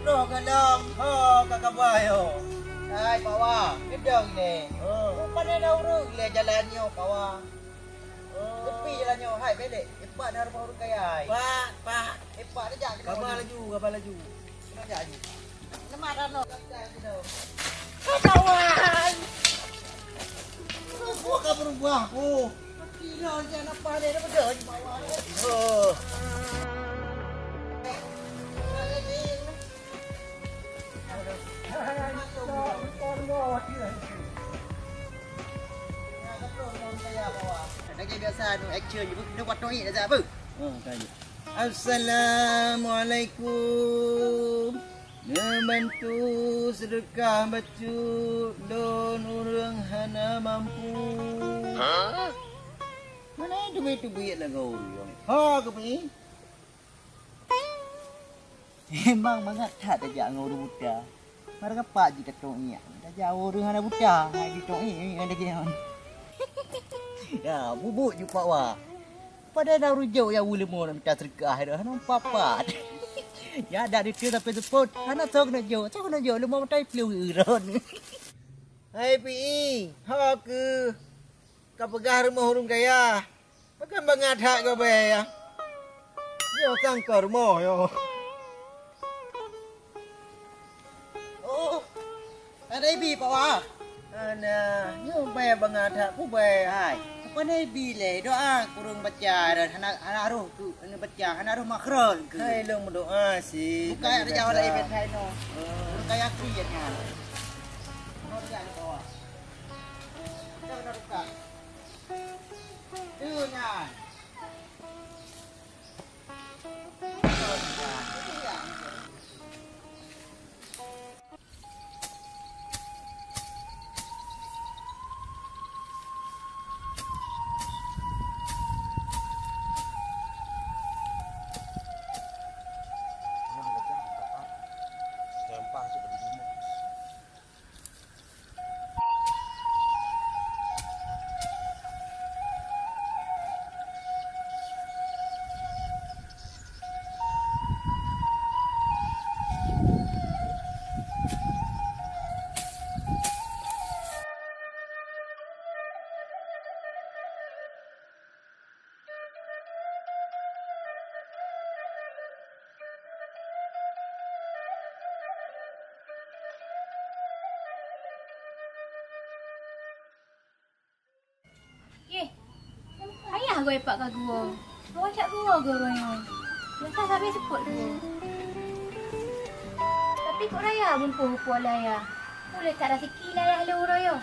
Roh kalam, ha kakabayo. Hai pawa, gedang ni. Pandai dah urut le jalannya pawa. Tepi jalannya, hai belek. Cepat dah rumah urut kaya. Pak. Cepat dah jak. Kabar laju. Kena jak ni. Lemak dah no. Kawan. Buah ka berubah aku. Kira je nampak dia dah beda ni pawa. Lagi biasa action je pun buat toik dah apa? Tanya. Assalamualaikum. Membantu sedekah batu don urang hana mampu. Mana duit lah kau orang. Ha ke ni? Memang banget tak tajak ngurus budak. Marga pak ji katong iya. Dah jauh dengan anak budak. Hai ditong ini ada kian. Ya, bubuk je pak wa. Pada dah rujuk ya ulemu nak minta serkah dah. Nampak pak. Ya dah dia tapi support. Ana sok nak jo. Sok nak jo lemu tai flu iron. Hai pi. Ha ke. Ka pegah rumah urung kaya. Makan bangat hak kau bay ya. Yo sangka rumah yo. Ada ibi pak wa. Ana, yo bay bangat hak ku bay hai. Apa ni ibi le doa kurung baca dan anak roh tu ana baca anak roh makron ke. Hai long berdoa sih. Bukan ada jauh lagi bet hai no. Kayak kriat kan. Noh jangan pak wa. Jangan ruka. Tu nya. Ayah gue pak kat gua. Awak cak gua ke orangnya. Biasa sampai seput gua. Tapi kok raya pun puan raya. Boleh tak rasa kila ya le raya.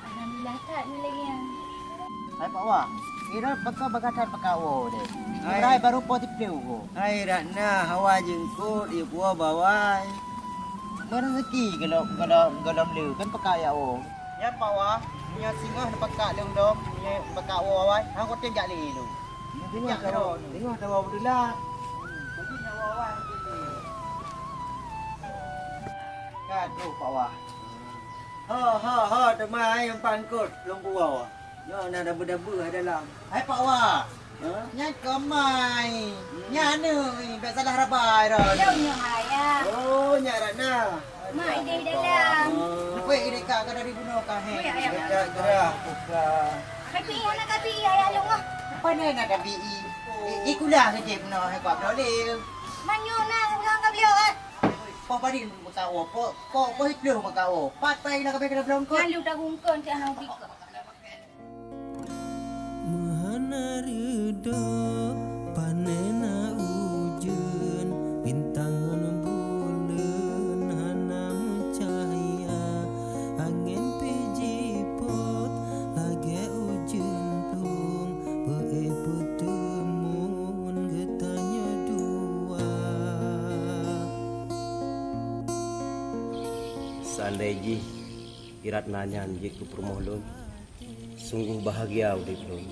Alhamdulillah tak ni lagi yang. Hai pak wa. Kira bakal bagatan pakawo deh. Hai baru poti pleu go. Hai rakna hawa jengkut di buah bawai. Berezeki kalau leu kan pakaya o. Ya pak wa. Nya singgah nak pakak leung dom, nya pakak wawai. Hang ko tem jak le lu. Tengok tawa bedulah. Bagi nyawa wawai ni. Gaduh pak wa. Ha temai yang pangkut long buau. Yo nak dabu-dabu dalam. Hai pak wa. Nya kemai. Nya ni tak salah rabai dah. Jauh nya ayah. Oh nya rakna. Mak ide dalam. Lepas ini kak dari bunuh kah he. Gerak. Tapi anak tapi ayah long ah. Apa ni nak tapi ikulah kerja bunuh he kak boleh. Manyo na ngang ka beliau ah. Po padin makao po hitlo makao. Patay na kape kada blong ko. Ngalu ta gungkon ti anang bika. Mahana ridho panena ujen bintang seandainya irat nanya je ke permohon Sungguh bahagia udip Lun.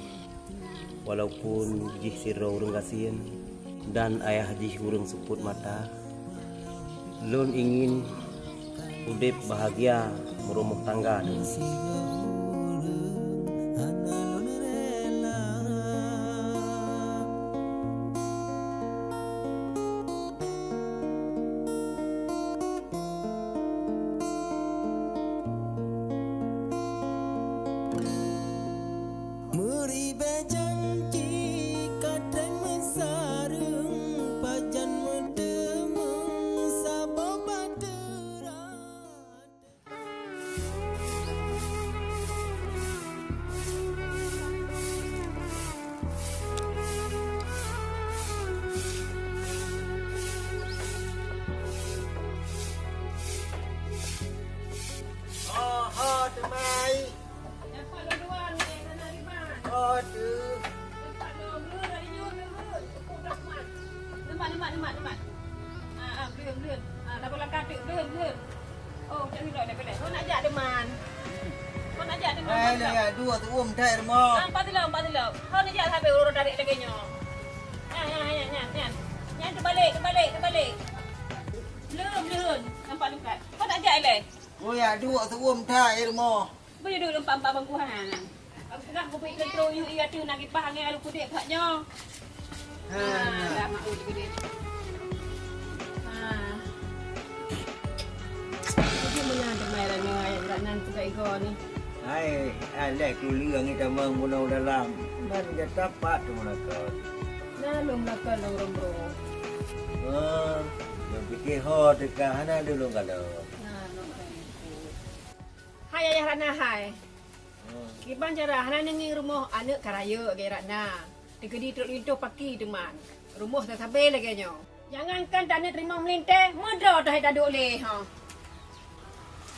Walaupun jih siro urang kasihan dan ayah jih urang suput mata, Lun ingin udip bahagia merumah tangga dengan dua tu tak rumah. Empat tilam. Kau ni jangan sampai urut tarik lagi nyo. Nyan terbalik. Belum. Nampak dekat. Kau nak ajak le? Oh ya, dua tu tak rumah. Boleh duduk empat bangkuan. Aku nak aku pergi kontrol you ia tu nak kipah angin alu kudik paknya. Dah mak uji gede. Dia menyandang mainannya ayat ranan tu kat Igor ni. Hai, alek tu liang kita mengunau dalam. Man dia tapak tu melakau. Nah, belum makan orang bro. Dia fikir hot dekat hana dulu kalau. Hai ayah Rana hai. Kiban cara hana nengi rumah anak karaya ke Rana. Digedi truk lintuh paki teman. Rumah tak sampai lagi nyo. Jangankan tak nak terima melinteh, mudah dah tak duk leh ha.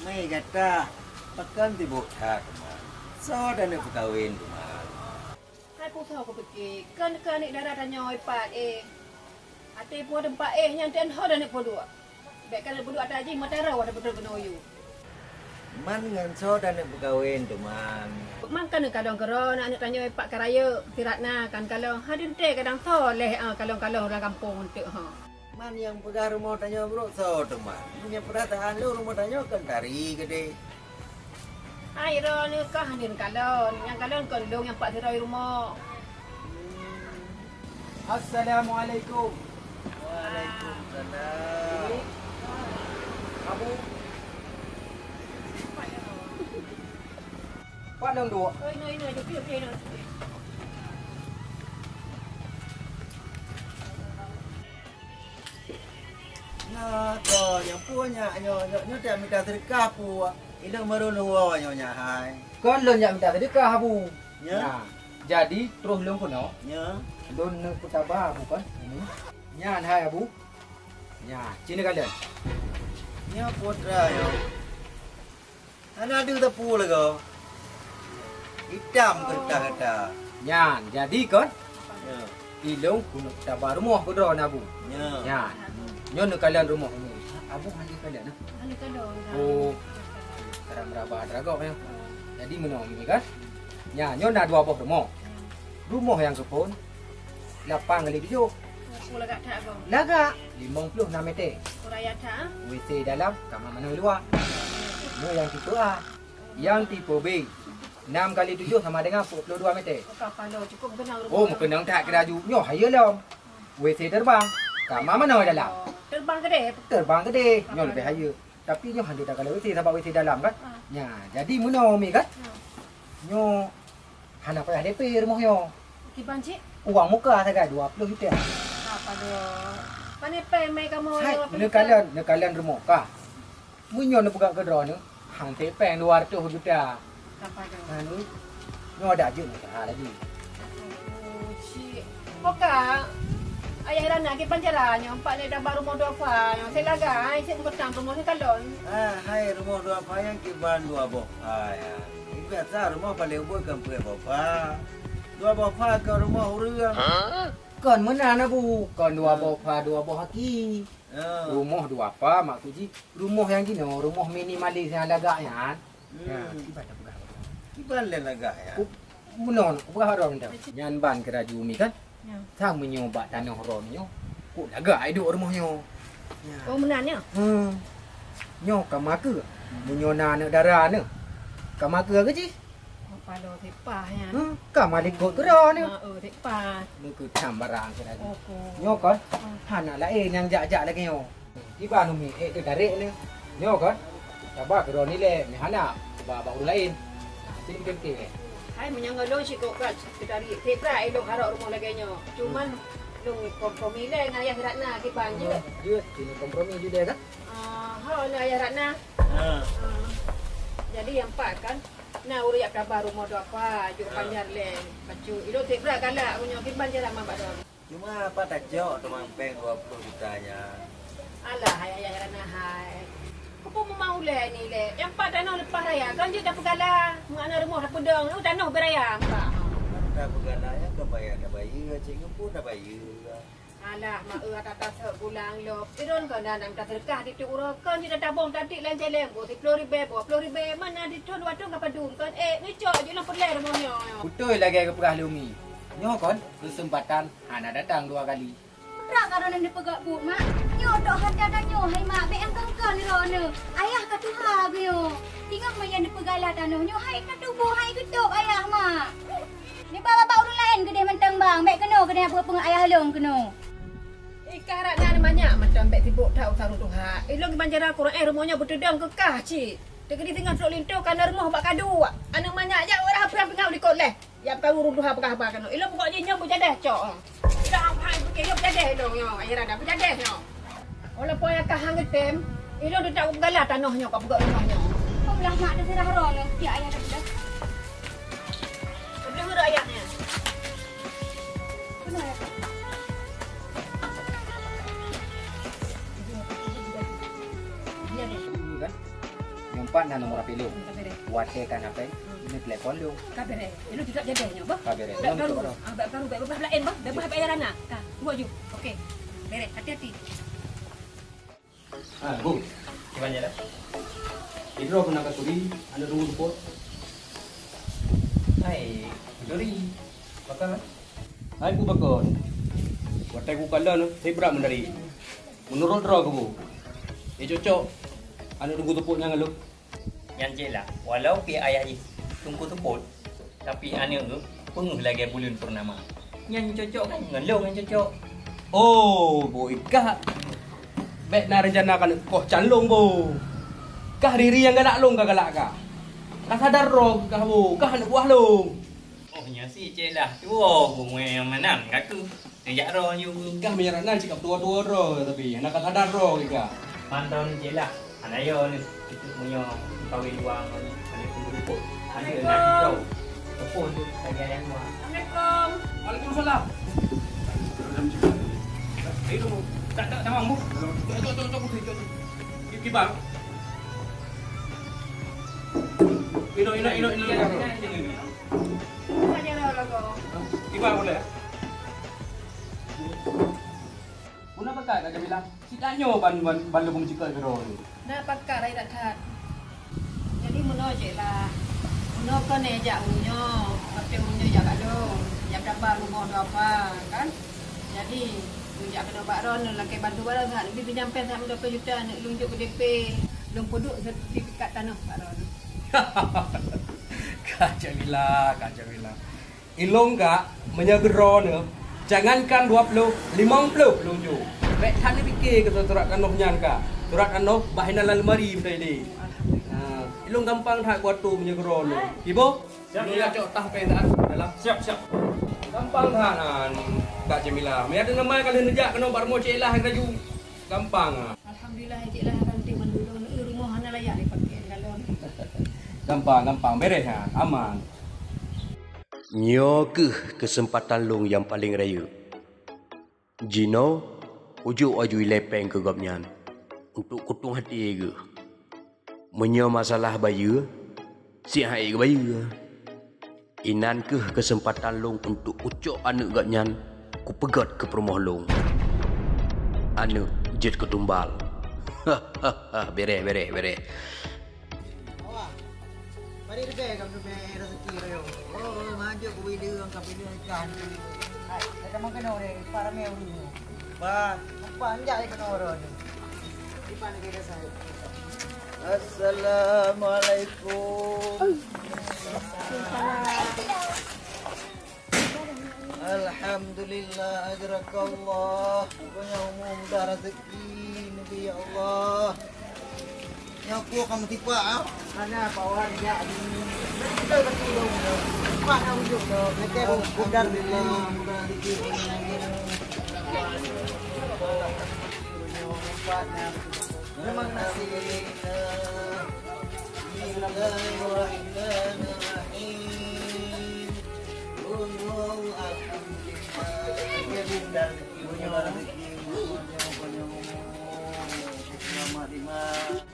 Mai kata pakan tibuk tak. So dan nak berkahwin teman. Hai pu tahu ko pergi. Kan ni darah tanya ipat Ate pu tempat yang ten ho dan nak podua. Baik kan podua ada aja matara ada betul benoyu. Man ngan so dan nak berkahwin teman. Man kan kadang-kadang nak tanya ipat karaya Tiratna kan kalau hadir teh kadang soleh kalau orang kampung untuk ha. Man yang pegang rumah tanya bro so teman. Punya perasaan lu rumah tanya kan tari gede. Hai ro ni kah hadir kalau yang kondong yang pak tirai rumah. Assalamualaikum. Waalaikumsalam. Abu. Pak dong dua. Oi no okey no. Nah, to yang punya nyo tak minta sedekah pu. Ini baru luar nyonya hai. Kon lon yang minta sedekah Abu. Ya. Nah, jadi terus lon kono. Ya. Lon nak putabah Abu kan. Ini. Nyan hai Abu. Ya, cina kalian. Ya putra yo. Ana ada tepu lego. Hitam kata. Nyan, jadi kon Ya. ilong kuno putabah rumah kodro Abu. Ya. Nyan. Nyon kalian rumah ini. Abu hanya kalian nah. Hanya kandong. Oh. Sekarang berapa dragok ya. Jadi menong ini kan. Ya, nyon ada dua boh rumah. Rumah yang kepon 8 kali 7. Aku lagak tak bang. Laga 56 meter. Kuraya tak. WC dalam, kamar mandi luar. Ini yang tipe A. Yang tipe B. 6 kali 7 sama dengan 42 meter. Kapan dah cukup benar rumah. Oh, mungkin nang tak kira ju. Nyoh haya lah. WC terbang. Kamar mana dalam? Terbang gede. Terbang gede. Nyoh lebih haya. Tapi nyoh hanya tak kalau WC sebab WC dalam kan. Ya, jadi mana mi kan? Nyoh hana payah DP rumah nyoh. Kiban cik. Uang muka saja 20 juta. Apa dah? Pane pemai kamu. Hai, nak kalian rumah kah? Munyo nak buka kedra ni, hang tepeng 200 juta. Apa dah? Anu, nyo ada je nak lagi. Oh, cik. Poka. Ayah Rana ke pancaranya, empat ni dah baru modal apa. Yang saya lagai, saya petang rumah ni kalon. Hai rumah dua apa yang kiban dua boh. Hai. Ini biasa rumah paling buat kampung bapa. Dua bapa ke rumah urang. Kon mana Abu? Kon dua boh haki. Rumah dua apa maksud ji? Rumah yang gini, rumah minimalis yang lagaknya. Ya, tiba tak pegang. Ibalik lagak ya. Menon, berapa orang dah? Nyan ban keraju mi kan? Ya. Sang menyoba tanah ron nyo. Ku lagak hidup rumahnya. Oh menanya. Nyo kamaka. Menyona nak darah ne. Kamaka ke ji? Apa lo tipah ya? Kamalik kok gerah ne. Tipah. Ni ku tam barang keraju. Oh. Nyo kan? Hana lain yang jak-jak lagi nyo. Di banu mi tu tarik ne. Nyo kan? Coba gerah ni le, mi hana ba orang lain. Sini kemke. Hai menyangalo si kok kat dari tipah elok harok rumah lagi nyo. Cuman lung kompromi le dengan ayah Ratna ke banjir. Jut, ini kompromi juga kan? Ha na ayah Ratna. Jadi yang pak kan na uri kabar rumah do apa juk panjar le. Bacu ilo tipah kala punya ke banjir sama badon. Cuma apa tak jauh teman peng 20 jutanya. Alah ayah Ratna hai. Apa mau le ni le? Yang pak tanah lepas raya kan dia dah pegala. Mana rumah dah pedang, lu tanah beraya. Dah pegalanya ke bayar dah bayar, cikgu pun dah bayar. Alah mak kata sebulan lo. Iron kan dah nak terkah di tu kan dia tabung tadi lain jalan go 10,000 20,000 mana di tu waktu ngapa dum kan ni cok je lah perle rumahnya. Betul lagi ke perah lumi. Nyo kon kesempatan hana datang 2 kali. Rak kalau nak dipegak bu mak. Nyo dok hada dan nyo hai mak. Bek angkang ni rona. Ayah ka tu ha bio. Tinggal mayan dipegala tanah nyo hai ka tubuh hai gedok ayah mak. Ni bawa orang lain ke dia mentang bang. Bek kena apa peng ayah long kena. Ikan rak nak banyak macam bek tibuk tahu sarung tuha. Ilong banjara Quran rumahnya berdedang kekah cik. Dekat di tengah selok lintuh kan rumah bak kadu. Anak banyak je orang apa pengau di koleh. Yang tahu rumah apa kan. Ilong pokoknya nyo berjadah cok. Dah hai pergi yo berjadah dong yo. Ayah dah berjadah nyo. Walaupun ayah kah hang tem, ilong dia tak galah tanahnya kat pegak rumahnya. Kau belah mak dah serah rona. Ya ayah dah dah. Dengar ayahnya. Kena ayah. Kan? Nyumpan na nomor api lu. Wate kan apa? Ini telepon lu. Kabere. Lu tidak jadahnya, bah. Kabere. Baru baru beberapa lain, bah. Beberapa ayah Rana. Tah, tunggu ju. Okey. Bere, hati-hati. Bung. Gimana dah? Idro kena kasuri, anda tunggu support. Hai, dari bakal. Hai ku bakal. Watai ku kala saya berat mendari. Menurut draw ke bu. Cocok. Anda tunggu tepuknya ngalu. Yang jelas, walau pihak ayah ni tunggu teput, tapi anak tu penguh lagi bulan purnama. Yang cocok kan, ngelong yang cocok. Oh, bu ikah. Bek na rencana kan koh calong bu. Kah diri yang galak long galak kah? Kah sadar roh kah bu? Kah nak buah long? Oh, nya si jelas. Oh, bunga yang mana ngaku. Yang roh you. Kah menyerana cakap tua-tua roh tapi nak sadar roh ikah. Pantau ni jelas. Anak yo ni itu punya kawin wang ni. Anak tunggu teput. Anak nak hijau. Teput tu bagi ayah semua. Assalamualaikum. Waalaikumsalam. Itu tak tamam bu. Cok. Kibang. Ino. Saya dah lagu. Kibang boleh. Una pakai kat bilang. Sidaknya ban lu jika ke roh ni. Dah pakar ai tak kat. Jadi muno je lah. Muno kan ejak munyo. Tapi munyo jak kadung. Yang kabar rumah tu apa kan? Jadi lunjak kena bakron laki bantu barang hak lebih nyampe sak 20 juta nak lunjuk ke DP. Lung puduk sertifikat tanah bakron. Kacau bila. Ilong gak menyegero ni. Jangankan 20, 50 lunjuk. Baik tak ni fikir ke surat kanoh nyan ka. Surat kanoh bahina lemari betul ni. Ilong gampang tak kuatu menyegero ni. Ibu, siap ya cok tah pe tak dalam. Siap. Gampang tak Kak Jamila. Mai ada nama kali nejak kena barmo cik lah raju. Gampang. Alhamdulillah cik lah nanti mendulu rumah hana layak dipakai kalau Gampang. Beres ha. Aman. Nyo kesempatan long yang paling raya. Jino ujuk ajui lepeng ke gapnyan untuk kutung hati ke. Menyo masalah bayu, si hai ke bayu. Inan kesempatan long untuk ucuk anak gapnyan ku pegat ke perumah long. Anak jet ketumbal. Beres. Mari lebih kamu lebih rezeki reo. Oh, maju ku video ang kapilo ikan. Ay, ada mang kano re para me dulu. Ba, apa anja kano ro. Di mana kita saya? Assalamualaikum. Alhamdulillah ajrakallah. Pokoknya umum dah rezeki Nabi ya Allah. Nyapu kamu tipe ah. Mana pawan ya ini. Kita betul dong. Pak nak ujuk dong. Kita budar bila mudah dikit. Memang nasi Bismillahirrahmanirrahim. Alhamdulillah. Budar punya rezeki. Selamat Imam.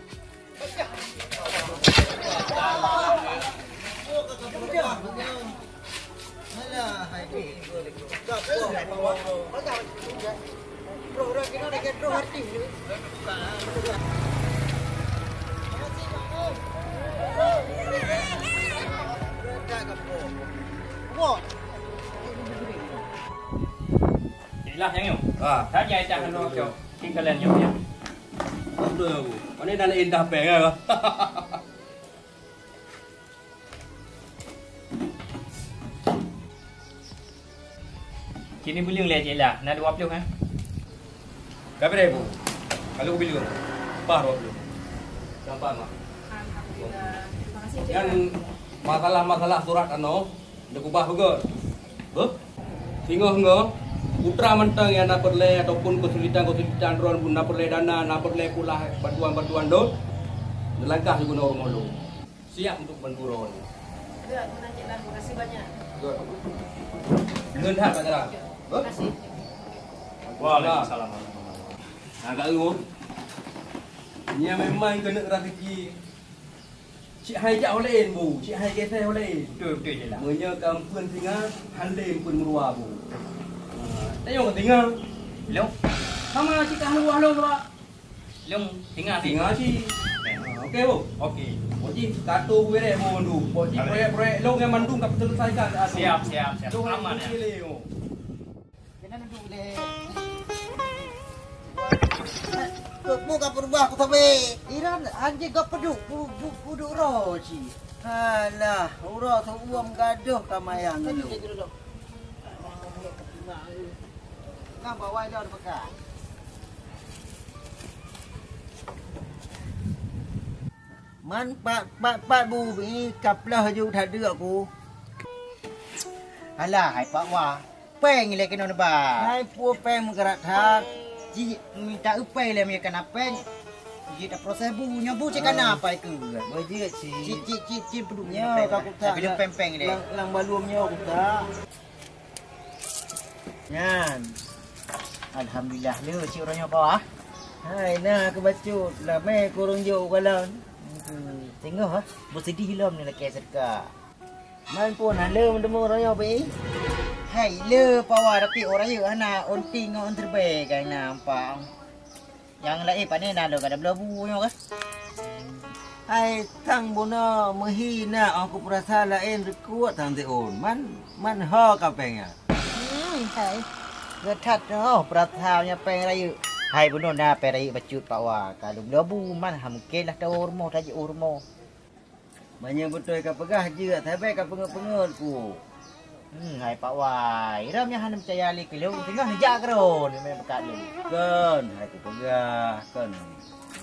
Inilah yang yo. Tak jaya tak kena kau. Tinggalan yo ya. Betul aku. Mana dah nak indah peng ah. Kini boleh lihat je lah. Nak 20 kan? Berapa ribu? Kalau aku beli apa 20? Sampai mak. Alhamdulillah. Terima kasih Cik. Yang masalah-masalah surat ano, dah kubah bagus. Sehingga putra mentang yang nak perle ataupun kesulitan ron pun nak perle dana, nak perle pula bantuan dot. Langkah juga nak orang lu. Siap untuk bantu ron. Ya, terima kasih banyak. Good. Ngen hat Pak Jara. Terima kasih. Waalaikumsalam. Agak urut. Ni memang kena rezeki. Cik hai jak oleh bu, cik hai geseh oleh. Betul je lah. Munya kampun singa handai pun merua bu. Tengok tinggal. Long, Sama cik kah luah lu pak. long tinggal sih. Tinggal cik. Okey bu. Okey. Boji katu bere bu mandu. Boji proyek-proyek long yang mandung kap selesaikan. Siap. Long Aman ya. Kena duduk deh. Buka berubah aku sampai Iran anjing kau peduk puduk roci. Alah, urut tu uam gaduh kamayang tu. Ngam bawa dah bekas. Man pat bu ni kaplah ju tak ada aku. Alah, hai pak wah. Peng le kena ba. Hai pu peng menggerak tak. Ji minta upai le mereka napeng. Ji dah proses bunya bu cek kana apa ke. Boji ci peduknya aku tak. Bila pempeng le. Lang balumnya aku tak. Nyan. Alhamdulillah le ci orangnya apa ah. Hai nah aku bacut lah mai kurung jo kalau. Tengok ha. Bersedih lam ni nak sedekah. Man pun hala mendemu orangnya be. Hai le pawa tapi orang ye ana onting on terbaik kan nampak. Yang lain panen nak ada belabu nya ke. Hai tang bona menghina aku perasa lain rekuat tang on. Man ha kapengnya. Hai. Getat oh perasanya peng rayu. Hai bono na perayu bacut pawa kalau belabu man hamkelah ta urmo ta urmo. Banyak betul ka pegah je tapi ka pengut ku. Hai Pak Wai, ramnya hanam percaya li kilo tengah hejak kron memang pekat ni. Kan, hai ku pegah kan.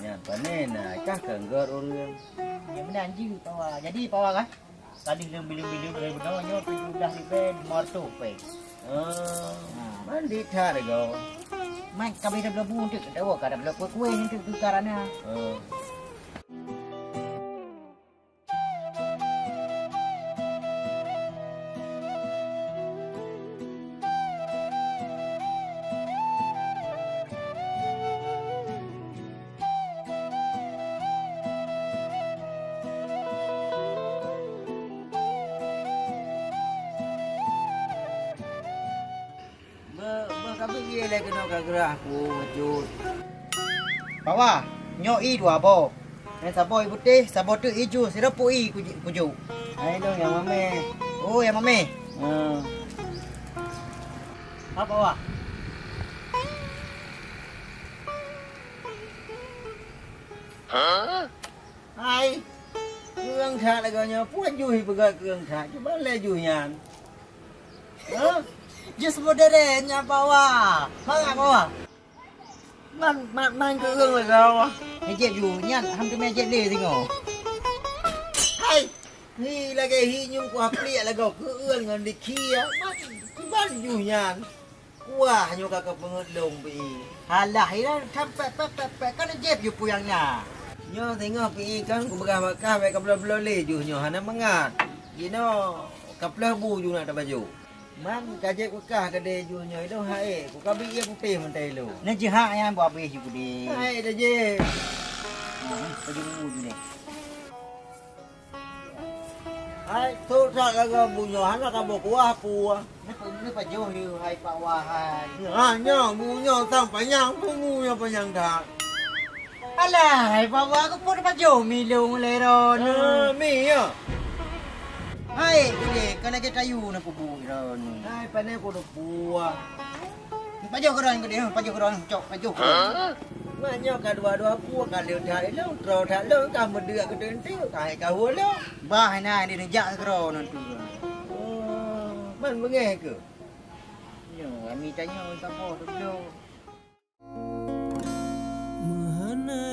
Nya panen kah kengger urang. Ya benar anjing Pak Wai. Jadi Pak Wai kah? Tadi bilu-bilu dari benar nyo pindah di ben martu pe. Mandi thar go. Mai kami dah belabu untuk dawa ka dah belabu kuih ni tu karana. Kami dia lagi nak gerah aku wujud. Bawa, nyoi dua bo. Saboi putih, saboi tu hijau, sirap pui kuju. Hai dong yang mame. Oh, yang mame. Apa wah? Hai. Cương thả lại gọi nhau, puan vui bega cương thả, coba le juian. Just modernya bawa. Mang apa? Man cương là sao? Cái dẹp juian, ham cái mẹ dẹp đi gì ngổ. Hai. Ni là cái hi nhung của plia là gọc cứ ương ngon đi kia. Man juian. Wah, nyoka ke pengelung bi. Halah, ira sampai kan dẹp ju puyangnya. Nyo tengok pergi kan ku berah makan baik kapla-kapla le ju nyo hana mangat. Gino kapla bu ju nak ada baju. Man kajek bekah kade ju nyo itu hae ku kabi ia putih mentai lu. Nan je hak yang buat habis ju kudi. Hae dah je. Baju bu ju ni. Hai tu sak laga bu nyo hana ka bo kuah pu. Ni pa jo ni hai pa wa hai. Ha nyo bu nyo tang panjang bu nyo panjang dak. Alah, bawa aku pun baju milung leron. Mi ya. Hai, boleh kalau kita kayu nak bubu leron. Hai, pandai aku dah buah. Baju keron ke dia, baju keron cok baju. Banyak ka dua-dua buah kalau dah lu, terus dah lu kamu dia ke dentil, kai kau lu. Bah nah dia jak keron nanti. Oh, man mengeh ke? Yo, kami tanya siapa dulu.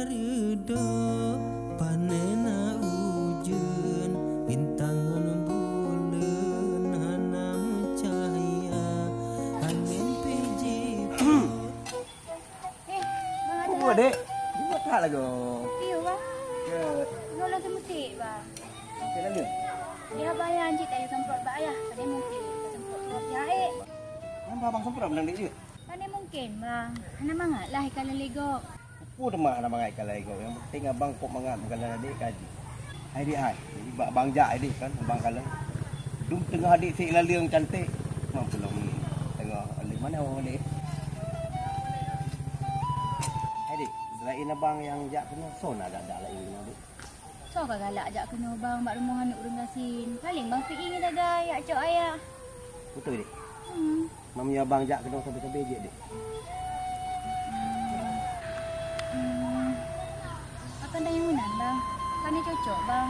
Ridho panena ujen bintangan bulan hanam cahaya angin piji. Apa dek? Buat tak lagi. Iya bang. Ya. Nolong semutik bang. Okey lagi. Dia bayar anjing tak semprot bayar. Pada mungkin semprot jahit. Abang semprot menang dia. Pada mungkin bang. Hana mangatlah ikan lego. Pun demak nak mangai kalau ego. Yang penting abang kok mangat kalau adik kaji. Hai dia hai. Jadi bang jak adik kan abang kalau. Dum tengah adik si laliang cantik. Mam belum tengah adik mana orang adik. Adik, selain abang yang jak kena son ada lagi adik. So kau galak ajak kena bang mak rumah anak urang gasin. Paling bang pergi ni dah gay acok ayah. Betul dik. Mamnya abang jak kena sampai-sampai je dik. Akan dah yang unan bang. Kan ni cocok bang.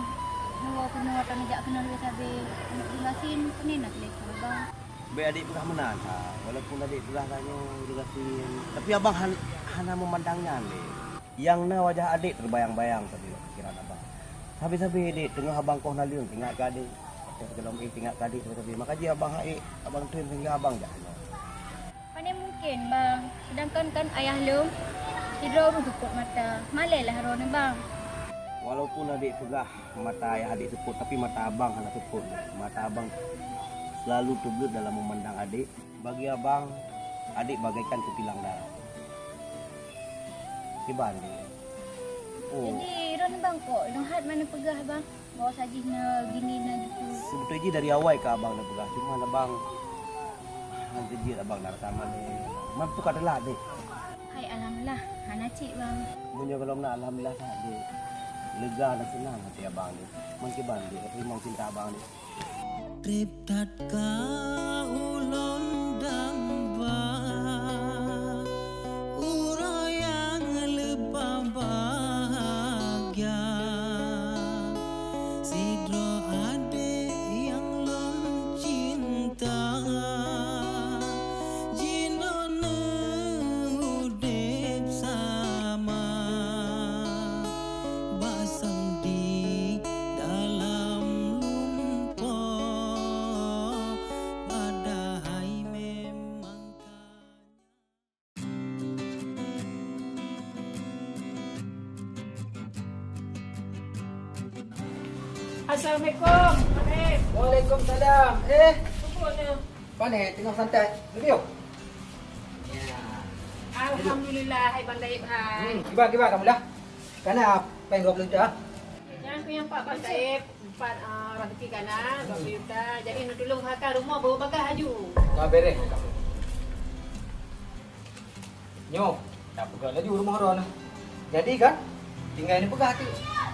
Nuwa kena akan ajak kena lu sabe. Anak urang gasin penin nak lekor bang. Be adik pernah menang. Walaupun adik pernah tanya gasin. Tapi abang hana memandangnya ni. Yang na wajah adik terbayang-bayang tadi pikiran abang. Habis-habis adik tengah abang kau naliung ingat ke adik. Kalau ingat ke adik tapi maka dia abang adik abang tu sehingga abang jangan. Pandai mungkin bang. Sedangkan kan ayah lu tidur tutup mata. Malailah rona bang. Walaupun adik pegah mata ayah adik seput tapi mata abang hana seput. Mata abang selalu teguh dalam memandang adik. Bagi abang adik bagaikan kepilang darah. Kiban dia. Oh. Jadi ron bang kok lihat mana pegah bang. Bawa sajihnya gini na gitu. Sebetulnya dari awal ke abang dah pegah. Cuma abang nanti dia abang dah sama ni. Mampu kat adalah adik. Hai alhamdulillah. Hana cik bang. Punya kalau nak alhamdulillah sah adik. Lega dan senang hati abang ni. Mungkin bang dia terima cinta abang ni. Trip tatka ulon dang ba uro yang lepa bahagia sidro ade yang lon cinta jino ne udep sama basang di dalam lumpur padahal memang Assalamualaikum. Waalaikumsalam. Pokoknya Pandai tengah santai. Review. alhamdulillah hai bang Daib hai. Kibar kamu dah. Kana pengen 20 juta. Yang aku yang Pak Bang Daib 4 rezeki kana 20 juta. Jadi nak tolong hakar rumah bawa bagah haju. Dah beres. Nyo, tak pegang lagi rumah orang. Jadi kan tinggal ni pegah tu.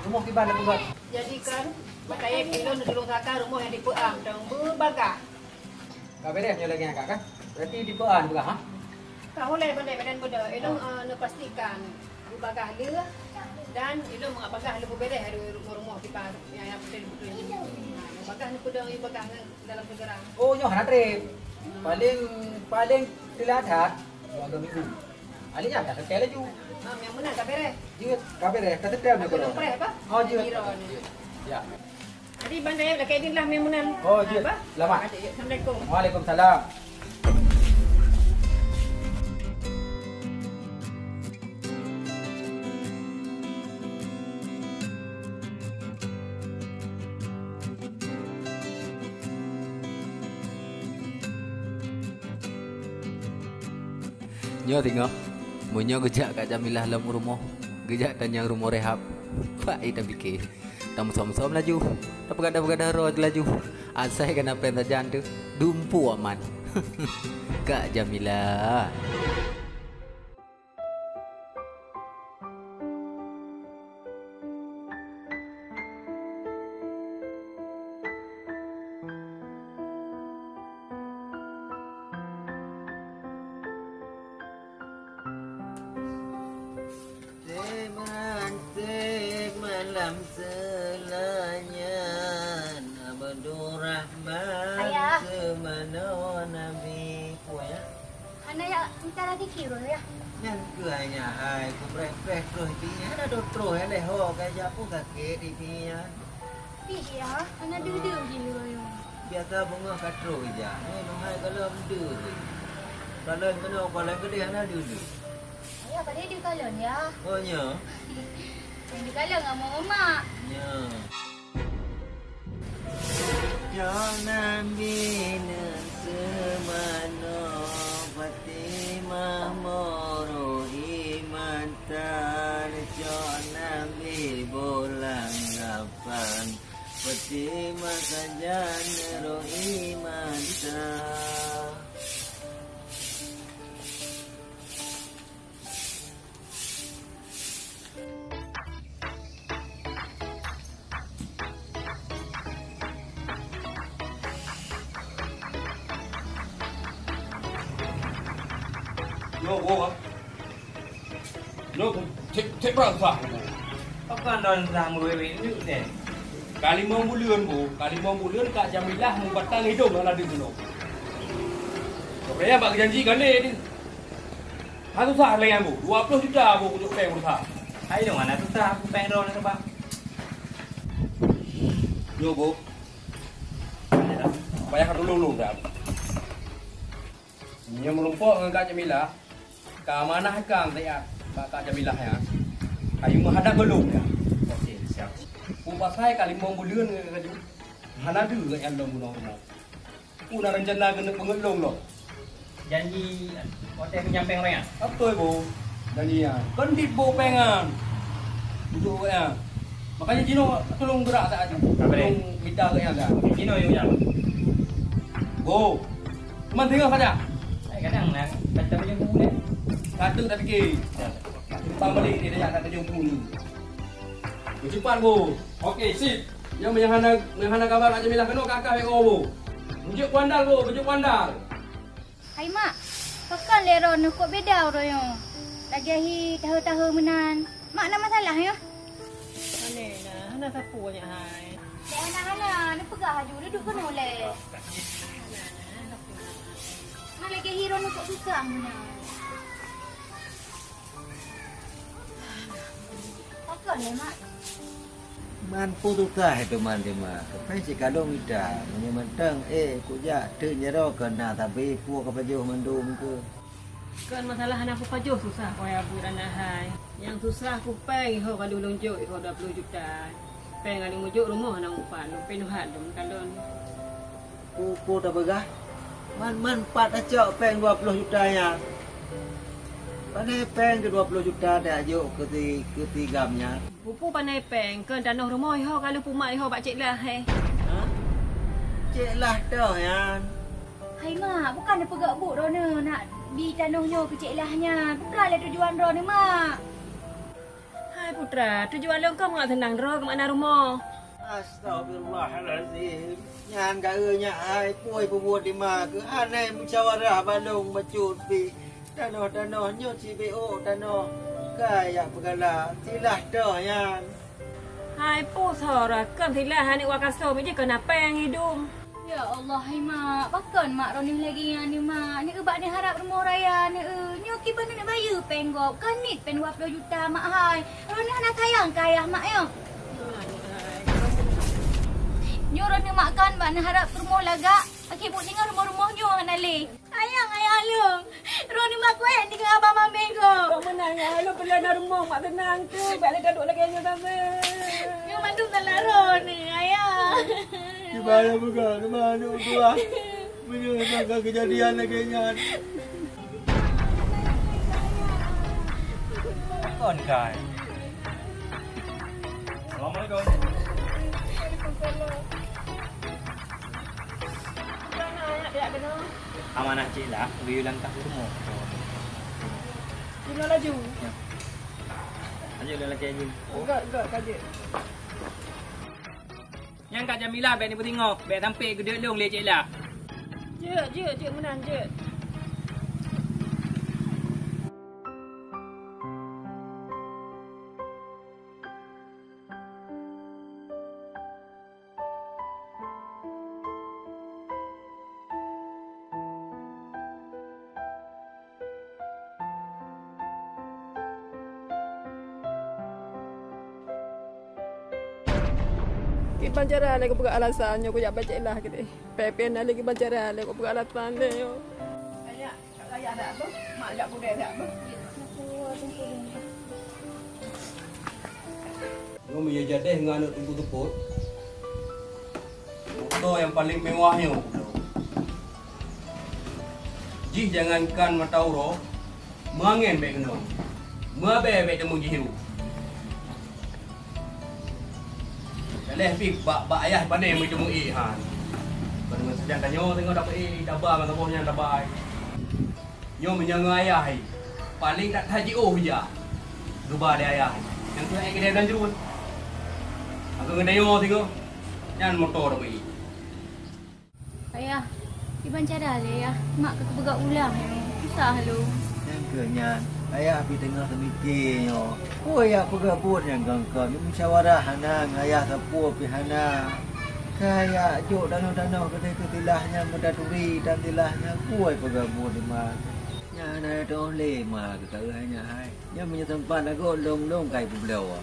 Rumah kiban nak buat. Jadi kan pakai kilo nak tolong kakak rumah yang dipeang dan berbagah. Kak beres nyo lagi akak kan? Berarti di pean juga ha? Tak boleh pandai badan muda. Elok nak pastikan berbagah dia dan elok mengabagah lebih beres ada rumah-rumah kiban yang betul-betul. Bagah ni pedang ni bagah dalam segera. Oh nyo hana trip. Paling teladat 2 minggu. Alinya tak ketel laju. Yang mana tak beres? Jut kak beres kata tem nak Aku kono. lupa apa? Oh jut. Ya. Jadi bandai lah kayak ni lah memunan. Oh jut. Lama. Assalamualaikum. Waalaikumsalam. Nyo tengok. Munyo gejak kat Jamilah dalam rumah. Gejak tanya rumah rehab. Pak ita fikir. Tamu som-som laju. Tak pegadah-pegadah roh laju. Asai kan apa yang terjadi tu. Dumpu aman. Kak Jamilah. Malam selanya Abdul Rahman Ayah. Semana Nabi Kuya Anak ya minta lagi kilo ya. Yang kuanya hai ku preh terus dia ada terus ada ho kaja pun kakek di dia Ih ya, anak duduk gila yo. biasa bunga katro je ni no hai kalau mdu kalau kena kalau gede anak dulu Ayah pada dia kalon ya. oh nya Yang dia kalon dengan mak. nya Jangan bina semana Fatimah moro iman tan Jangan bolang ngapan Fatimah kajan ro iman tan Yo, bo. Yo, cek berang sah. Apa don ramu wewe ni deh. Kali mau bulan bo, kali mau bulan Kak Jamilah mau batang hidung ala di dulu. Kaya bak janji kan ni. Hatu sah lagi bu, 20 juta bu untuk peng usaha. Hai dong anak tu tak aku pengen ron ke bang. Yo bo, bayar dulu dah. Yang melumpuk dengan Kak Jamilah, keamanah kang saya Kak Jamilah ya. Kayu menghadap belum ya. Okey, siap. Pasai kali mau bulan ke hana du ke yang dong no. Una rencana kena pengelong lo. Janji hotel menyampaikan orang ya. Apa bo? Dan iya, kan di bo pengan. Duduk ya. Makanya Jino tolong gerak saat itu. Tolong minta ke yang dah. Gino yung yang. Bo. Man tinggal saja. Kadang nak baca baju buku ni. Satu dah fikir. Bang balik dia dah tak jumpa ni. Cepat bo. Okey, sip. Yang menghana kabar Kak Jamilah kena kakak WO bo. Bujuk pandal bo, bujuk pandal. Hai mak. Pekan leron kok beda ro yo. Lagi hi tahu-tahu menan. Mak nak masalah ya? Ane nah, hana sapu nya hai. Anak-anak, ni pegah haju duduk kena oleh. Mak lagi hero nak kok susah menan. Pekan le mak. Man putukah itu man dia mah. Tapi si kadang ida, menyementang kuja tu nyero kena tapi pu ke baju mendung ke. Kan masalah anak aku pajuh susah kau ya bu dan hai. Yang susah aku peng ho kalau lonjok ho 20 juta. Peng ali mujuk rumah nang upan penuh hadum kalon. Pu dah begah. Man pat acak peng 20 juta ya. Pandai peng ke 20 juta dah ajuk ke tigamnya. Pupu pandai peng kan tanah rumah ho kalau pumak ho pak cik lah hai. Ha? Cik lah dah ya. Hai mak, bukan dia pegak buk ro nak di tanahnya kecik lahnya. Bukanlah tujuan ro ni mak. Hai putra, tujuan lo kau nggak tenang ro ke mana rumah? Astagfirullahalazim. Nyan ka nya ai puai buat di ma ke anai musyawarah balung bacut pi. Tano nyo CBO tano kaya pegala silah dah yan. Hai pu sora, kan tilah hani wakaso meje kena peng hidung. Ya Allah, hai mak. Bakon mak ronih lagi ni mak. Ni ubak ni harap rumah raya ni. Ni okey benda nak bayar penggop. Kan ni pen 20 juta mak hai. Ronih nak sayang kaya mak yo. Nyo ronih mak kan bak nak harap rumah lagak. Okey bu tinggal rumah-rumah nyo kan ali. Ayang lu. Ronih mak kuat tinggal abang mambeng ko. Kau menang ya, lo perlu nak rumah mak tenang tu. Balik duduk lagi nyo tante. Nyo mandu dalam ronih ayang. Di mana bukan? Di mana gua? Menyangka kejadian lagi nyan. Kon kai. Assalamualaikum. Amanah cik lah, beli langkah rumah. Sino laju. Lanjut dah lagi aja. Enggak kaje. Yang Kak Jamilah baik ni bertengok. Baik tampil gede long le cik lah. Je menang je. Banjara lagi buka alasannya aku jak baca lah gitu. Pepen lagi banjara lagi buka alasan dia yo. Ayah, ayah ada apa? Mak ada budaya ada apa? Lo punya jadeh dengan anak tunggu teput. Motor yang paling mewahnya. Jih jangankan matauro, mangen baik kena. Mabe baik temu jiru. Leh pi bak ayah pandai mai temu han. Dengan sedang tanyo tengok dapat dabah dengan bohnya dabai. Nyo menyanga ayah ai. Paling tak haji ya. Duba dia ayah. Yang tu ai kedai dan jerun. Aku ngedayo tengok. Nyan motor dapat. Ayah, di bancara le ya. Mak ke begak ulang. Susah lu. Yang ke nyan. Ayah pergi tengah termikirnya. Oh ayah pegabut yang gangkau. Ni musyawarah hanang. Ayah sapu pergi hanang. Kaya juk danau-danau kedai tilahnya mendaturi dan tilahnya kuai pegabut di mana. Nya ada tu oleh mah kita hanya hai. Nya punya tempat agak long-long kai pulau.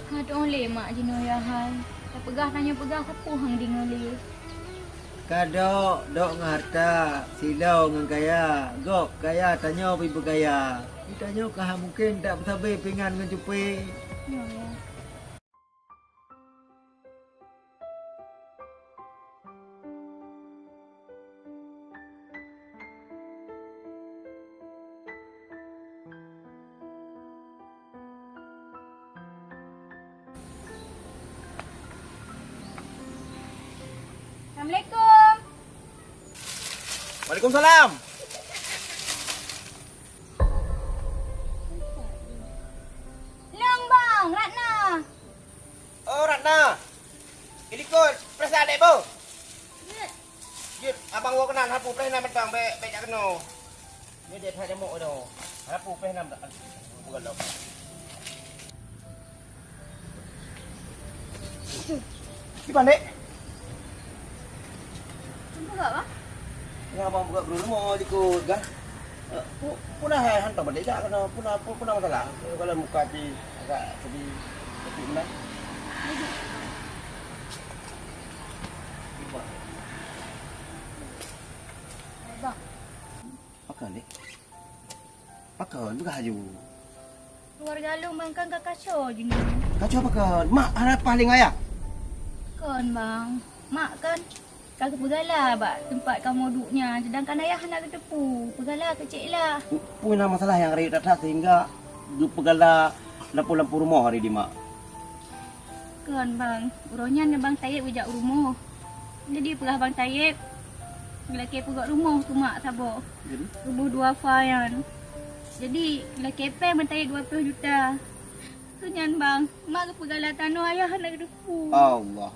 Ha tu oleh mak jino ya hai. Tak pegah tanya pegah sapu hang ding oleh. Kadok dok ngarta silau ngan kaya. Gok kaya tanya pi bergaya. Ditanya kah mungkin tak bersabar pengan ngan cupe. Ya ya. Assalamualaikum. Waalaikumsalam. Lang bang, Ratna. Oh Ratna. Ilikut perasaan dek bo. Jut, abang wo kenal hapu peh nam bang be jak keno. Ni dia tak demo do. Hapu peh nam tak. Bukan lo. Gimana dek? Buka apa? Yang abang buka dulu mau ikut kan? Punah hantar balik tak kena punah masalah. Kalau muka di agak sedih mana? Bang. Pakai ni. Pakai bukan haju. Keluarga lu bang kan kakak show je ni. Kacau pakai. Mak harap paling ayah. Kan bang. Mak kan kagak pegala bak tempat kamu duduknya. Sedangkan ayah nak ke tepu. Pegala kecil lah. Punya masalah yang hari datang sehingga pegala lampu-lampu rumah hari di mak. Kan bang. Uronya ni bang Tayyip ujak rumah. Jadi pegah bang Tayyip. Lelaki pegak rumah tu mak sabar. Jadi? Rumah dua fayan. Jadi lelaki bang Tayyip 20 juta. Kenyan bang, mak ke pegalah tanah ayah nak depu. Allah.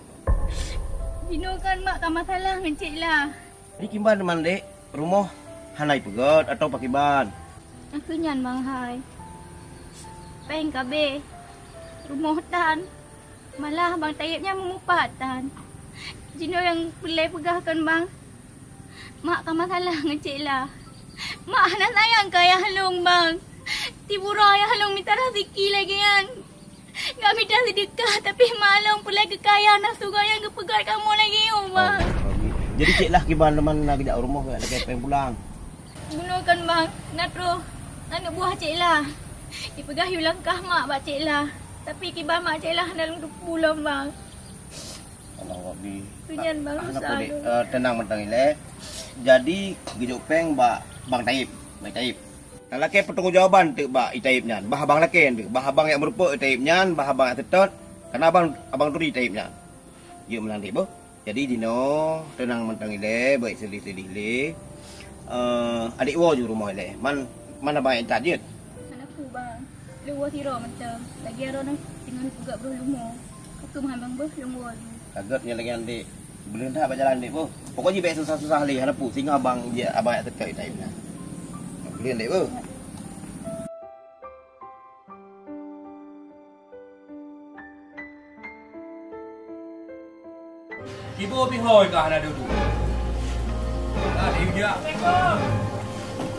Dino kan mak tak masalah dengan cik lah. Ni kimban teman dek, rumah hanai pegot atau pakai ban? Kenyan bang hai. Peng kabe. Rumah tan. Malah bang Tayyipnya memupat tan. Dino yang boleh pegahkan bang. Mak tak masalah dengan cik lah. Mak nak sayang ke ayah halung bang. Tibura ayah halung minta rezeki lagi kan. Gak minta sedekah tapi malam pula kekayaan nak suruh yang kepegat kamu lagi bang. Jadi cik lah kiban teman nak kejap rumah ke lagi pengen pulang. Gunakan bang, nak terus anak buah cik lah. Dipegah yu langkah mak bak cik lah. Tapi kiban mak cik lah dalam 2 bulan bang. Allah Rabbi. Kunyan bang susah. Tenang mentang ile. Jadi gejuk peng bak Bang Taib. Bang Taib. Kalau laki pertanggungjawaban tu bak Taib nyan. Bah abang laki tu. Bah abang yang merupa Taib nyan, bah abang yang tetot. Karena abang turi Taib nyan. Dia melantik boh. Jadi dino tenang mentang ile, baik selih-selih le. Adik wo ju rumah ile. Mana abang yang tak je? Anakku bang. Luar tira macam. Lagi ada nak dengan juga berlumur. Aku mahan bang beh lumur. Kagetnya lagi adik. Belum dah berjalan adik boh. Pokoknya baik susah-susah le hanapu sehingga abang dia abang yang tetot Taib nyan. Boleh adik boh. Ibu bihoi kah nak duduk? Ah, dia dia.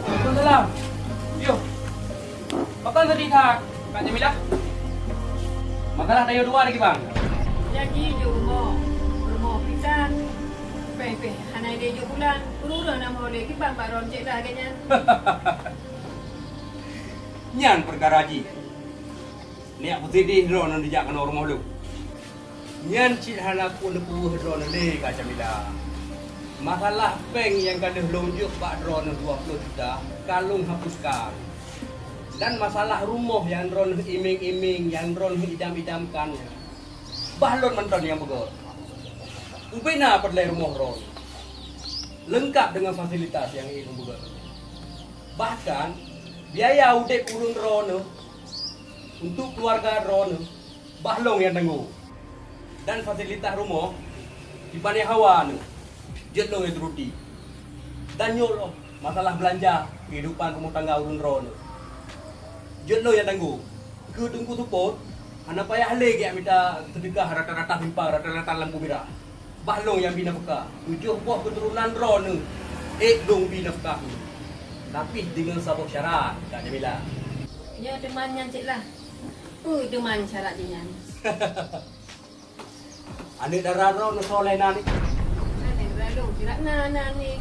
Assalamualaikum. Yo. Makan tadi tak? Kak Jamilah. Makalah tayo dua lagi bang. Jadi je rumah pisan. Peh, hanai dia je bulan. Urura nama boleh ki bang Ron cik lah kayaknya. Nyan perkara ji. Ni aku sedih ro nan dijak kana rumah lu. Nyan cik halaku lepu ro nan le Kak Jamila. Masalah peng yang kadah lonjuk bak ron 20 juta kalung hapuskan. Dan masalah rumah yang ron iming-iming, yang ron idam-idamkan. Bahlon menton yang begot. Upena perlai rumah ron. Lengkap dengan fasilitas yang ini begot. Bahkan biaya udep urun ron untuk keluarga ron bahlong yang tangguh. Dan fasilitas rumah di Bani Hawa ni jetlo yang teruti. Dan nyolo masalah belanja kehidupan rumah tangga urun ron. Jetlo yang tangguh. Ke tunggu support anak payah lagi yang minta sedekah rata-rata himpa rata-rata lampu merah. Bahlong yang bina peka. 7 buah keturunan ron dong bina peka. Tapi dengan sabuk syarat Kak Jamila. Ya temannya cik lah. Teman syarat dia. Anak darah ron soleh nani. Lalu kira nana ni.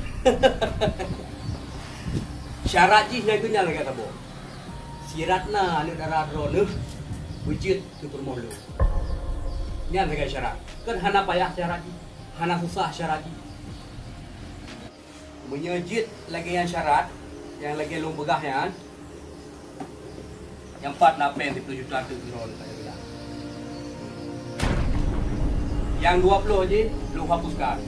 Syarat ji yang itu nyala kata bo. Siratna anak darah ron wujud ke rumah lu. Nyala kata syarat. Kan hana payah syarat ji. Hana susah syarat ji. Menyejit lagi yang syarat yang lagi lu begah yang 4 napen 10 juta tu ron saya bilang. Yang 20 je lu hapuskan.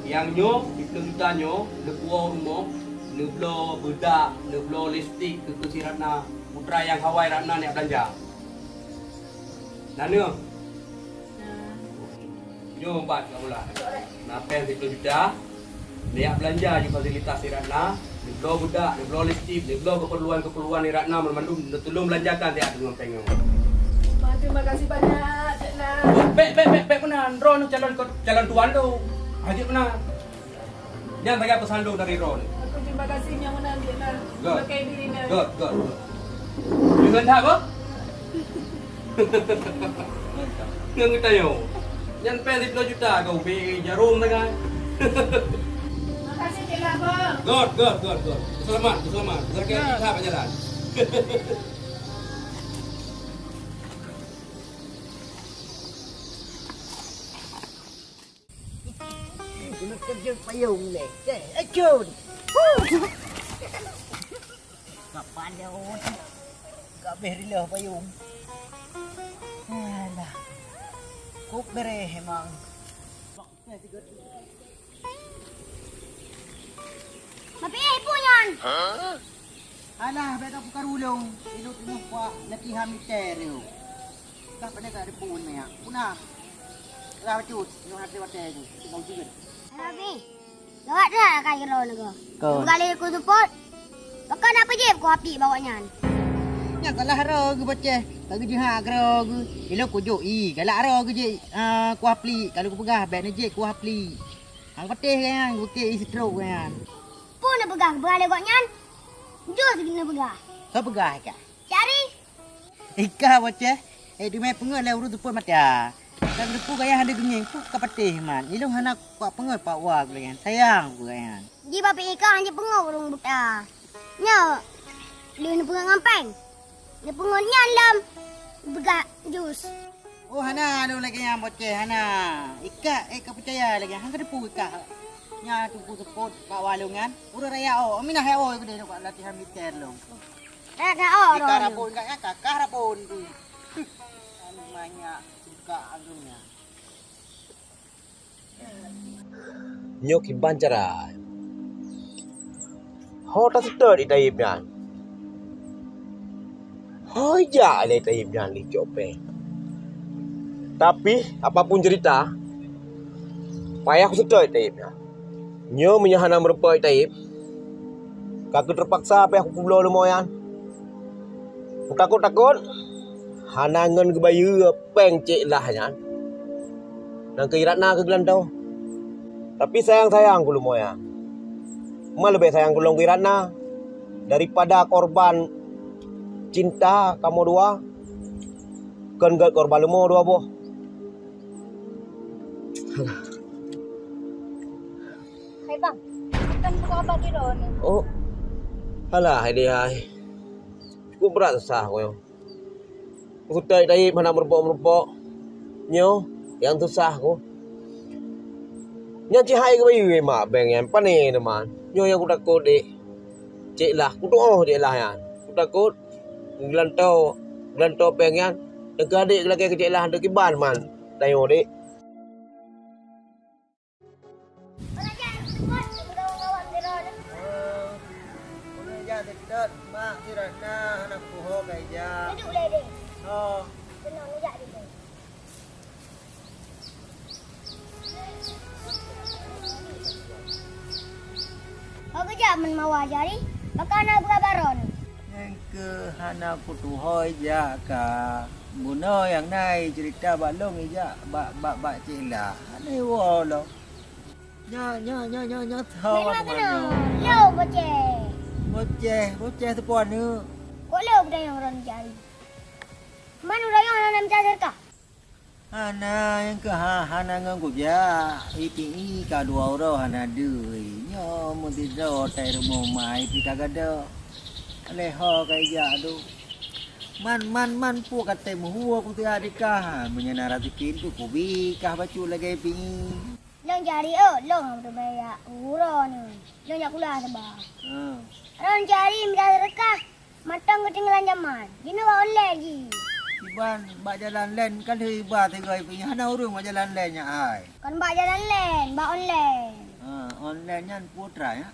Yang nyo 10 juta nyo lepuau rumah, leblo bedak, leblo listrik ke siratna putra yang Hawaii ratna nak belanja. Nana. Nyo 4 kat mula. Napen 10 juta. Dia belanja di fasilitas siratna. Dia budak, dia belo listrik, dia belo keperluan-keperluan ni Ratna memandu, dia tolong belanjakan dia dengan pengau. Terima kasih banyak, Cik Lah. Bek mana? Ron calon tuan tu. Haji mana? Jangan bagi pesan lu dari Ron. Aku terima kasih yang mana Cik Lah. Pakai diri ni. Good. Jangan tak apa? Jangan kita yo. Jangan pen 10 juta kau beli jarum dengan. Terima kasih Cik Lah, Bang. Good. Selamat. Zakat kita berjalan. Kena kerja payung ni. Acun. Kapan dia Gak berilah payung. Alah. Kok bereh emang. Tapi punyan. Alah, beta pukar ulung. Ilok-ilok pa latihan militer yo. Kah pada kat pun ni. Punah. Ra cut, no hati wate tu. Bau juga. Abi. Lawat dah kaya ro ni ko. Kau. Kali aku support. Pakai apa je ko api bawanya. Nya kalah ro gu baca. Bagi jiha ro gu. Ilo ku jo i, galak ro gu je. Ku apli, kalau ku pegah bet ni je ku apli. Hang patih kan, ku ke isi stroke kan. Pun nak pegang berale kok nyan. Jus kena pegang. Kau pegah ke? Cari. Ika baca. Di mai pengen le urut pun mata. Dan depu gaya ada gengeng ku kapatih man. Ilo hana ku pengen pak wa kan. Sayang ku kan. Ji bapak ikan hanya pengau urung buta. Nya. Dia nak pegang ngampang. Dia pengau nyan lam. Pegang jus. Oh hana anu lagi yang baca hana. Ika kau percaya lagi. Hang depu ika. Nya tu ku support pak walungan. Urut raya oh. Minah ya oh ku dia nak latihan militer long. Dah oh. Ika rapun kakak rapun tu. Anu banyak suka anunya. Nyok iban cara. Ho ta sedar di taib nyan. Ho ja le taib nyan li cope. Tapi apapun cerita, payah aku sedar di taib nyan. Nyo menyahana merupai taib. Kakak terpaksa apa aku pulau lumayan. Takut-takut hanangan ke bayu peng cek lah nyan. Nang ke iratna ke gelantau. Tapi sayang-sayang ku lumoya. Mal lebih sayang ku long ke iratna daripada korban cinta kamu dua. Kan gat korban lumo dua boh. Hai bang. Kan buka apa di ron. Oh. Alah hai. Ku berat susah koyo. Ku tai mana meropok. Nyo yang susah ku. Nya ci hai ke bayu mak beng yang pane teman. Nyo yang ku takut dek. Cek lah ku doa dek lah yan. Ku takut gelantau pengen dekat adik lagi kecil lah dekat ban man. Tayo dek. Dekat mak Kirana anak puho gaya. Duduk le dek. Oh. Senang ngejak dia. Kau kerja men mawa jari. Bakal nak berkabaron. Yang ke hana kutuhoi ja ka. Buno yang nai cerita balong ija bak cila. Ane wo lo. Nya thau Memang mana. kena. Leu boceh. Boceh sepon ni. Kok leu dah yang orang jari. Mana orang yang nak mencari kah? Hana yang ke hana nganggu ja. Ipi ka dua orang hana deui. Nyo mun tido tai rumah mai pi kagada. Leho kai ja tu. Man pu kate muhua ku ti adikah. Menyana ratikin tu ku bi kah bacu lagi pi. Long jari long tu bayar uron ni. Long jak kula sebab. Orang jari minta rekah. Matang ketinggalan zaman. Gini wa online ji. Iban bak jalan len kan hiba tegai pi hana urung bak jalan len nya ai. Kan bak jalan len, bak online. Online nyan putra ya.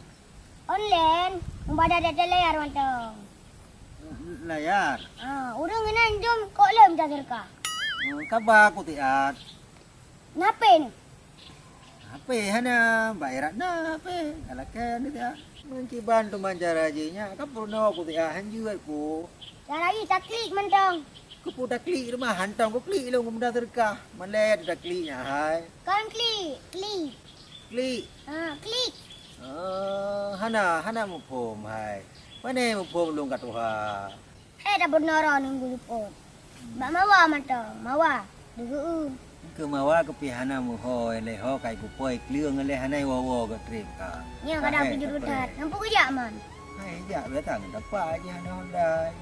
Online, umbada ada layar mantong. Layar. Urung ngenan jom kok lem minta rekah. Kabar ku tiat. Napa ni? Apa hana bayaran na apa alakan dia. Menciban tu mancara jinya ka purno ku tiat hanju ku. Dah lagi tak klik mantong. Ku pudak klik rumah hantang ku klik lo mudah terkah. Malai ada kliknya hai. Kan klik. Klik. Klik. Hana mu pom hai. Mana mu pom lung kat tuha. Dah benar nunggu luput. Bak mawa mantong, mawa. Dugu. Ke mawa ke pihana mu hoi le ho kai ku poi klương le hanai wo ke trip ka. Nya kadang pergi rutat. Nampu kerja man. Hai ja be tang dapat je hana ondai.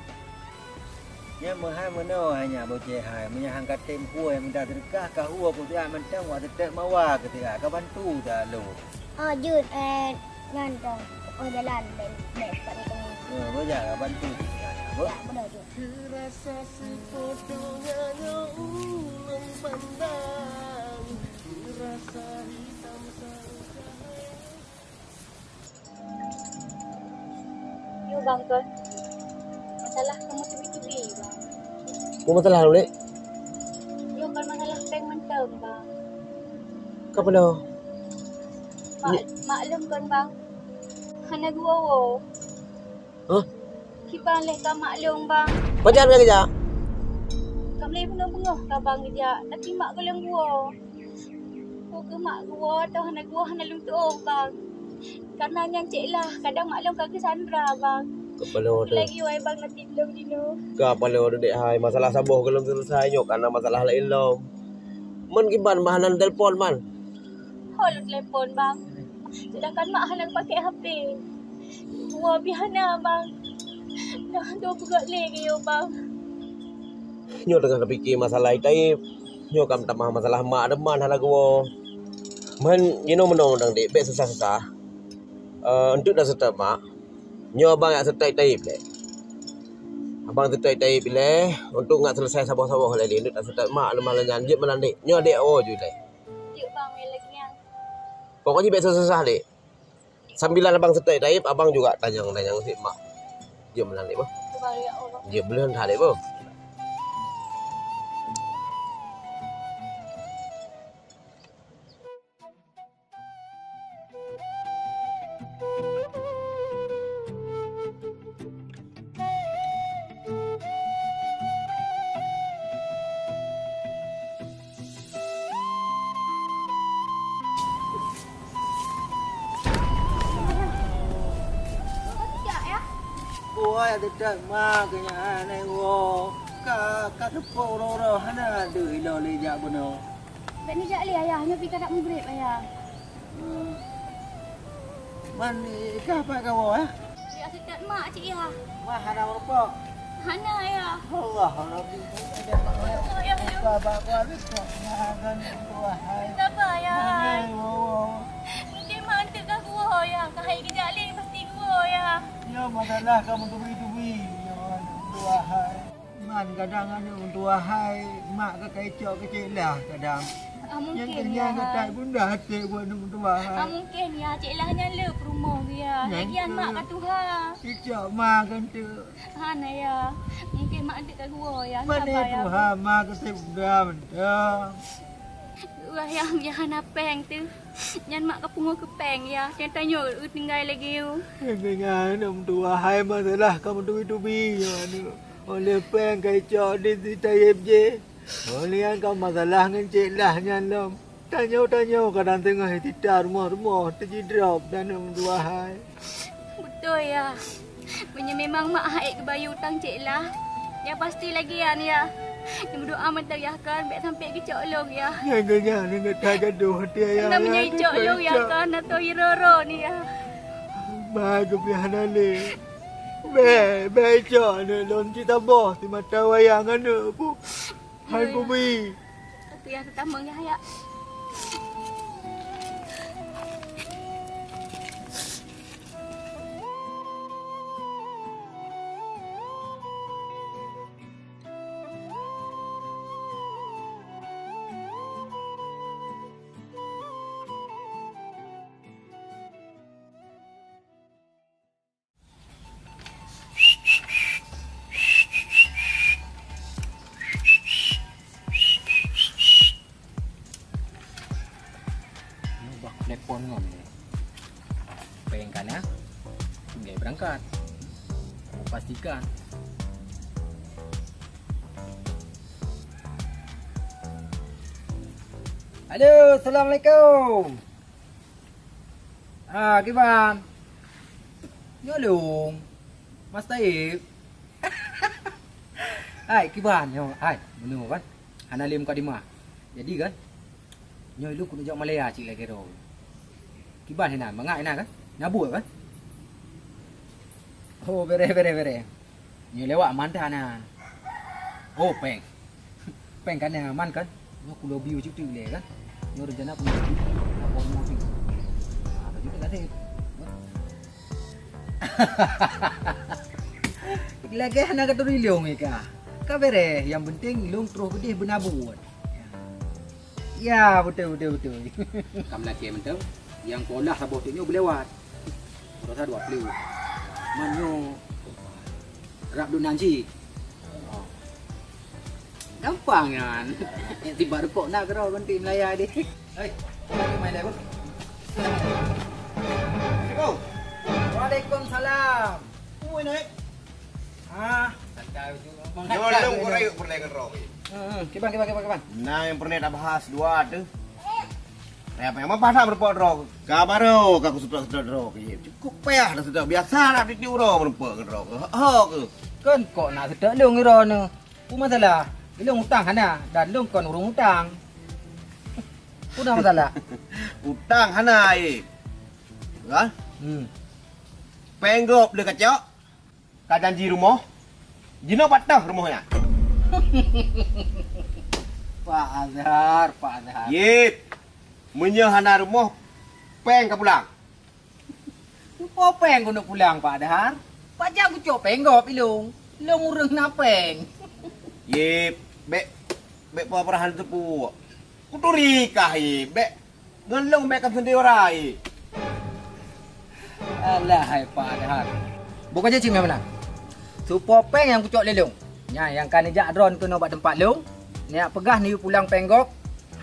Nya mu hai meno hanya boceh hai punya hangkat tempo yang minta terkah ka huwa ku tiak mantang wa tetek mawa ke tiak ka bantu dah lo. Jut ngantong. Jalan dekat ni. Boja ka bantu tiak. Bo. Ya, benar tu. Rasa sepodohnya ulung pandang. Rasa hitam Yo bang Ton. Masalah kamu cubi-cubi bang. Ku masalah dulu, Dek. Kapalo. Maklum kan bang. Hana gua wo. Hah? Kibang leh ka maklum bang. Pajan ka kerja? Kam leh bengah ka bang dia. Tapi mak golong gua. Gua ke mak gua tau hana gua hana lum tu bang. Karena yang cik lah. Kadang maklum kaki Sandra bang. Kapalo tu. Lagi wai bang nanti belum dino. Kapalo tu dek hai. Masalah sabuh belum selesai nyok karena masalah lain lom. Man kiban bahanan telpon man. Hol telefon bang. Sedangkan mak hendak pakai HP. Gua bihana bang. Dah tu pegat lagi yo bang. Nyok tengah kepikir masalah itu. Nyok kam tambah masalah mak deman hala gua. Man you know menong dek bet susah-susah. Untuk dah serta mak. Nyok abang yang serta taib le. Abang serta taib le untuk ngak selesai sabuh-sabuh le untuk dah serta mak lemah lenyan je melandik. Nyok dek oh je le. Yuk bang lagi yang. Pokoknya bet susah-susah dek. Sambilan abang serta taib abang juga tanyang-tanyang si mak. Je melandik boh. Bang ya Allah. Je belum dah dek boh. Ôi, tôi trời ma cái nhà này ngô cả cái phố đó hana đuổi lo đi dạo bên nó. Bek ni jak le ayahnya pergi kadak maghrib ayah. Man apa kau ah? Dia sekat mak cik ya. Mah hana apa? Hana ayah. Allah Rabbi. Bapa kau ni kau makan tua hai. Tak apa ayah. Oh. Mungkin mak antuk kat gua ya. Kahai kejap le pasti gua ya. Ya masalah kamu tubi-tubi. Ya tua hai. Man kadang anu tua hai mak ke kecok kecil lah kadang. Mungkin yang kata bunda hati buat nombor tua. Mungkin ya cik lah nyala perumah dia. Lagian mak kat Tuhan. Cicak mak kan tu. Hana ya. Mungkin mak antuk kat gua ya. Mana Tuhan mak kata bunda benda. Wah yang Hana peng tu. Yang mak kepungu ke peng ya. Yang tanya tinggal lagi you. Dengan nombor tua hai masalah kamu tubi-tubi. Oleh peng kecok di Taib je. Oleh yang kau masalah dengan cik lah nyalom. Tanya-tanya kadang tengah tidak rumah-rumah terjidrop dan nombor tua hai. Betul ya. Punya memang mak haik ke bayu hutang cik lah. Yang pasti lagi ya. Yang berdoa mentariahkan baik sampai ke cok long ya. Yang kenyang ni kata gaduh dia ya. Namanya cok long ya kan atau iroro ni ya. Mak kepihan ale. Be cok ni lon kita boh di mata wayang anu pu. Hai bumi. Itu yang pertama ya ya. Telepon ngom. Bayangkan ya. Nggak berangkat. Mau pastikan. Halo, Assalamualaikum. Kiban. Nyolong. Mas Taib. Hai, Kiban. Hai, menunggu kan? Hana lim kau di mana? Jadi kan? Nyoi lu kudu jauh Malaya cik lagi ro. Kiban hena, mangak hena kan? Nabur kan? Oh, bere. Nyoi lewat mantah na. Oh, peng. Peng kan yang aman kan? Nyoi kulo biu cik tu le kan? Nyoi rencana kulo biu. Apa mau cik? Apa juga tak ada. Lagi hena kata rilong eka. Ka bere, yang penting ilung terus bedih benabur. Ya, betul. Kamu lagi betul. Yang polah sabot tu berlewat. Rasa dua pelu. Manyo rap dunanji. Gampang kan. Tiba repok nak kerau ganti Melaya dia. Hei, Main dah, Bun. Waalaikumsalam. Ui naik. Ah, tak tahu juga. Nyolong ko rayo pernah kan roh. Kiban. Nah yang pernah dah bahas dua tu. Apa yang pasal berpot roh. Kabaro kaku sudah roh. Cukup payah dah sudah biasa nak di roh berpot kan roh. Ha ke. Kan kok nak sedek long ira ne. Ku masalah. Long hutang hana dan long kon urung hutang. Ku dah masalah. Utang hana kan? Penggop le kacak. Ka janji rumah. Jino patah rumahnya. Pak Azhar. Yip. Menyahana rumah peng ka pulang. Apa peng ku nak pulang Pak Azhar? Pak Jah ku cok penggop ilung. Long urang nak peng. Yip, bek perahan tepu. Kuturi kah bek ngelong bek kan sendiri orang. Alah hai Pak Azhar. Bukan je cing mana? Supo peng yang ku cok lelong. Nya yang kan jak drone kena buat tempat long. Ni nak pegah ni pulang penggop.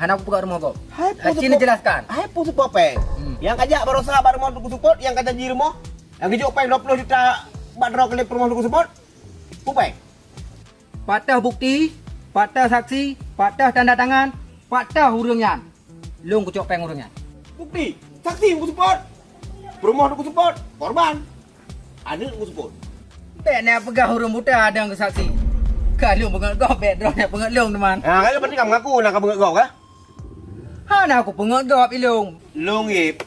Hana aku pegang rumah kau. Hai cing jelaskan. Hai pun support peng. Yang kajak baru sahabat rumah untuk support, yang kata janji rumah. Yang kejok peng 20 juta buat draw kelip rumah untuk support. Pupeng. Patah bukti, patah saksi, patah tanda tangan, patah urangnya. Long ku cok peng urangnya. Bukti, saksi untuk support. Rumah untuk support, korban. Ada untuk support. Pek nak pegang hurung buta ada ke saksi. Kalau pengat kau pek drone nak pengat long teman. Ha, kalau berarti kamu ngaku nak kamu ngegok kah? Ha nak aku pengat gop ilung. Long ip.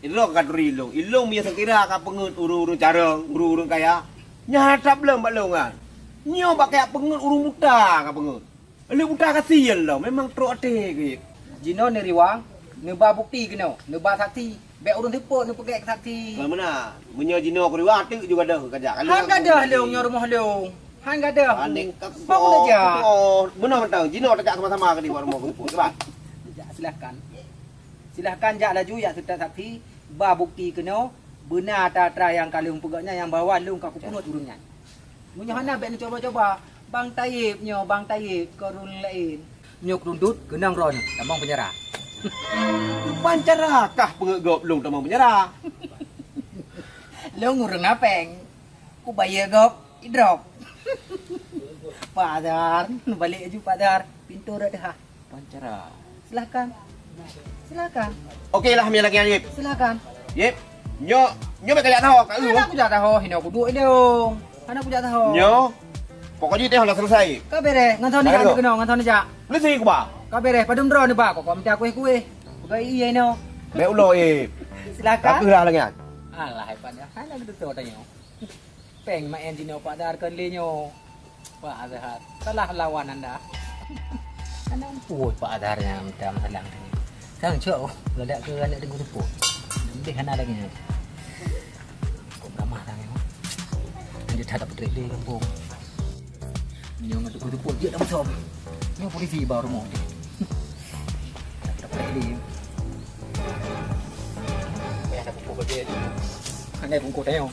Ilong kaduri ilong. Ilong punya sekira ka pengut urung-urung cara, urung-urung kaya. Nyata belum balongan. Nyo pakai pengut urung buta ka pengut. Lu buta kasihan lah, memang teruk ate ke. Jino ni riwang, neba bukti kena, neba saksi. Bek urung tepuk ni pegang saksi. Mana? Menyo jino ko riwang tu juga dah kajak. Han gadah long nyo rumah long. Han gadah. Aning ka. Apa saja? Oh, benar mentang. Jino tegak sama-sama ke di rumah ko tepuk, sebab. Silakan. Silakan jak laju ya serta saksi, ba bukti kena benar tatra yang kalian pegaknya yang bawa long ka kupunut urungnya. Munyo hana bek ni coba-coba. Bang Tayyib korun lain. Nyo kerundut kenang ron tambang penjara. Pancara kah pengegop long tambang penjara. Long urang napeng. Ku bayar gop idrop. Pak Azhar, balik aju Pak Azhar. Pintu dah. Pancara. Silakan. Okeylah mi lagi Yip. Silakan. Yip. Nyo bek kajak tahu kat lu. Aku jak tahu hina aku duit leong. Aku jak tahu. Nyo. Pokoknya teh dah selesai. Ka bere ngan thon ni kan kena ngan thon ni jak. Selesai ku ba? Ka bere padum dro ni ba kok minta kuih-kuih. Bukan iya no. Bek ulo Silakan. Apa lah lagi. Alah hebat dah. Hai lagi tu tanya. Peng main dino Pak Azhar kan lenyo. Pak Azhar. Salah lawan anda. Anda umput Pak Azharnya minta masalah ni. Sekarang cok, ledak ke anak dengan rumput. Lebih kan ada lagi. Kok ramah dah memang. Dia tak dapat trade kampung. Nyong ada rumput dia dah masuk. Nyong polisi bawa rumah dia. Tak dapat trade. Biar ada pukul dia. Hanya pukul tayong.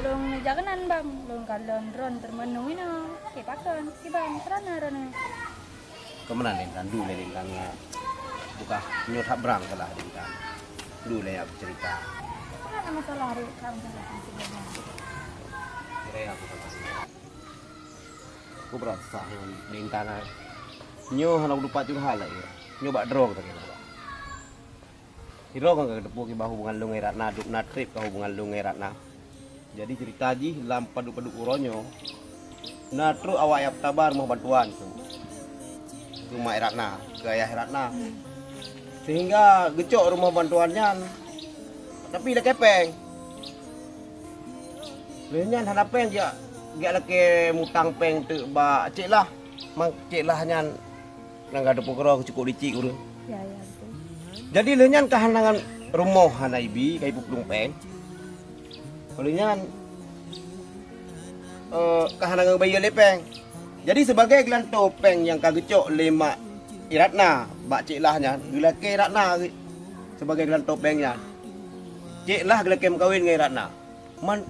Long jaganan bang, long kalon ron termenuhi no. Kepakan, kiban kerana ron. Kemana nih kan dulu nih kan buka nyot hak berang salah nih kan. Dulu ya cerita. Apa masalah hari kamu sebenarnya? Kira aku sama sih. Aku berasa nih kan Nyo halau lupa tu hal lah ya. Nyo bak drong tak kira. Hiro kan kedepu ki bahu hubungan lu ngai Ratna duk na trip ka hubungan lu ngai Ratna. Jadi cerita ji lam padu-padu uronyo. Na tru awak yap tabar mau bantuan tu. Rumah Ratna, ke ayah Ratna. Sehingga gecok rumah bantuannya. Tapi dah kepeng. Lehnyan hana peng dia. Dia leke mutang peng tu ba cik lah. Mang cik lah nyan nang ada pokro cukup licik urang. Ya ya betul. Jadi lehnyan kahanangan rumah hana ibi kai puplung peng. Lehnyan kahanangan bayi lepeng. Jadi sebagai gelan topeng yang kagecok lemak Ratna, bak cik lahnya, gelake Ratna sebagai gelan topengnya. Cik lah gelake kawin dengan Ratna. Man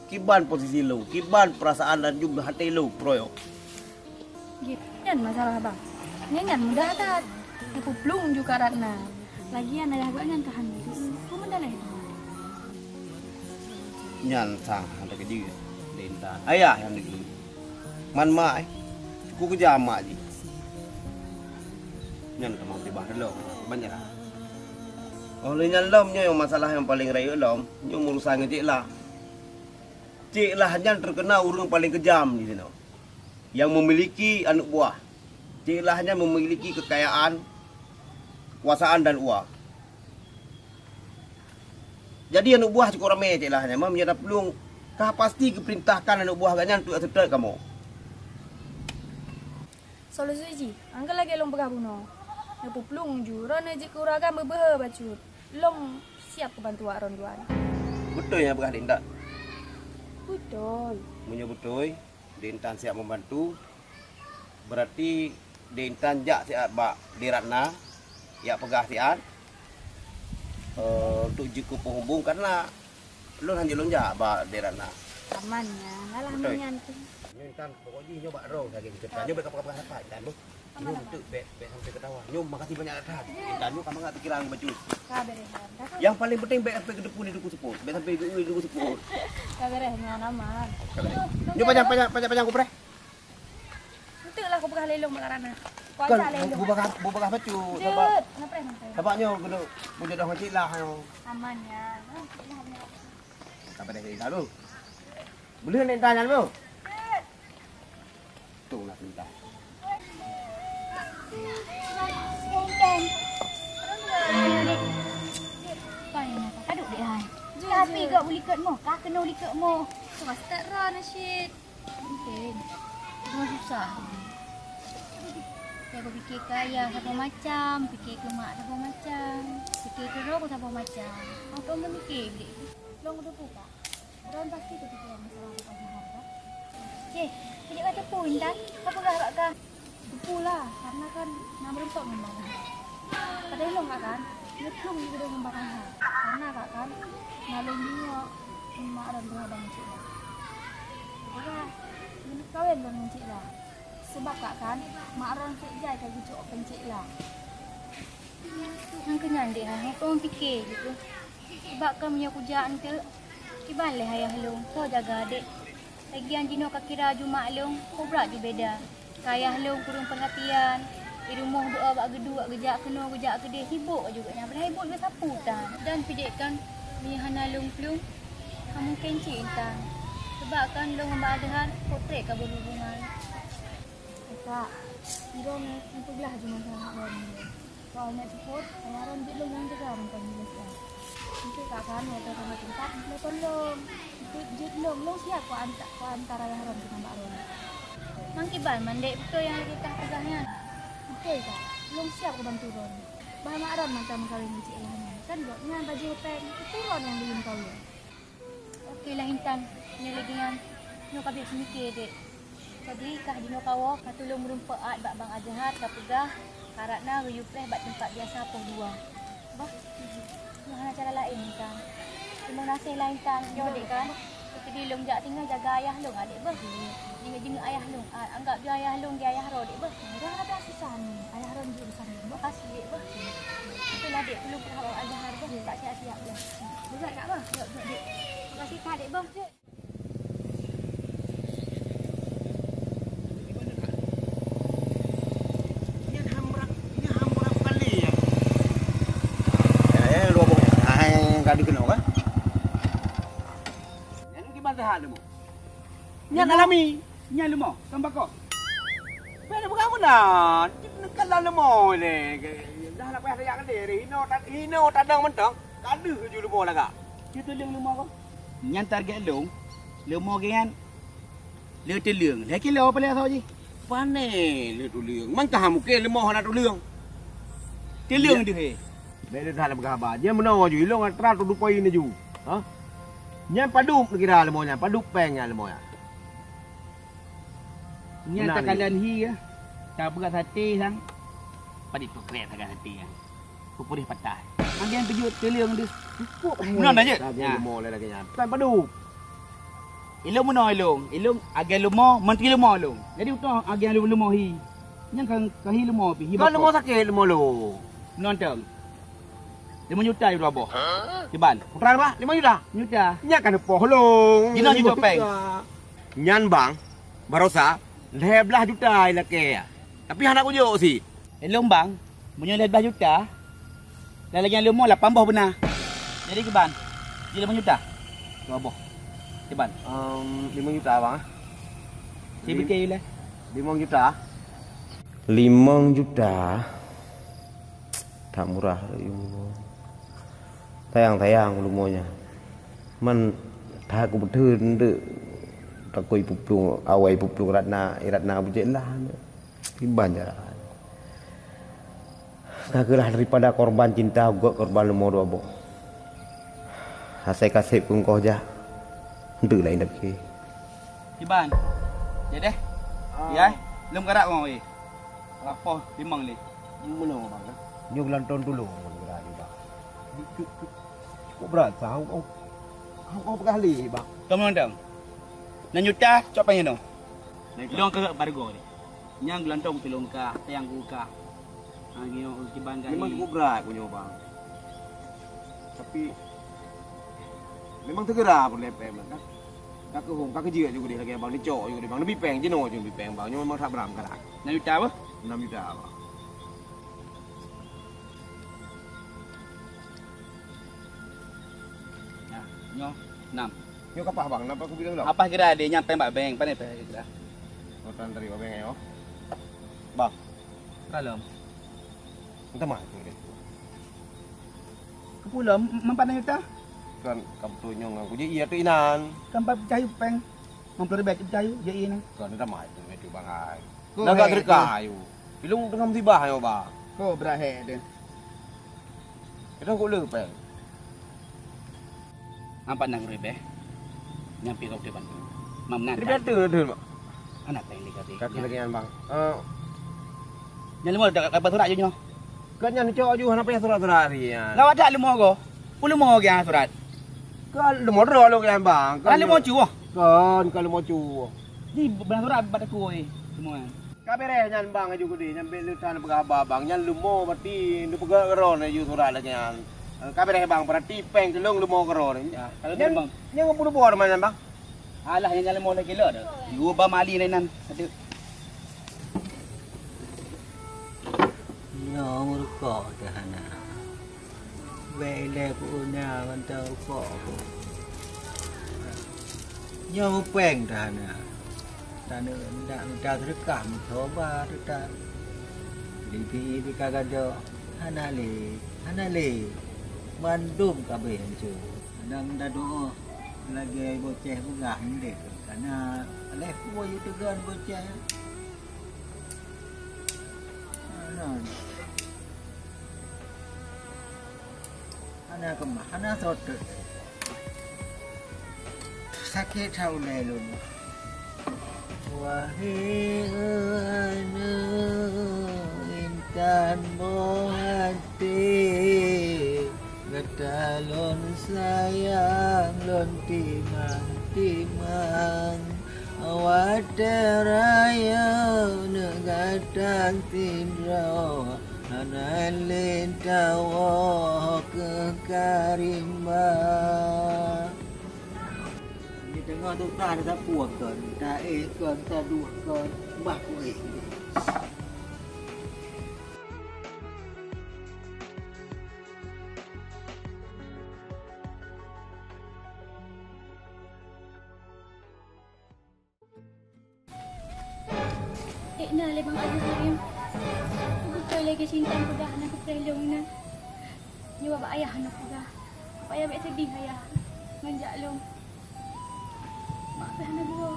kiban posisi lu, kiban perasaan dan juga hati lu, proyo. Gitu masalah bang. Nyanyan mudah tak. Aku plung juga Ratna. Lagian ayah gua nyan tahan itu. Kau mendalai. Nyan sang ada keji. Dentan. Ayah yang negeri. Man mai. Ku kerja mak ji. Nyan kamu tiba dulu. Banyak lah. Oleh nyan lom yang masalah yang paling raya lom. Nyo urusan ngecik lah. Cik lah nyan terkenal orang paling kejam di sini. Yang memiliki anak buah. Cik lah nyan memiliki kekayaan, kekuasaan dan uang. Jadi anak buah cukup ramai cik lah nyan. Mam dia pelung. Kah pasti keperintahkan anak buah ganyan untuk serta kamu. Solusi ji, angkat lagi long pegah buno. Napu plung ju, ron aja kuragan berbeh bacut. Long siap kebantu ron duan. Betul ya pegah dindak. Betul. Punya betul, Dintan siap membantu. Berarti Dintan jak siap bak di Ratna, ya pegah siap. Untuk jiku penghubung karena lu hanya lonjak bak di Ratna. Amannya, ngalah Betul. minyan tu. Dintan pokoknya nyoba roh lagi cerita. Nyoba kapal apa Dintan lu. Nyo untuk bet sampai ketawa. Nyo makasih banyak Dintan. Dintan nyo kamu enggak pikiran baju. Kaberehan. Yang paling penting bet sampai ke depan di duku seput. Bet sampai ke duku seput. Kaberehan aman. Nyo panjang aku pre. Betul lah aku pegah lelong makarana. Kan Kuasa lelong. bubakah baju. Sebab Cut, ngapre nanti. sebabnya kena punya dah macam lah. Amannya. Sampai dah cerita lu. Boleh nak tanya lu? Tu nak cerita. Kaduk dek hai. Tapi gak boleh kat mo, kah kena boleh kat mo. Kemas tak ran asyik. Mungkin. Memang susah. Saya fikir kaya siapa macam, fikir ke mak siapa macam, fikir ke roh siapa macam. Apa yang mikir dek? Long udah buka. Orang pasti kepikiran masalah apa harga. Okey, pilih kata pun Intan. Apa gak kah? Betulah, karena kan nak berempat membangun. Padahal long kan, nyetrum juga dengan membangun hal. Karena kan, nalung dia mak dan tuhan dan cik lah. Okey, ini kawin dengan cik lah. Sebab kan, mak orang sejai kan gucuk pencik lah. Yang kenyang dek lah, orang fikir gitu. Sebab kan punya kujaan tu, kiban leh ayah long, kau jaga adik. Lagian jino kakira Jumat long, kau berat je beda. Kayah long kurung perhatian. Di rumah doa bak gedu, bak gejak kena, gejak kedai. Sibuk juga. Yang pernah sibuk juga sapu tan. Dan pidikkan minyahan long plung. Kamu kencik tan. Sebab kan long membak adahan, potret kau berhubungan. Kak, hirong yang belah je masalah orang ni. Kalau nak support, saya orang dia long yang jaga orang kami lah. Nanti kak kan, waktu sama tempat, boleh tolong. Itu je long siap kau antara yang orang dengan mbak orang. Mangkiban mandek betul yang kita pegahnya. Betul tak? Long siap kau bantu orang. Bahan mak orang macam kawin dengan cik Ilham. Kan buatnya baju pen, itu orang yang belum tahu ya. Okeylah Intan, ni lagi yang nak kabit semikir dek. Jadi kah dino kawo katulung merumpeat bak bang ajahat ka pegah karatna ruyupreh bak tempat biasa pun dua. Bah, mana cara lain kan. Terima kasih lain kan yo dek kan. Kita long jak tinggal jaga ayah long adik bah. Jenguk ayah long. Anggap dia ayah long dia ayah ro dek bah. Dah ada susah ni. Ayah ro juga besar ni. Bah kasih dek bah. Itulah dek perlu perhatian ajahat bah tak siap-siap dah. Berat tak bah? Dek. Terima kasih tak dek bah. tak lemah. Nyan alami, nyan lemah, tambah kau. Mana bukan mana? Kalau lemah le, dah lah payah saya kali. Hino tak ada mentang. Kada je lemah lagak. Kita liang lemah kau. Nyan target long, lemah kan. Le tu liang. Lagi le apa le asal je? Pane le tu liang. Man kah mungkin lemah nak tu liang. Tu liang dia he. Beda dah lah berkhabar. Dia mana je ilong atras tu dupai ni ju. Ha? Nyan paduk kira lemahnya, paduk pengnya lemahnya. Nyan tak kalian hi ya. Tak berat hati sang. Padik tu kret sangat hati yang. Pupurih patah. Angin pejut teliang dia. Cukup. Mana je? Ya. Lemah lah lagi nyan. Kan paduk. Ilong mana ilong? Ilong agen lemah, menteri lemah ilong. Jadi utang agen lemah hi. Nyan kan kahi lemah pi. Kan lemah sakit lemah lo. Nonton. 5 juta you berapa? Ceban. Putra berapa? 5 juta. Juta. Nyan kan poh long. Gina juta peng. Nyan bang. Barosa 11 juta laki. Tapi anak aku jauh si. Elong bang. Punya 11 juta. Dan lagi yang lemah 8 benar. Jadi ke ban? Jadi 5 juta. Berapa? Ceban. 5 juta bang. Si betul lah. 5 juta. 5 juta. Tak murah lagi. Tayang lumonya. Man tak aku betul ndak. Takoi puplung awai puplung Ratna bujelah. Tiban jalan. Kagalah daripada korban cinta gua korban lemah dua bo. Hasai kasih pun kau jah. Untuk lain dah ke. Tiban. Ya deh. Ya, belum gerak mau eh. Apa limang le. Mana bang? Nyo gelantong dulu gerak ni bang. Kok berat sah kau berkali bang. Kamu nondang. 6 juta cok pengen no. Ilong ke bargo ni. Nyang gelantong tilong ka, tayang ka. Angin Tiban gahi. Memang cukup berat punya bang. Tapi memang tergerak pun lepem kan. Kak hong kak jia juga dia lagi bang ni cok juga dia bang. Lebih peng je no je lebih peng bang. Nyo memang tak beram gerak. 6 juta apa? 6 juta bang. Nyo 6. Nyo kapah bang, kenapa aku bilang dah? Apa kira dia nyampe mbak beng, pandai pe kira. Kotan dari bang ayo. Bang, Kalau entah mah tu dia. kepulau mempan juta. Kan kamu nyong aku je iya tu inan. Kampai cahayu peng. Mempelai baik cahayu je ini. Kan entah mah tu bang ai. Naga terka ayu. Bilung dengan musibah ayo bang. Kau berahe dia. Kita kau lepeng. Apa nang rebe? Nyampi kau depan. Mamnan. Dia ada bang. Anak peng ni kati. Kaki lagi bang. Yang lemah dak apa surat je nyo. Kan yang cok ju hana payah surat-surat ni. Lawa dak lemah go. Puluh lemah ge surat. Kan lemah ro lo kan bang. Kan lemah cu. Kan kalau mau cu. Ni benar surat pada ku semua. Kabere nyan bang aju gede nyan belu tan pegaba bang nyan lumo berarti ndu pega ron aju surat lagi nyan. Kabere bang berarti peng telung lumo ron. Ya, kalau dia bang. Nyan ngapun bor mana bang? Alah yang lemah lagi le dah. Yu ba mali lainan. Ada. Nomor kau dahana. Bele punya mantau kau. Nyawa peng dahana. Tanah ndak rekam coba tak. Di kagak do. Hana le. Bandung kabeh cu. Nang dah doa lagi bocah bunga ni karena leh ku yo tegan bocah. Ana kemah, ana soto. Sakit tahu lelun. Wahai anu intan bohati, getalon sayang lon timang. Awak teraya negatang tindro analin tawa kekarimba. Di tengah tu tak ada puak kan, tak kan, tak dua kan, bah kuih. na lemang ayah aku kau lagi cinta pada anak aku pelong na. Nyawa ba ayah anak aku dah. Apa ayah baik sedih ayah. Manjak long. Maaf anak gua.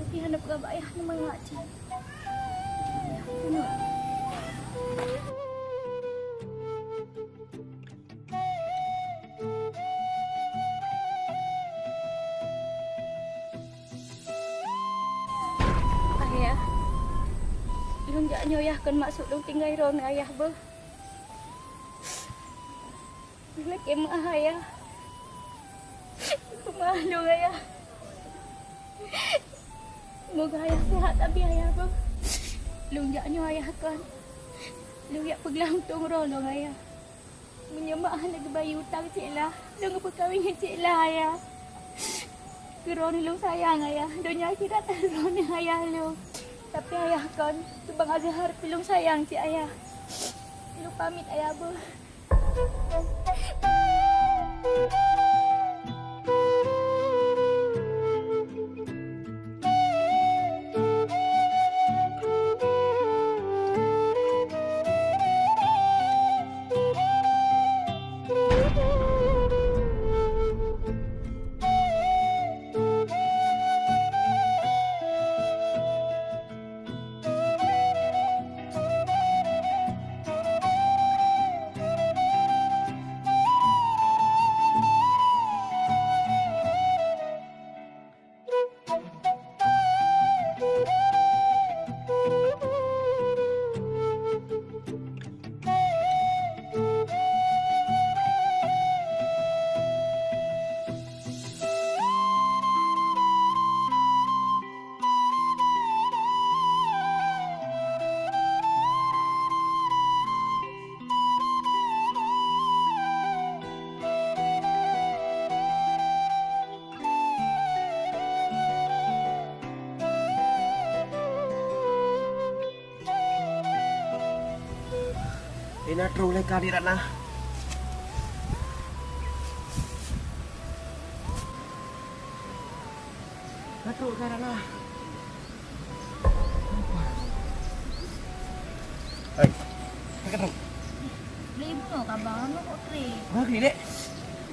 Tapi anak aku ba ayah nak mengaji. Ayah ayah, long jangan ayah kan masuk long tinggal ron ayah ber. Lagi mah ayah, malu ayah. Moga ayah sehat tapi ayah ber. Long jangan ayah kan, long yak pegang tung rolong ayah. Menyembah lagi bayi utang cik lah, long berkahwin cik lah ayah. Kerana long sayang ayah, dunia akhirat kerana ayah long. Tapi ayah kan, Bang Azhar long sayang cik ayah. Long pamit ayah ber. Ina troleh kali Ratna. Aduh Ratna. Hei, kakak. Beli bunga kan bang, nak kok trip. Mana kali dek?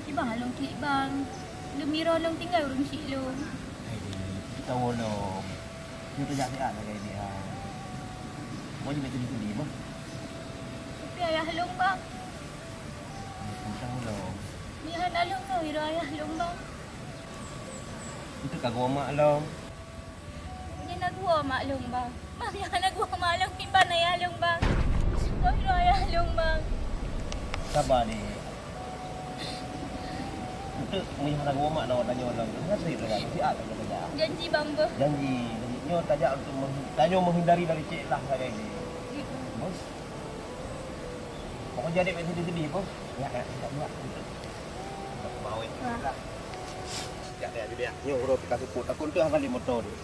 Si bang long klik bang. Lu mira long tinggal urung cik long. Kita wolong. Ni tu jadi ada kayak dia. Mau jadi macam ni bang. Tapi ayah long bang. Kita wolong. Ni ada long ke mira ayah long bang. Itu kagak mak long. Ni nak gua mak long bang. Mak yang nak gua mak long timban ayah long bang. Kau mira ayah long bang. Sabar ni. Untuk melihat gua mak nak tanya orang. Ngasih lah kan. Si ada kerja. Janji bang ber. Janji. Nyo tajak untuk menghindari dari cik lah kayak ni. Bos. Pokok jadi macam sedih bos. Ya tak buat. Mau ini. Ya dia. Nyo udah kasih put. Aku tu hafal di motor dia.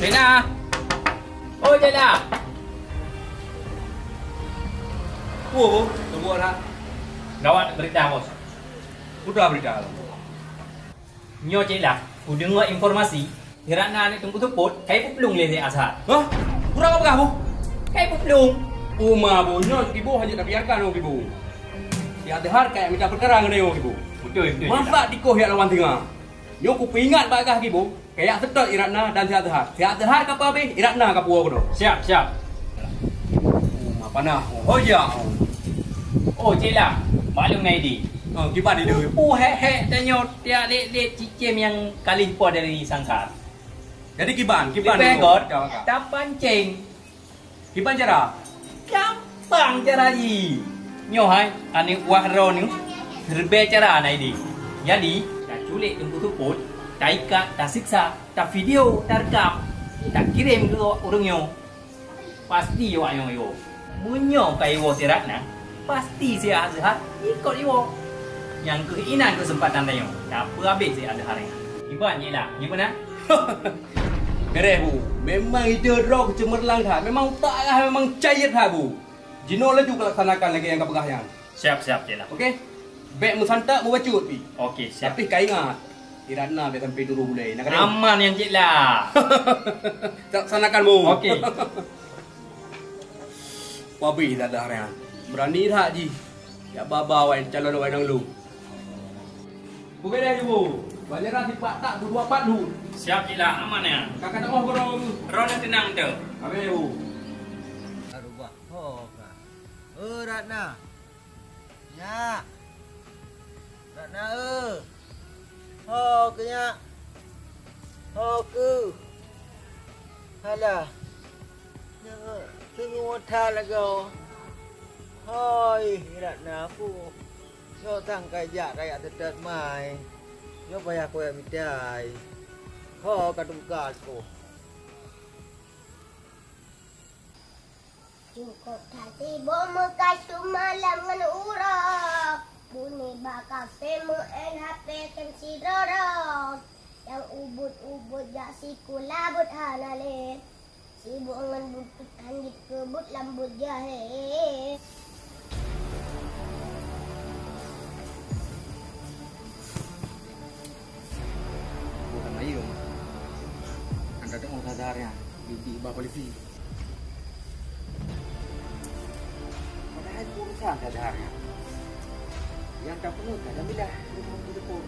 Lena. Oh, Jela. Oh, tunggu lah. Gawat berita, bos. Udah berita. Nyo Jela, ku dengar informasi Ratna ni tunggu tuput, kai pelung le Azhar. Hah? Kurang apa kamu? Kai pelung. Uma bu, nyo ibu hanya tak biarkan ibu. Si Azhar kayak minta perkara dengan ibu. Betul. Masa dikoh ya lawan tengah. Nyo ku peringat bagah ibu. Kayak setot Ratna dan si Azhar. Si Azhar kapal habis, Ratna kapal aku tu. Siap. Apa nah? Oh ya. Oh, Jela. Maklum ngai di. Gimana dia? He tanya dia le cicim yang kali po dari Sangkar. Jadi kiban Pegot, tak pancing. Kiban cara? Gampang cara ji. Nyo hai, ani wahro ni terbe cara anai di. Jadi, tak culik tunggu tuput, tak ikat, tak siksa, tak video, tak rekam, tak kirim ke orang nyo. Pasti yo ayo yo. Munyo kai wo sirat na, pasti sia azhar ikut yo. Yang keinginan kesempatan tayo, tak apa habis sia azhar ni. Iban ni lah, ni mana? Beres bu, memang itu roh cemerlang dah. Memang tak lah, memang cair dah bu. Jino laju laksanakan lagi yang kau pegahnya. Siap je lah. Okey. Beg mu santak mu bacut pi. Okey, siap. Tapi kau ingat, Iratna biar sampai dulu boleh. Nak kena aman yang cik lah. Laksanakan bu. Okey. Wabi dah dah ria. Berani tak ji? Ya baba wai calon wai nang lu. Bu beres je bu. Bajaran sifat tak berdua pat lu. Siap cik lah, aman ya. Kakak tak mau korong. Roda tenang tu. Habis bu. Arubah. Ratna. Ya. Ratna ke nya. Ke. Halah. Nya tunggu tha la go. Hoi, Ratna aku. Yo tang kayak tetet mai. Yo payah kowe midai. Kadung aku. Cukup hati bomo kasu malam ngan urak. Bunyi bakal pemu HP tensi dorong. Yang ubut-ubut jak si kulabut hanale. Si buangan butut hanggit kebut lambut jahe. Bukan ayo. Anda tak mau sadarnya di bawah polisi. Urusan sadarnya. Yang tak perlu tak ada bila telefon.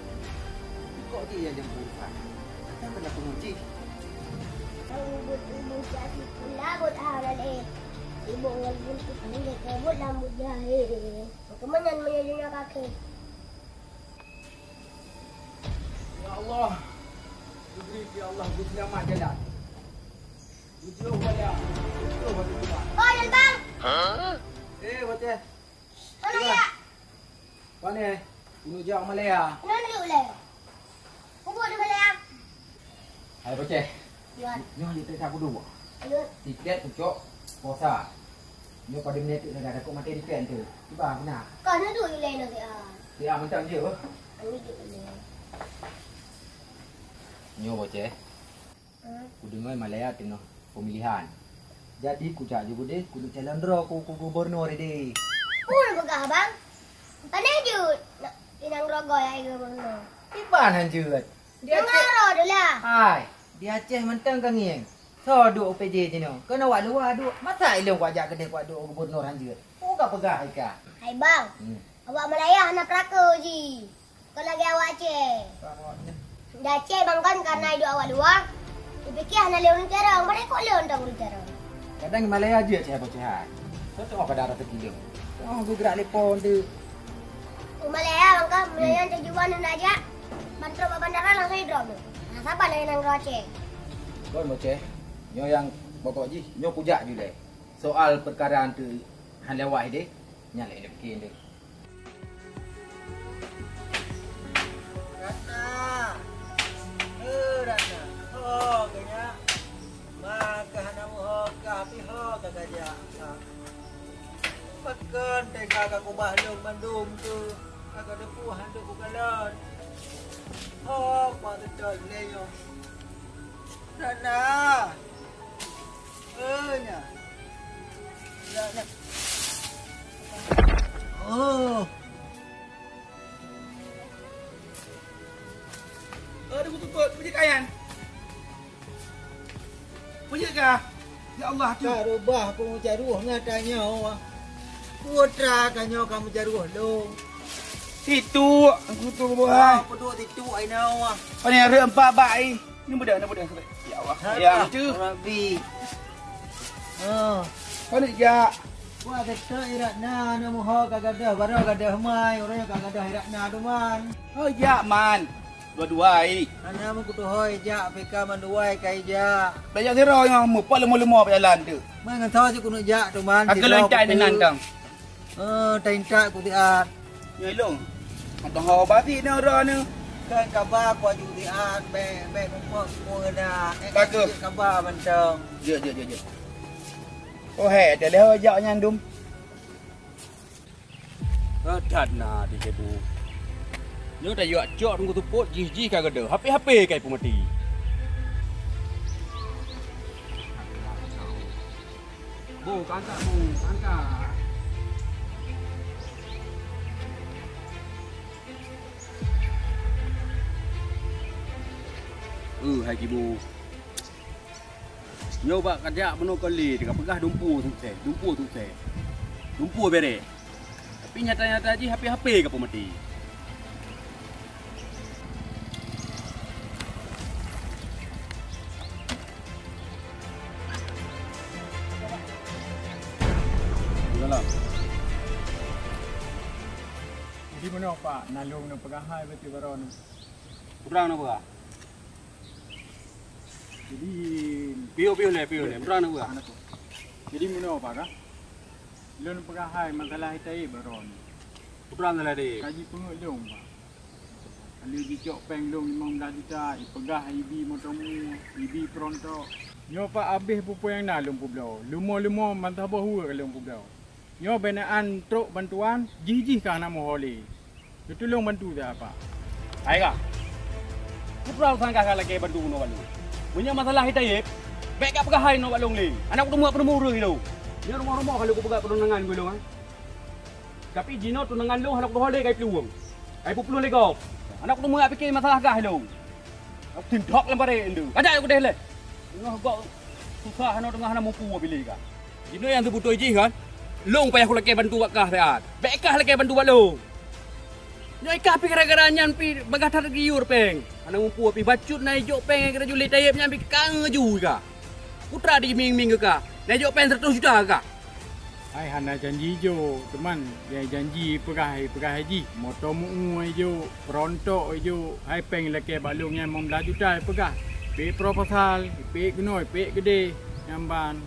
Kok dia yang urusan? Kita kena penguji. Ubut-ubut jadi kulabut halale. Ibu ngan buntut hanggit kebut lambut jahe. Kemenyan menyajinya kaki. Ya Allah. Ya Allah, Gusti amat jalan. Ujung wala. Oh, ya bang. Bocah. Mana ya? Mana? Bunuh jauh Malaya. Mana dulu le? Kubur di Malaya. Hai bocah. Ya. Nyo ni tak aku dulu. Ayo. Tiket pucuk puasa. Nyo pada minit tu dah aku mati di pen tu. Tiba benar. Kau nak dulu le nanti ah. Dia macam je. Ini dulu le. Nyo bocah. Ku dengar Malaya tengah pemilihan. Jadi ku cak je bude, ku nak calon draw ku gubernur dia. Ku nak pegah bang. Pandai jut. Nak inang rogoy ai gubernur. Tiban hanjut. Dia ngaro dah. Hai, dia Aceh mentang kanging. So duk OPJ je no. Kena wak luar duk. Masa ilmu ku ajak kedai ku duk gubernur hanjut. Ku ka pegah ika. Hai bang. Awak Malaya nak pelaka je. Kau lagi awak Aceh. Dah Aceh bang kan karena hidup awak dua. Dipikir hana leun carang, mana kok leun tak urut carang. Kadang Malaya je saya bocah. So tu apa darah terkilung. Oh, aku gerak lepon tu. Malaya bang kan, Malaya terjual nak ajak. Bantu bandara langsung hidrom tu. Nah, siapa lagi nang Aceh? Bon bocah. Nyo yang pokok ji, nyo pujak je deh. Soal perkara tu han lewat dia, nyalek dia bikin dia. Ratna. Ratna. Kenya. Maka hanamu tapi kagak dia. Makan tega aku bahlung Bandung tu. Agak depu handuk ku galon. Pak betul leyo. Ratna. Nya. Ratna. Ada betul punya kayan. Punya kah? Ya Allah tu. Tak rubah aku mau jaruh ngatanya. Putra kanyo kamu jaruh lo. Itu aku tu bohai. Apa duk itu ai nau. Oh ni ada 4 bai. Ni mudah sampai. Ya Allah. Ya tu. Rabbi. Mana ya? Wah kata Iratna nama ho kagada baru kagada mai orang kagada Iratna tu man. Oh ya man. Dua-duai. Ana mu kutu hoi ja PK manduai kai ja. Banyak zero yang mu pol lemo-lemo berjalan tu. Mang tahu je kuno ja tu man. Aku lencai dengan kang. Taintak ku tiat. Nyai long. Atau hawa bati ni orang ni. Kan kabar ku aju tiat be ku dah. Bagus. Kabar mentang. Je. Oh he, dah leh ajak nyandum. Radat na di kebu. Nyo dah yuak cok tunggu tuput jih kagak ada. HP kai pemati. Bu, kantak. Hai kibu. Nyoba kerja menu kali dengan pegah dumpu tu se. Dumpu bere. Tapi nyata-nyata je HP ke pemati. Di mana Pak? Nalung nak pegah hai berarti baron. Kurang apa? Jadi Pio le. Kurang apa? Jadi mana Pak kah? Lun pegah hai masalah hitai baron. Kurang lah dek. Kaji penguk long Pak. Kalau dicok peng long 15 juta, pegah IB motormu, IB pronto. Nyo Pak habis pupu yang nalung pu blau. Lumo mantah bahu ke long pu blau. Nyo benaan truk bantuan jih kah nak moholi. Itu long bantu dah Pak. Hai kah? Kurang sangka lagi bantu no balu. Punya masalah hitai. Baik kat pegah hai no balong le. Anak aku temu murah lo. Ni rumah kalau aku pegang perundangan gue lo kan. Tapi Gino tunangan lo anak aku hole kai peluang. Kai peluang le kau. Anak aku temu fikir masalah kah lo. Aku tindak lempar endu. Ada aku deh le. Ngah kau susah anak tengah nak mampu pilih kah. Gino yang tu butuh iji kan. Long payah aku lagi bantu kah sehat. Baik kah lagi bantu buat lo. Nyai kah pi gara-gara nyan pi bagatar giur peng. Anak mampu pi bacut naik jok peng kira julit tayep nyan pi kang ju kah. Putra di ming kah. Naik jok peng 100 juta kah. Hai hana janji jo teman, dia janji pegah haji. Motor mu jo, pronto jo, hai peng leke balung yang 15 juta pegah. Pe proposal, pe gnoi, pe gede nyamban.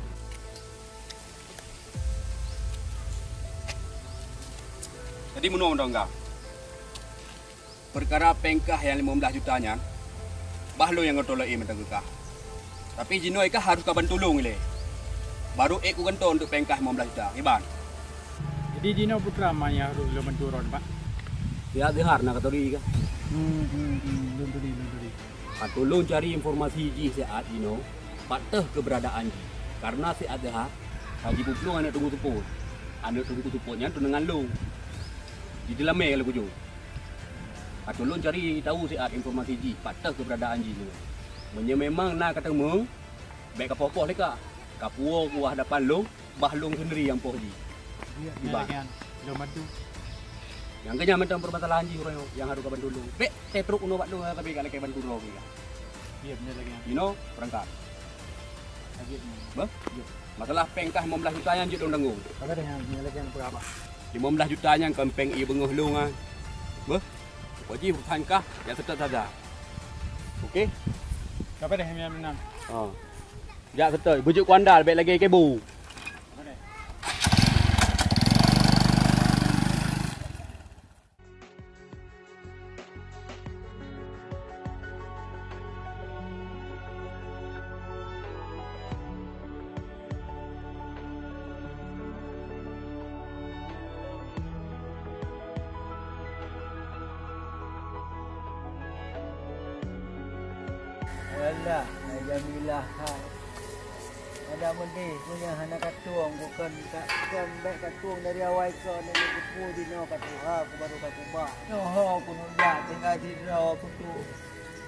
Jadi menurut enggak? Perkara pengkah yang 15 jutanya, bahlo yang ngotolak mentang kah. Tapi Jinoi kah harus kaban tolong le. Baru ku ganto untuk pengkah 15 juta. Iban. Jadi Jino putra maya harus lo menturun Pak. Ya dihar nak katori kah? Lunduri. Tolong cari informasi ji saat Jino, patah keberadaan ji. Karena saat dihar, haji puplu anak tunggu tuput. Anak tunggu tuputnya tunangan lo. Di dalam kalau kuju. Tolong cari tahu saat informasi ji, patah keberadaan ji ni. Memang nak ketemu, baik apa-apa leka. Kapuo ku hadapan lo, bahlong sendiri yang poh ji. Iya, lo bantu. Yang kenya macam permasalahan ji orang yang harus kaban dulu. Bek, tetruk uno bak lo tapi kalau kaban dulu juga. Iya benar lagi. Perangkat. Lagi. Bah? Masalah pengkah 15 juta yang judul tanggung. Apa dah yang lagi yang berapa? 15 juta yang kempeng i bengoh lu ngah. Bah? Wajib tangkah yang tetap saja. Okey? Apa dah yang menang? Ya betul. Bujuk kuandal baik lagi kebu. Alah, Jamilah. Ada mendih punya anak katuang bukan baik katuang dari awal ke dari kupu di no katuha aku baru kakubah. Nyoho aku nundak tinggal di no putu.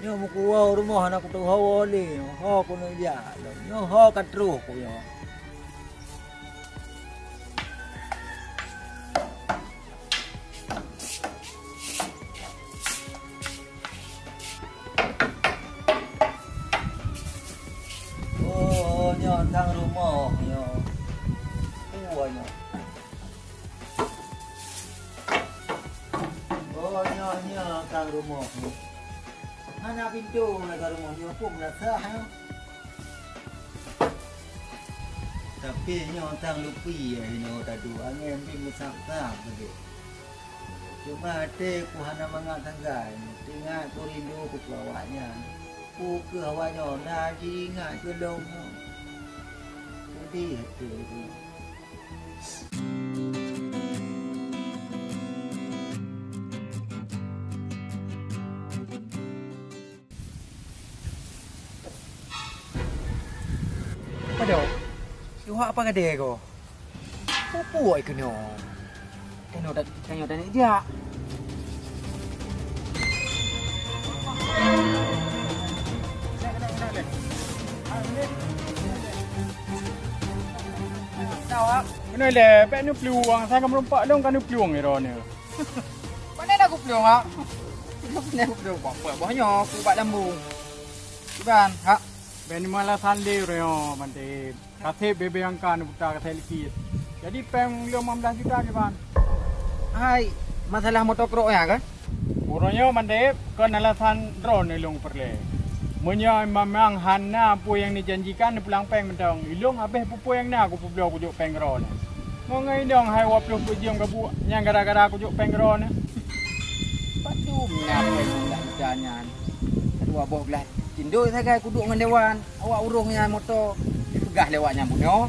Nyo muku wau rumah anak kutu hawa ni. Nyoho aku nundak. Nyoho katruh ku yo. Tang rumah yo. Kuanya. Oh nyo tang rumah. Mana pintu nak rumah yo pun nak sah. Tapi nyotang lupi ya ini tadu angin bi musang-sang tadi. Cuma ate ku hana mangat tanggai, tinggal ku rindu ku awaknya. Ku ke awaknya na ingat ke dong. Jadi hati itu. Padahal Iwak apa kade ko? Pupu ay kunyo. Kanyo dan dia. Tahu? Kena le, pek nu peluang. Saya kan merompak dong kan nu peluang ni ron ni. Mana nak aku peluang ah? Aku peluang apa? Banyak aku buat lambung. Iban, ha? Ben malah sande reo mante. Kate bebe angkan buta kate likit. Jadi peng 15 juta ke ban. Hai, masalah motocross ya kan? Orangnya mante kan alasan drone ilung perle. Munya memang hana apa yang dijanjikan pulang peng mentang. Ilung habis pupu yang nak aku pulau aku juk peng drone. Mongai dong hai 20 jam gabu yang gara-gara aku juk peng drone. Patu ngapa nak jalan. Dua boh belah. Tindo saya kuduk dengan dewan. Awak urungnya motor. Pegah lewatnya bunyo.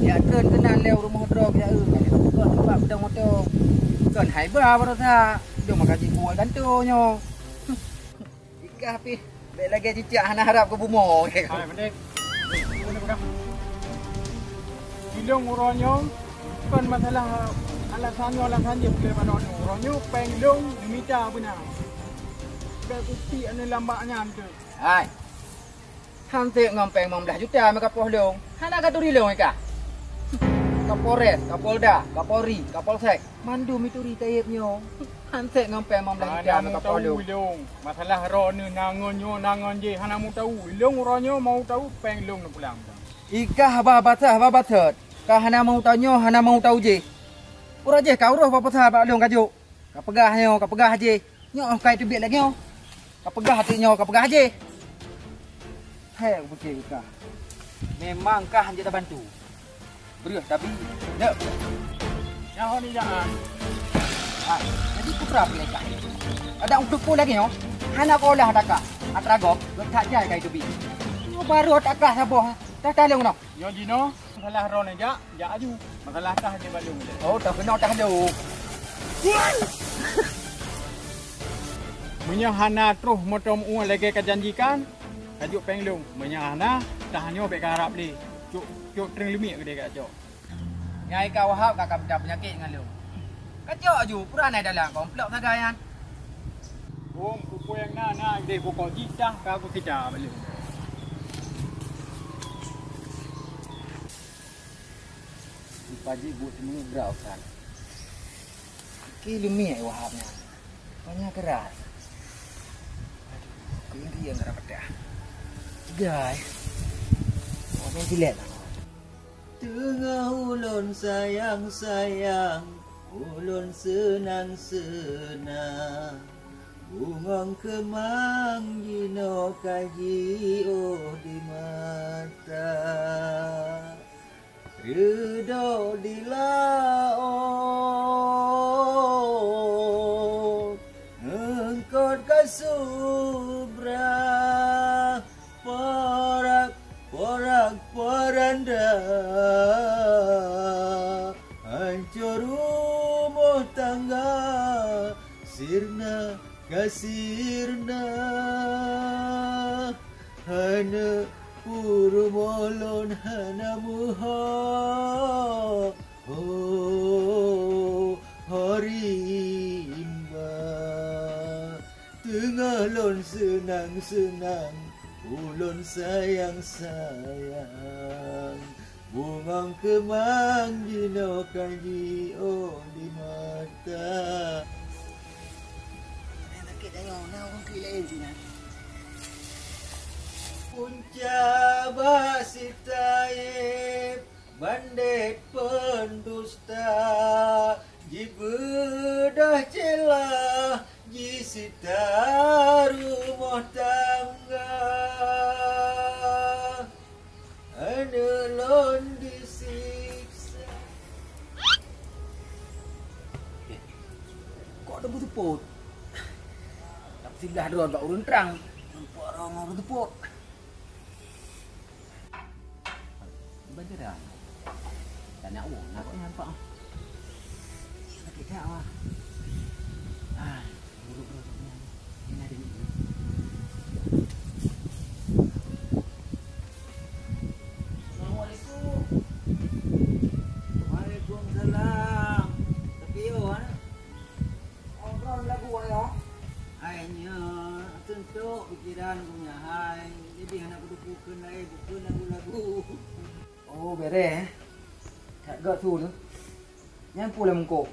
Ya kan kenal lew rumah drog ya kalau bukan sebab pedang motor. Kan haiba baru sa. Dia makaji buat gantunyo. Ikah pi. Baik lagi cicak hana harap ke bumo. Hai pendek. Ilung uronyo kan masalah alasan dia boleh pada uronyo penglung mita benar. Baik bukti anu lambaknya tu. Hai. Hantik ngompeng 15 juta mereka poh long. Hana katu rilong ika. Kapolres, Kapolda, Kapolri, Kapolsek. Mandu mituri tayepnyo. Hantik ngompeng 15 juta mereka poh long. Masalah ron ni nangon je hana mu tahu. Ilung uronyo mau tahu penglung nak pulang. Ika haba batat. Ka hana mau tanyo, hana mau tahu je. Ura je kau roh apa sahabat long kajuk. Ka pegah je. Nyo kai tu biat lagi nyo. Ka pegah hatinyo, ka pegah je. Hai bukti Ika. Memang kah hanya dah bantu. Beriah tapi dak. Yang ni jangan. Ah, jadi putra peleka. Ada untuk pun lagi nyo. Hana ko lah daka. Atragok, tak jai kai tu bi. Baru tak kah saboh. Tak talung no. Yo Jino, masalah ron aja, ja aju. Masalah tah je balung. Oh, tak kena tak ada. Munya hana terus motom uang lagi kejanjikan. Kajuk penglung. Munya hana dah hanya bek harap li. Cuk tring limit ke dia kat cok. Ngai kau hap kakak bedah penyakit dengan lu. Kacau aju, pura naik dalam komplek tagayan. Pupu yang na dia pokok jitah ka aku kita balik. Paji buat semua berau kan. Kilumi ai wahabnya. Banyak keras. Aduh, ini yang dapat dah. Guys. Orang jilat. Tengah ulun sayang, ulun senang. Bungong kemang jino kaji di mata. Ridho di laut, engkau kasubra, poranda, hancur rumah tangga, sirna kasirna, hana Purmolon hanamuha harimba Tengalon senang ulun sayang Bungang kemang dino kanji di mata Sakit tengok nak kira sini Punca basitaib bandet pendusta jibedah celah jisita rumah tangga anelon di belah drone bak urun terang. Nampak orang orang tepuk. Baca dah. Tak nak uang, nak nampak. Sakit tak ah. Ah, buruk-buruk ni. Ini ada ni. Assalamualaikum. Waalaikumsalam. Tapi yo ana. Orang lagu ayo. Hanya tentu pikiran punya hai. Jadi anak buku lain buku lagu-lagu. Oh, beres. Tak gak tu tu. Nyampu lah mengkok.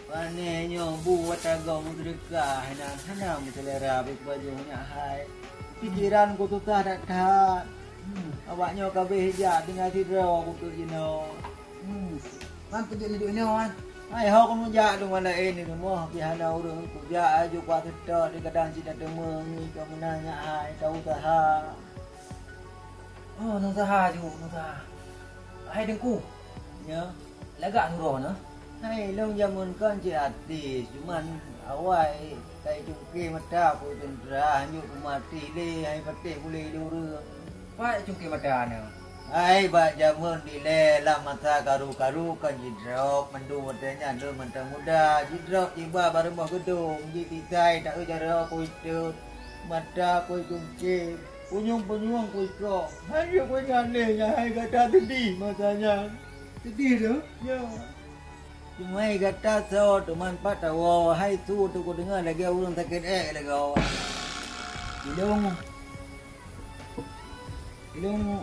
Panenyo buat tagaw mo sedekah na hanam selera bajunya hai. Pikiran ko tu tak ada. Awaknya kabeh hijab dengan tidro ko tu Man pergi duduk ni wan. Hai ho ko mo ja dong wala ini mo bihana urang ko ja aju kwa tetap di kadang si tak demeng ni ko menanya hai tahu taha. Oh, nang saha ju, nang saha. Hai dengku. Ya. Lagak nuro na. Hai long jamun kan je artis cuman awai kai cungki mata ko tendra hanyut mati le hai pate boleh dura. Pak cungki mata na. Hai ba jamun di le la mata karu-karu kan jidrop mendu matanya le mata muda jidrop tiba baru mau gedung ji titai tak ujara ko itu mata ko cungki punyung-punyung ko kro. Hai ko nyane hai kata tadi matanya. Sedih tu? Ya. Cuma kata so teman patawa hai tu tu ko dengar lagi orang sakit lagi awak. Ilung.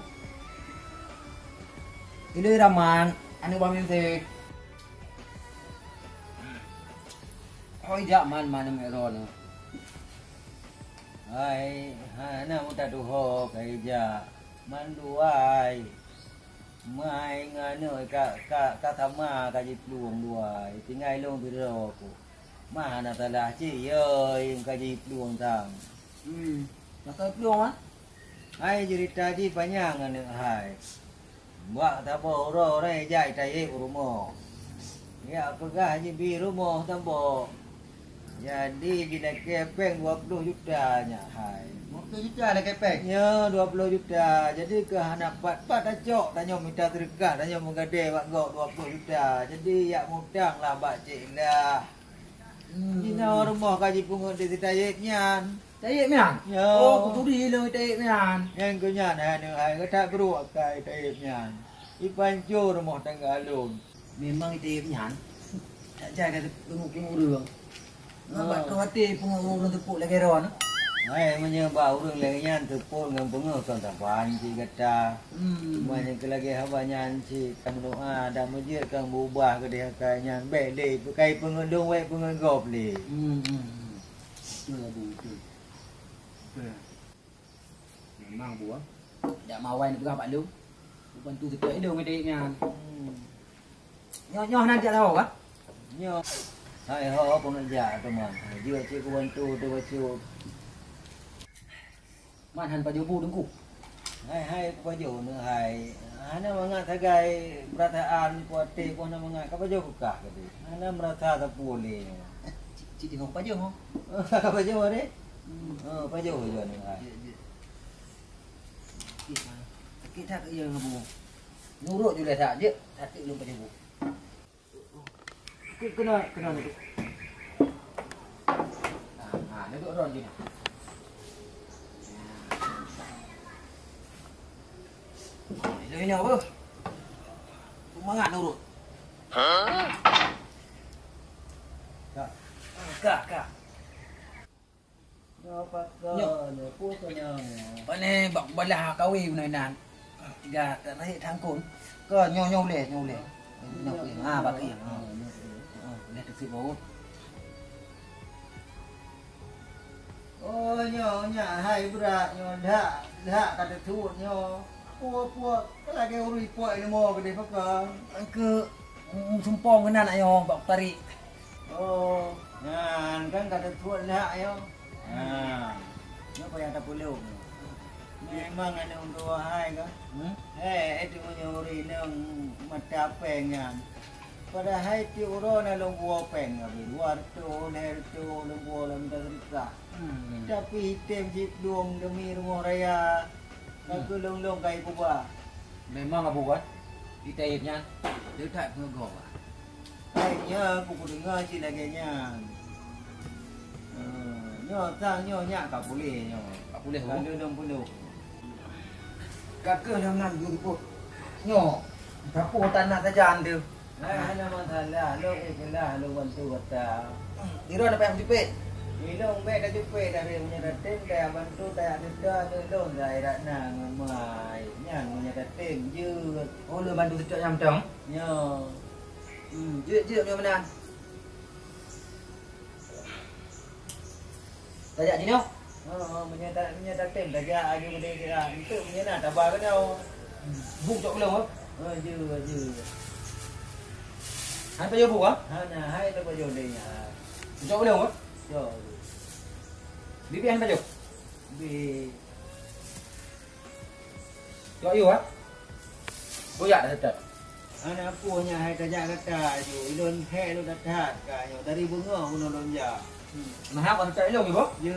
Ini raman, anu bamin te. Hoi jak man meron. Hai, hana muta duho kai ja. Manduai. Mai ngano ka thama ka ji pluang duai. Tingai long biro ko. Ma na tala chi ơi ka ji pluang tang. Maka pluang ah. Hai cerita ji panjang ane hai. Buat tabo ro rai jai tai rumah. Ya pegah ji bi rumah tambo. Jadi bila kepeng 20 juta nya hai. 20 juta dah kepeng. Ya 20 juta. Jadi ke anak pat-pat acok tanya minta terdekat tanya menggade wak gok 20 juta. Jadi yak mudang lah bak cik lah. Dina rumah kaji pungut di tayek nyan. Tayek nyan? Ya. Oh, kuturi lo tayek nyan. Yang ku nyan hai kata beruak kai tayek nyan. Ipancu rumah tangga alun. Memang tayek nyan. Tak jaga penguk-penguk urang. Nampak kau hati penguk urang tepuk lagi ron. Hai menyebab urang lagi nyan tepuk dengan penguk kan tak panci kata. Banyak lagi haba nyan si kang doa dan masjid kang berubah ke dia kai nyan bele pakai pengendung we pengegop le. Memang buah. Tak mawai nak berapa lu. Bantu kita itu medek nyan. Nyoh nanti tahu kan? Nyoh. Hai ho pengajar teman. Dia cik bantu tu baca. Man han baju bu dengku. Hai baju nu hai. Ana mangat sagai perataan puate pun ana mangat ka baju buka ke dia. Ana merasa tak boleh. Cik tengok baju ho. Baju are? Baju je ni hai. Kita ke yang bu. Nurut je lah tak je. Hati lu baju bu. Kena ni. Ni duk ron je. Ini apa? Semangat nurut. Kak. Apa kau? Punya. Pane bak balah kawi nan. Tiga tak naik tangkun. Ke nyow le. Nak bak yang. Boleh tersip bau. Oh nyonya hai berat nyo dak kata tuut nyo. Puak lagi urui puak ni mo gede pakang. Ke sumpong kenan ayo bak tarik. Oh, ngan kan kata tuut dak ayo. Nyo payah tak pulung. Memang ada untuk hai kan? Itu menyuri nang mata peng ngan. pada hai ti uro na long buah peng abi luar tu ner tu long buah long terika. Tapi hitam jip duong demi rumah raya. Aku long kai buah. Memang abu buat. Kita airnya dia tak ngegok. Kayaknya aku dengar si lagi nya. Nyo tang nyo nyak tak boleh nyo. Tak boleh. Kalau 60. Kakak jangan jumpa. Nyo. Dapur tanah saja anda. Ada masalah, lo itulah lo bantu kata. Diro nak payah jepit. Ilong baik dah jumpa dari punya datin dah bantu dah ada tolong dah dak nang mai. Nyang punya datin je. Oh lo bantu sejak jam tong. Nyo. Je punya mana? Tajak sini. Punya datin tajak aja gede kira. Itu punya nak tabah kena. Buk cok belum? Je. Hai payo buk ah? Nah, hai tu payo dia nya. Cok belum ah? Jo. Bibi han payo. Bi. Cok you ah? Boyak dah tetap. Anak punya hai tajak kata ju. Ilon he lo datat ka yo dari bunga uno lonja. Mahap apa cak ilong ibu? Je.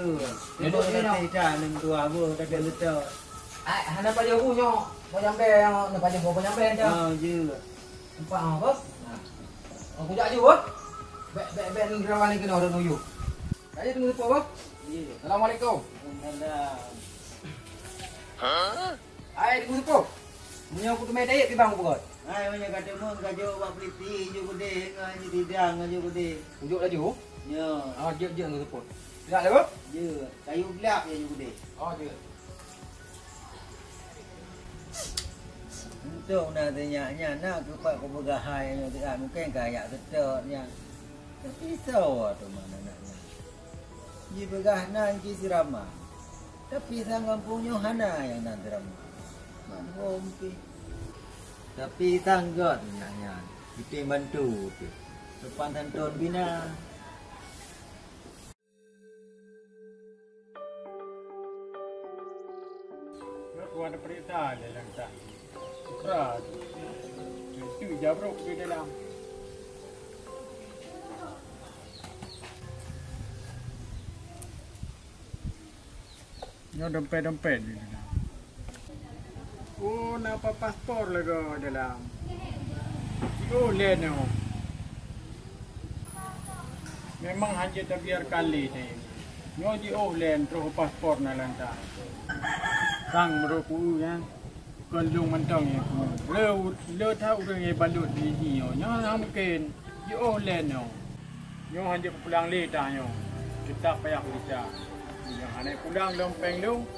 Ilon dah tidak nem tua bu tak ada letak. Ai hana payo bu nyo. Mau nyampe yang nak payo mau nyampe dah. Je. Nampak apa? Aku jak je bos. Bek rawan ni kena orang nuyu. Ayo tunggu depan bos. Ya. Assalamualaikum. Waalaikumsalam. Ai tunggu depan. Munyo aku temai diet di bang bos. Ai banyak kata mun kajo buat peliti ju gede ngaji tidang ju gede. Ujuk laju. Ya. Ah je tunggu depan. Tidak le bos? Je. Kayu gelap je ju gede. Oh je. Untuk nak tanya nak kepak ko begahai nya tidak mungkin kaya sedotnya. Tapi sawa tu mana naknya. Ji begah nan ji sirama. Tapi sang kampungnyo hana yang nan sirama. Man hompi. Tapi sanggot naknya. Kita bantu tu. Depan tantun bina. Aku ada perintah dalam tak. Keras. Itu jabrok di dalam. Nyo dompet di dalam. Oh, napa paspor lagi dalam. Oh, leno. Memang hanya tak biar kali ni. Nyo di len terus paspor na lanta. Sang meruku kan. Kalung mentang ya. Le tahu orang yang balut di sini. Nyo mungkin di len nyo. Nyo hanya pulang leta nyo. Kita payah leta. Yang hanya pulang lempeng lu.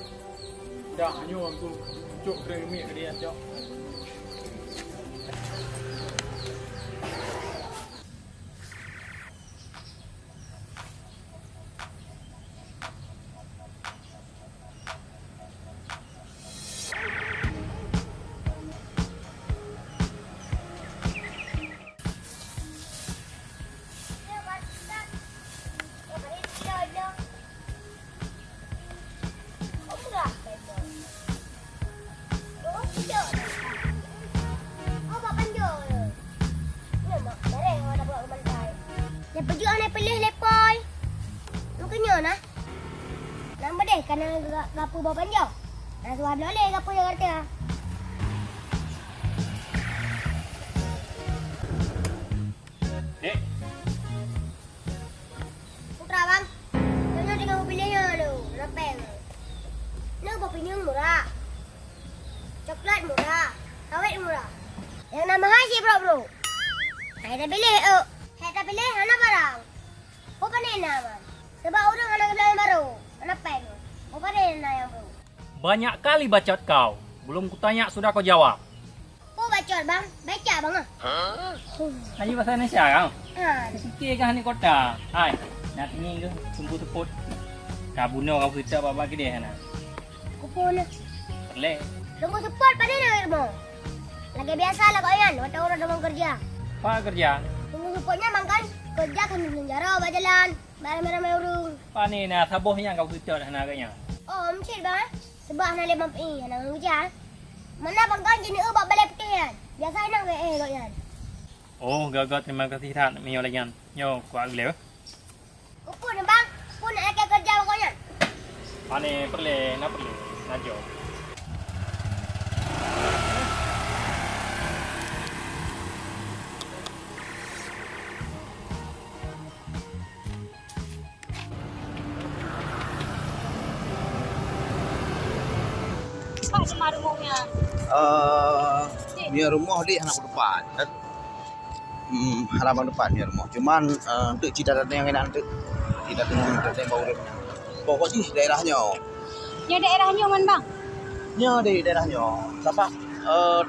Dah nyo aku cuk remik dia cok. Karena gapu bawa panjang. Dah suar boleh gapu yang kata. Dek. Putra bang. Jangan dengan mobilnya lu. Repel. Lu mobilnya murah. Coklat murah. Kawet murah. Yang nama Haji bro. Saya dah pilih. Saya dah pilih mana barang. Apa ni nama? Sebab orang anak bilang baru. Anak pen. Apa ni yang bro? Banyak kali bacot kau. Belum kutanya sudah kau jawab. Kau bacot bang? Baca bang ah. Haji bahasa Indonesia kau. Ha. Sikit kan ni kota. Hai, nak ni ke sumbu teput. Kabuno kau cerita apa ke dia na. Kupon. Perle. Tunggu support pada ni bro. Lagi biasa lah kau yan. Waktu orang dah kerja. Apa kerja? Tunggu supportnya makan kerja kami menjara berjalan. Ramai-ramai urung. Apa ni na saboh yang kau cerita na agaknya. Oh, mesti bang. Sebab nak lemah pi, nak kerja. Mana bangkan jenis bak balai putih kan. Biasa nak ke kau yan. Oh, gagal terima kasih Tan. Mio lagi kan. Yo, kuat gila. Upun bang, pun nak kerja pokoknya. Ane perle, nak jo. Pak cuma rumahnya. Ni rumah di halaman depan kan. Halaman depan ni rumah. Cuman untuk cita yang enak untuk tidak tengok baru. Pokoknya daerahnya. Ya daerahnya mana bang? Nya di daerahnya. Siapa?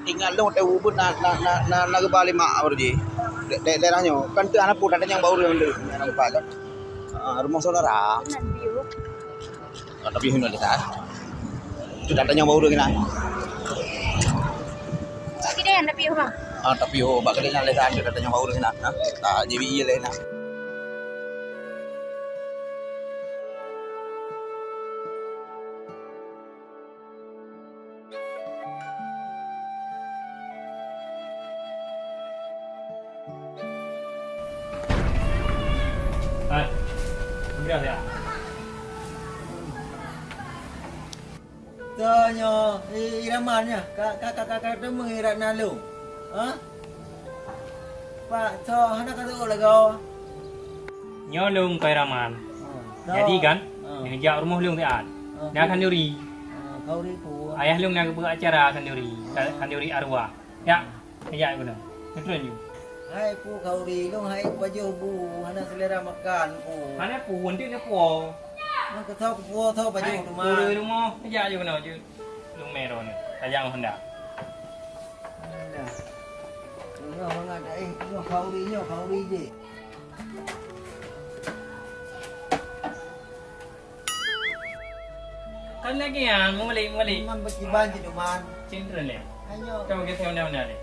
Tinggal dong teh ubud na kembali mak baru je. Daerahnya kan tu anak pun ada yang baru yang dulu. Anak depan kan. Rumah saudara. Tapi hendak lihat. Itu datanya baru kena. Kita yang tapi bang. Tapi bak kena lihat datanya baru kena. Tak jadi iya lain. Hai. Berapa ya? Tanya, iramannya, kakak tu mengirat nalu. Ha? Pak, so anak kata orang kau. Nyolong kau raman. Jadi kan, yang jauh rumah lung tiada. Dia akan duri. Kau ribu. Ayah lung nak buat acara akan duri arwah. Ya, ya guna. Betul ni. Hai pu kau ri lung hai baju bu, anak selera makan pu. Anak pu nanti nak pu. Nak tahu pu tahu baju rumah. Pu rumah, ya je guna je. Lung meron. Tajang hendak. Nyo mangada nyo kau ri je. Kan lagi ya, muli. Man berkiban je duman. Cendera le. Ayo. Kau kita mana le.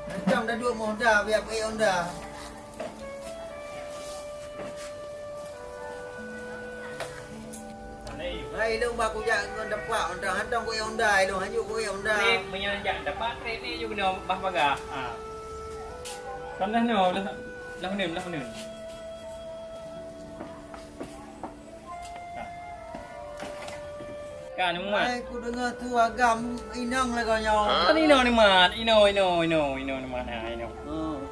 Macam dah dua Honda, biar pakai Honda. Hai lu baku jak dapat Honda, hantam pakai Honda lu, haju pakai Honda. Trip punya jak dapat trip ni juga kena bah pagar. Kan dah no lah nun. Kan ni mat. Hai ku dengar tu agam inang lah kau nyau. Kan ino ni mat, ino ni mat ha ino.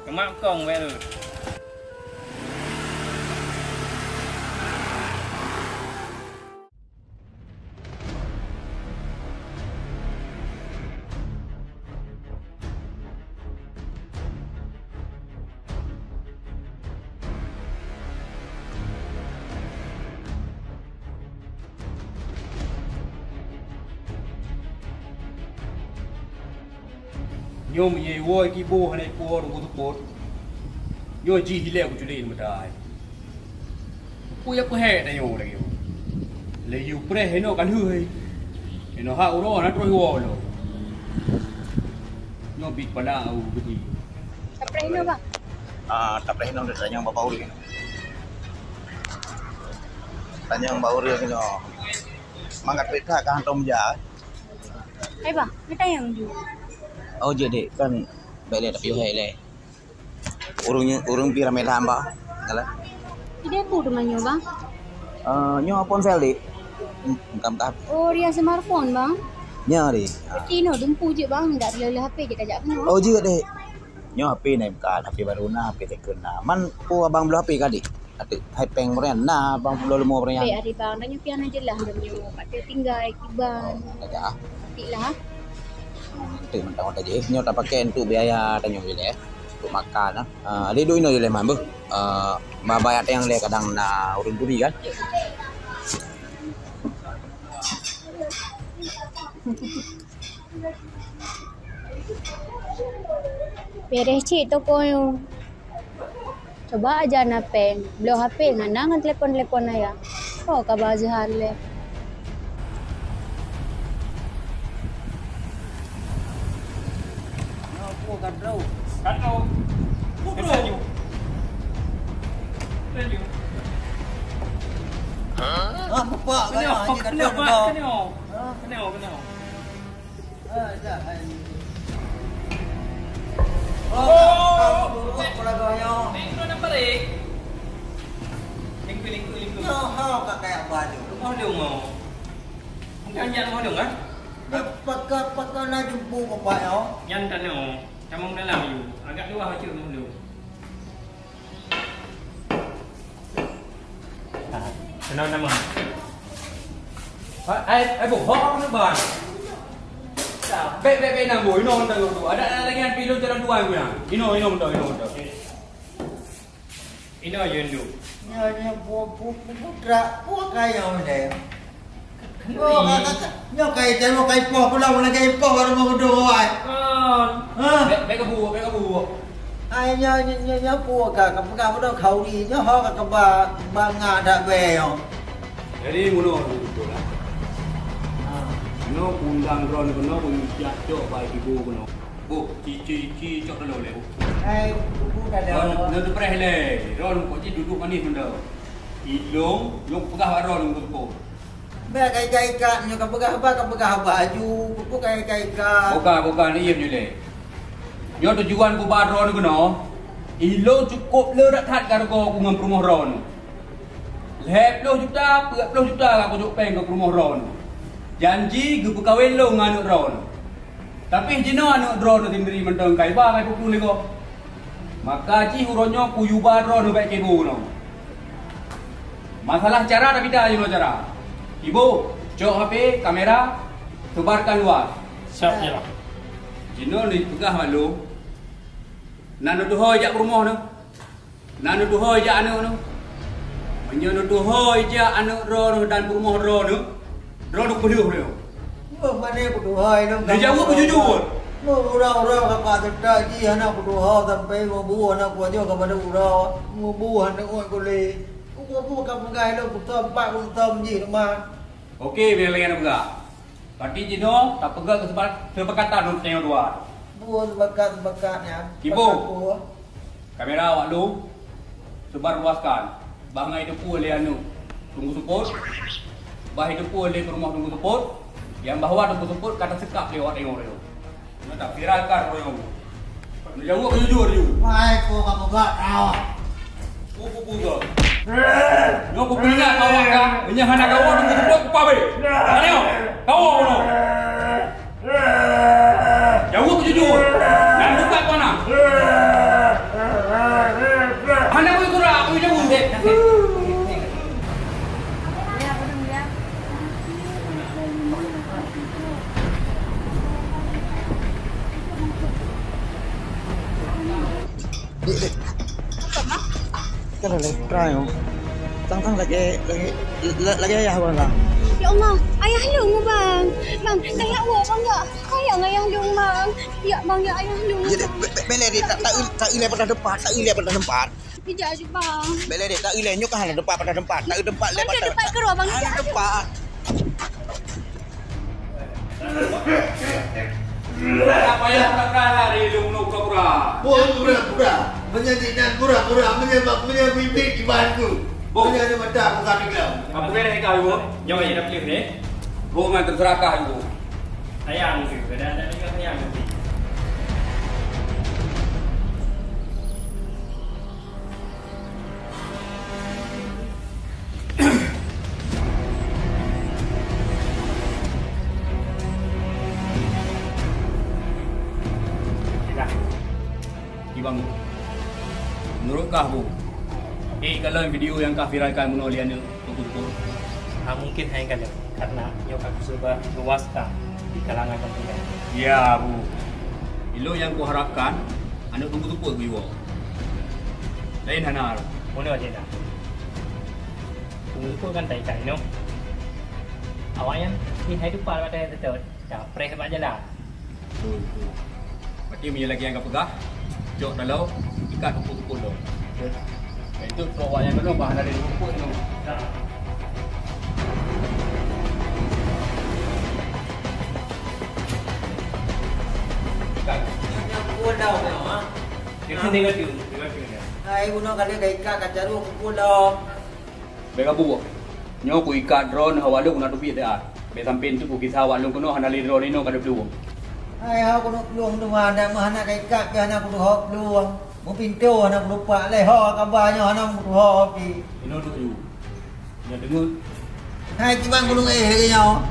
Kemak kong we lu. Yo ye woi ki bo hane po ro tu pot. Yo ji hi le ku chu le ma dai. Ku ya ku he da yo le yo. Le yo pre he no kan hu he. He no ha ro na troi wo lo. Yo big pada au betul. Tapre ini bang. Tapre hino datanya yang bawa uri. Tanya yang bawa uri kino. Mangat peta kan tom ja. Hai bang, kita yang dulu. Oh jadi kan beli tapi hele. Urung piramid hamba. Ngalah. Ide pu rumahnya bang. Nyo ponsel di. Engkam tap. Oh dia smartphone bang. Nya di. Tino tumpu je bang, enggak boleh HP kita ajak kena. Oh juga deh. Nyo HP naik bukan HP baru na HP tekun na. Man pu abang beli HP kadi. Ati hai peng merian na abang beli lemo merian. Baik hari bang, tanya pian aja lah nyo. Patut tinggal kiban. Aja. Tiklah. Itu mentang-mentang aja. Nyo tak pakai untuk biaya tanya boleh. Untuk makan ada duit no je lemah bu. Bayar yang le kadang na urun turi kan. Beres cik toko yo. Coba aja napeng. Belum HP nganang telepon ayah. Oh kabar Azhar le. Kan rau. Betul. Bapak kaya hanya kan rau. Kenapa? Dah. Oh, pula goyo. Minggu nak balik. Lingku. Yo, hao ka kayak baju. Mau dong mau. Jangan mau dong kan? Paka na jumpu bapak yo. Yan tak no. Kamu dalam you. Agak luar macam mau dong. Kenal nama. Ai buộc họ nó bền. Be nang boy no nang tu. Ada lagi yang pilih jalan dua gue nang. Ino betul. Ino yang tu. Nya putra kayo deh. Nyo kay jangan mau kay po pula wala kay po baru mau do ay. Be kebu. Ai nya po ka do khau di nya ho ka ba nga da be yo. Jadi muno betul lah. No undang ron kono pun jatuh baik ibu kono. Bu, cici cok dulu le. Ai bu ka Ron no preh le. Ron kok ci duduk manis benda. Ilung, yung pegah ron ngko. Ba kay ka nyo ka pegah baju, ku kay ka. Bukan ni yem le. Yo tujuan ku bar ron kono. Ilung cukup le dak that gargo ku ngam rumah ron. Lep 10 juta, 10 juta aku juk peng ke rumah ron. Janji gue kawin lo nganu drone. Tapi jino anu drone tindri mentong kai ba kai pukul lego. Maka ji huronyo kuyuba drone baik ibu no. Masalah cara tapi dah jino cara. Ibu, cok HP kamera sebarkan luas. Siap ya. Jino ni pegah malu. Nanu duhoi jak rumah no. Nanu duhoi jak anu no. Menyono duhoi jak anu drone dan rumah drone no. Ron aku pedih dia. Mana aku duhai dong. Dia jawab jujur. Urau kakak terdak ji anak aku duhau sampai mau buah anak aku aja kepada urau. Mau buah anak aku boleh. Aku kamu gay lo aku tempat aku tem ji rumah. Okey, biar lagi nak pegak. Parti jino tak pegak kesepakatan untuk tengok dua. Buah sebakat-sebakatnya. Ibu. Kamera awak lu sebar luaskan. Bangai depu oleh anu. Tunggu support. Bah hidup oleh rumah tunggu support. Yang bahawa tunggu support kata sekap lewat tengok dia. Dia tak viralkan orang. Dia jawab jujur je. Mai ko kamu gak tahu. Pupu ke. Yo aku peringat awak kan. Menyah anak kau tunggu support ke pabe. Tengok. Kau ono. Jawab jujur. Dan buka kau nak. Anak aku kurang aku jawab dek. Kan lagi try oh. Tang lagi ayah bang lah. Ya Allah, ayah lung bang. Bang, kayak wo bang ya. Kayak ayah lung bang. Ya bang ya ayah lung. Jadi bele dia tak ilai pada tempat. Tidak aja bang. Bele dia tak ilai nyok pada tempat. Tak tempat lepas. Tempat keluar bang. Ada tempat. Apa yang terkait hari lung pura-pura? Pura-pura. Menjadikan pura-pura menyebabkan imanku. Punya ada mata aku kami kau. Apa boleh kau ibu? Jom aja dapat ni. Bu ngan terserakah ibu. Sayang tu, ada juga sayang nanti. Ibang. Menurut kau bu? Kalau video yang kau viralkan oleh anu betul-betul. Mungkin hanya kalau karena nyok aku sudah luaskan di kalangan konsumen. Ya bu. Ilo yang kau harapkan anu betul-betul bu. Lain hana. Mana aja dah. Betul kan tai kai no. Awaknya ni hai tu par pada betul. Dah press sebab jalan. Betul. Berarti punya lagi yang kau pegah. Jok dalau ikat rumput-rumput dong. Itu awak yang belum bahan dari rumput tu. Yang pulau dah. Kita tengok tu. Hai guna kali gaika kacaru pulau. Bega bu. Nyo ku ikat drone hawalu kuna tu pi dah. Be sampai tu ku kisah awak lu kuno hanali drone ino kada belum. Ayah aku nak peluang tu mana mana kai kat ke anak aku hok peluang. Mau pintu anak aku lupa leh ho kabarnya anak aku ho pi. Ini duk you. Ya dengar. Hai cibang gulung ke nhau.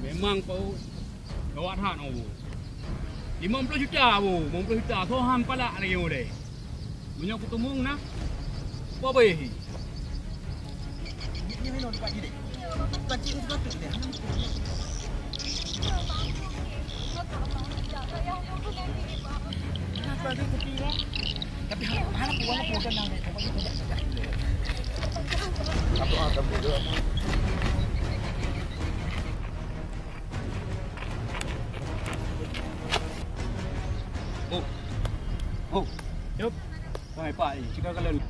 Memang kau gawat han oh. 50 juta bu, 50 juta so ham pala lagi deh. Punya aku tumung nah. Apa boleh? Ini minum pagi deh. Pagi itu betul deh. Apa dia kepira? Tapi harap uang aku kan nang deh. Pokoknya tidak sedap. Apa akan bodoh? Oh, yup. Wahai Pak, jika kalian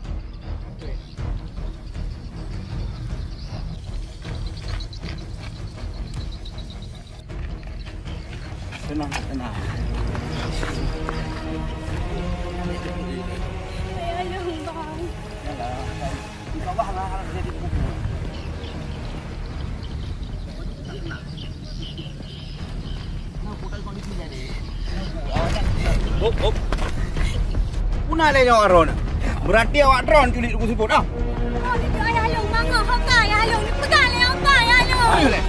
tenang, tenang. Ayah bang. Yalah, di bawah lah harus jadi buku. Hop. Punah le nyawa Ron. Berarti awak drone culik aku sebut ah. Oh, itu ayah long mangga hokka ayah long. Ni pegang le hokka ayah long. Ayo le.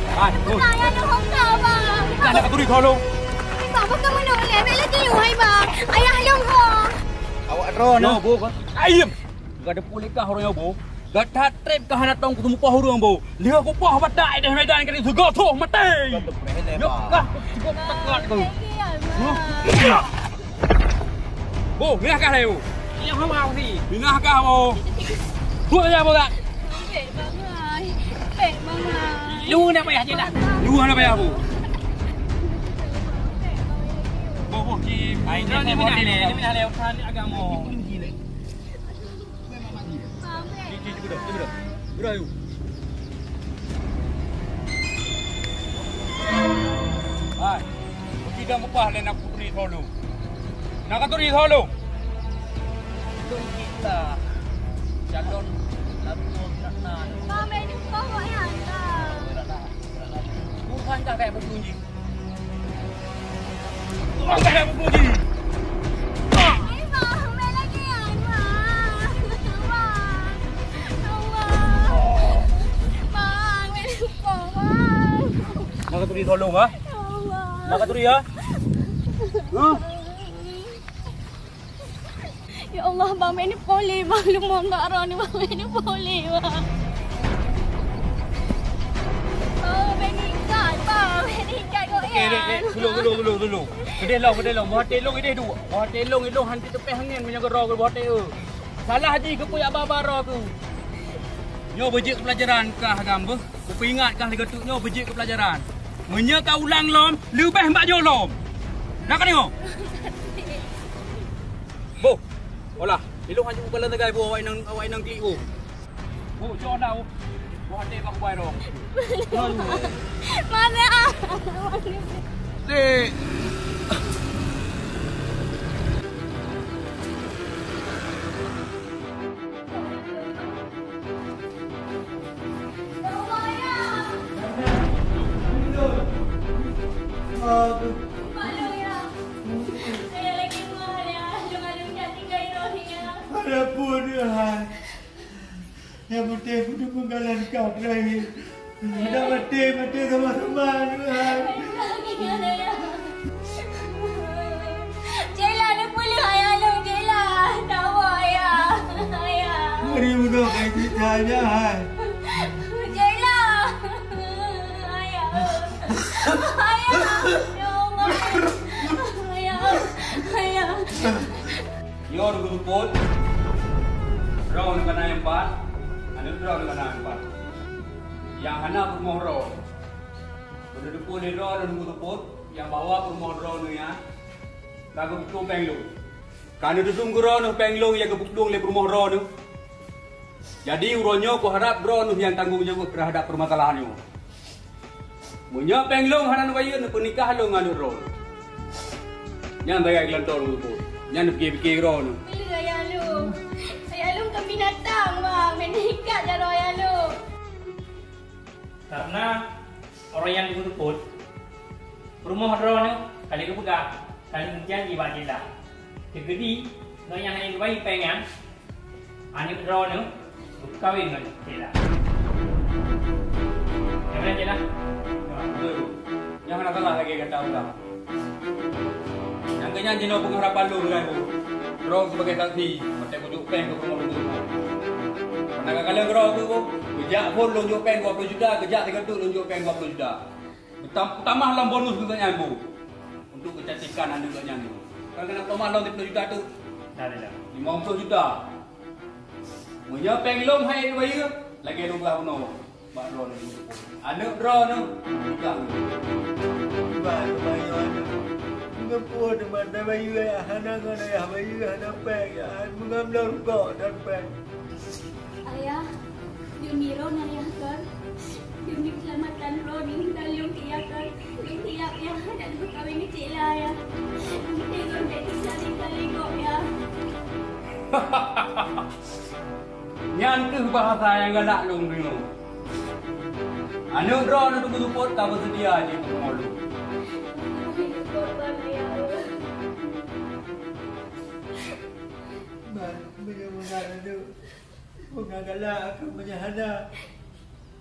Pegang ayah long hokka bang. Kan nak turi tolong. Bang, bukan menuk le. Bek lagi you hai bang. Ayah long ho. Awak drone no bu. Ayam. Gak ada pulikah orang bu. Gak tak trip kah nak tong ketemu pah orang bu. Lihat aku pah badak dah medan kan itu gotoh mati. Yuk kah. Cukup tekat tu. Bu, lihat kah tu? Yang mau ni. Dengar kah bu? Buat aja bu tak? Bek bang ai. Bek bang ai. Lu nak payah je dah. Lu nak payah bu. Bu, Kim. Ini minah le. Ini minah le. Usaha agama. Udah yuk. Hai. Tidak mupah le nak putri tholu. Nak turi tholu. Tun kita. Calon lampun kanan. Mama ni bawa yang dah. Bukan tak kayak bunyi. Bukan kayak bunyi. Ai bang, bek lagi yang bang. Bang, bek lupa bang. Nak turi tholu ha? Nak turi ya? Ya Allah, bang, bek ni boleh bang. Lumah kat arah ni bang, bek ni boleh bang. Oh, bek ni ikat bang. Bek ni ikat kau ya. Dulu. Kedai long. Buat telong ini dulu. Buat telong hanti tepi angin punya gerok buat teu. Salah haji ke punya babara tu. Nyo bejik pelajaran kah gambo? Ku ingat kah legetuk nyo bejik ke pelajaran. Munya kau ulang lom, lebih mbak jo lom. Nak tengok? Bu. Olah, ilung hanya bukan lentegai bu awak nang klik bu. Bu, jo dah. Buat teh bang buai dong. Mana ah? Dek. Yang penting punya penggalan kau terakhir. Dah mati sama-sama Tuhan. Jela ada pula ayah long Jela. Tawa ayah. Mari muka kau ceritanya. Jela. Ayah. Ya Allah. Ayah. Yo dulu pun. Raw nak kena yang 4. Anak draw dengan anak. Yang hana bermoh ro. Benda depu ni ro dan nunggu teput. Yang bawa bermoh ro ni ya. Lagu betul penglung. Karena tu tunggu ro ni penglung yang kebuklung le bermoh ro ni. Jadi uronyo ku harap ro ni yang tanggung jawab terhadap permasalahan ni. Munyo penglung hana bayu ni pernikah lo nganu ro. Yang bayar gelantor tu. Yang fikir-fikir ro ni. Bila ayah lu? Ayah lu kan binatang bang. Menikah je ro ayah lu. Karena orang yang dikutuput rumah drone kali itu pegang kali menjanji bajilah jadi no yang lain bayi pengen anak drone kawin dengan jelah yang mana jelah yang mana salah lagi kata ulang yang kenyang jino pengharapan lu dengan bu drone sebagai saksi macam kujuk peng ke rumah lu karena kalian drone tu kejak pun lonjok peng 20 juta kejak 3 tu lonjok peng 20 juta tambah dalam bonus juga nyambu untuk kecantikan anda juga nyambu. Kalau kena tambah dalam 30 juta tu, dah 50 juta. Punya penglong hai bayu lagi rumah puno. Bak drone ni. Anak drone tu pegang. Bak bayu ada. Mengapa teman bayu ya hana ngana ya bayu hana peng ya mengambil kok dan peng. Ayah, Yuniro ayah kan. Demi keselamatan Ron ini dalam tiakan tiap yang dan berkawin ni cik lah ya. Tengok dari kali kok ya. Nyantu bahasa yang galak lu dulu. Anu drone tu tuput tak bersedia je untuk malu. Korban ya Allah. Mengenal tu. Mengalak aku menyahana.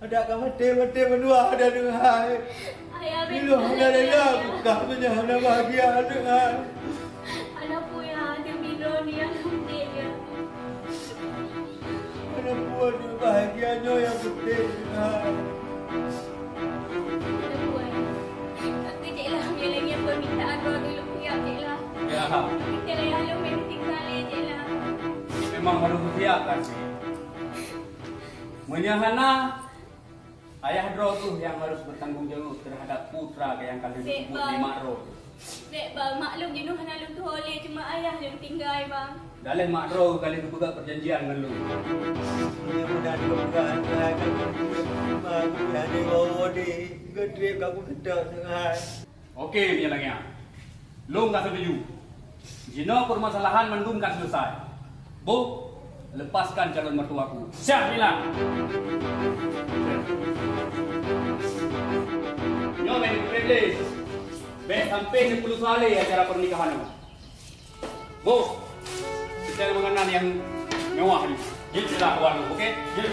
Ada kamu mati menua ada dengan Ayah Bilo ada dah bukan menyahana bahagia dengan anak punya demi Ron yang penting ya. anak puan bahagianya yang penting dengan Anak puan. Tapi cik lah dia lagi permintaan Ron dulu siap cik lah. Ya. Kita ayah lu memang tinggal cik lah. Memang harus siap kan. Menyahana ayah Ro tu yang harus bertanggung jawab terhadap putra yang kalian sebut Lima Ro. Dek bang, maklum jenuh hana lu tu oleh cuma ayah lu tinggal bang. Dalih Mak Ro kali tu buka perjanjian dengan lu. Mudah-mudahan kemudahan aku ada bawa di gedrip aku kedak dengan. Okey punya lagi. Lu enggak setuju. Jino permasalahan mendung kan selesai. Bu, lepaskan calon mertuaku. Siap bilang. Nyo main privilege. Baik sampai 10 hari acara pernikahan itu. Bu, kita mengenal yang mewah ni. Jadi sudah kawan, okey? Jadi.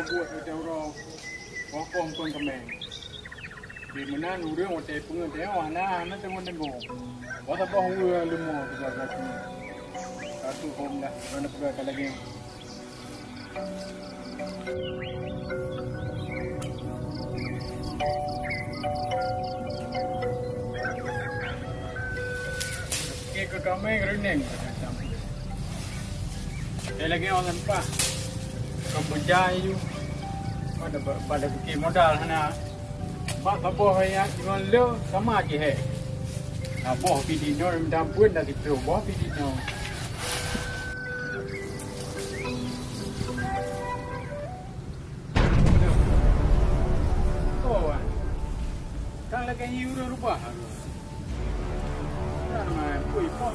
buat ada orang pokong pun kemeng. Di mana nurung ote pengen teh wana na tengok tengok. Wata bah hua lemo juga satu. Satu hom dah mana pergi lagi. Ke kami reneng macam. Saya lagi orang apa? Kembujai ju. Pada fikir modal hana. Pak tapoh ya dengan le sama je he. Tapoh pidi no minta pun dah itu boh pidi no. Oh. Kan lagi euro rupa. Ramai pui pon.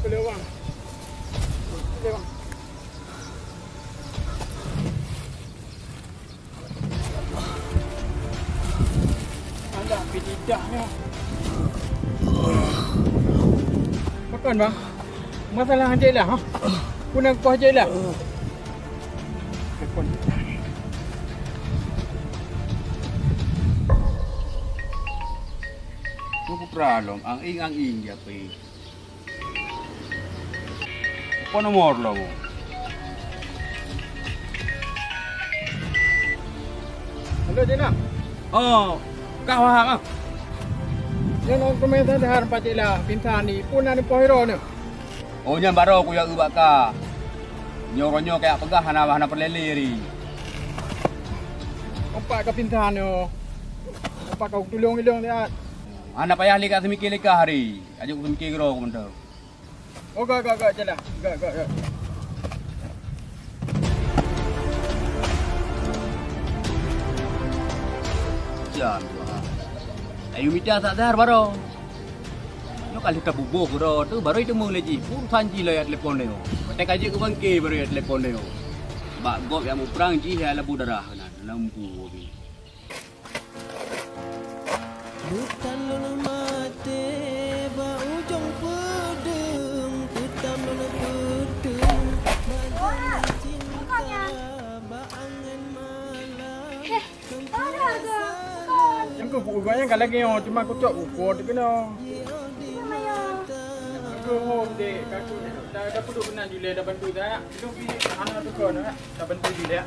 Lewang. Lewang. Anda pididahnya. Makan bang. Masalah aja lah, ha? Punang kau aja lah. Telepon. Aku pralom, ang ing ya pe. Apa nomor lo? Halo Jena. Oh, kau faham ah? Jangan komentar dah harap pacila pintar ni pun ada pohiro ni. Oh yang baru aku yang ubaka. Nyoronyo kayak pegah hana perleli. Apa kau pintar ni? Apa kau tolong dia? Anak payah lihat semikir hari. Ajuk semikir kau benda. Oh, gak jalan. Gak. Jangan. Ayo minta tak dar baru. No kali kita bubuh baru tu baru itu mulai ji. Pun sanji lah telepon dia. Betek aja ke bangke baru telepon dia. Bak gop yang mau perang ji ya labu darah na lampu ni. Bukan lona mate ba ujung pedeng hitam lona pedeng badan cinta ba angan malam. Yang kau buat banyak kalau lagi yang cuma aku cak ukur tu kena. Aku home dek, aku dah perlu benar Julia dah bantu dah. Itu pilih anak tu kau nak dah bantu Julia.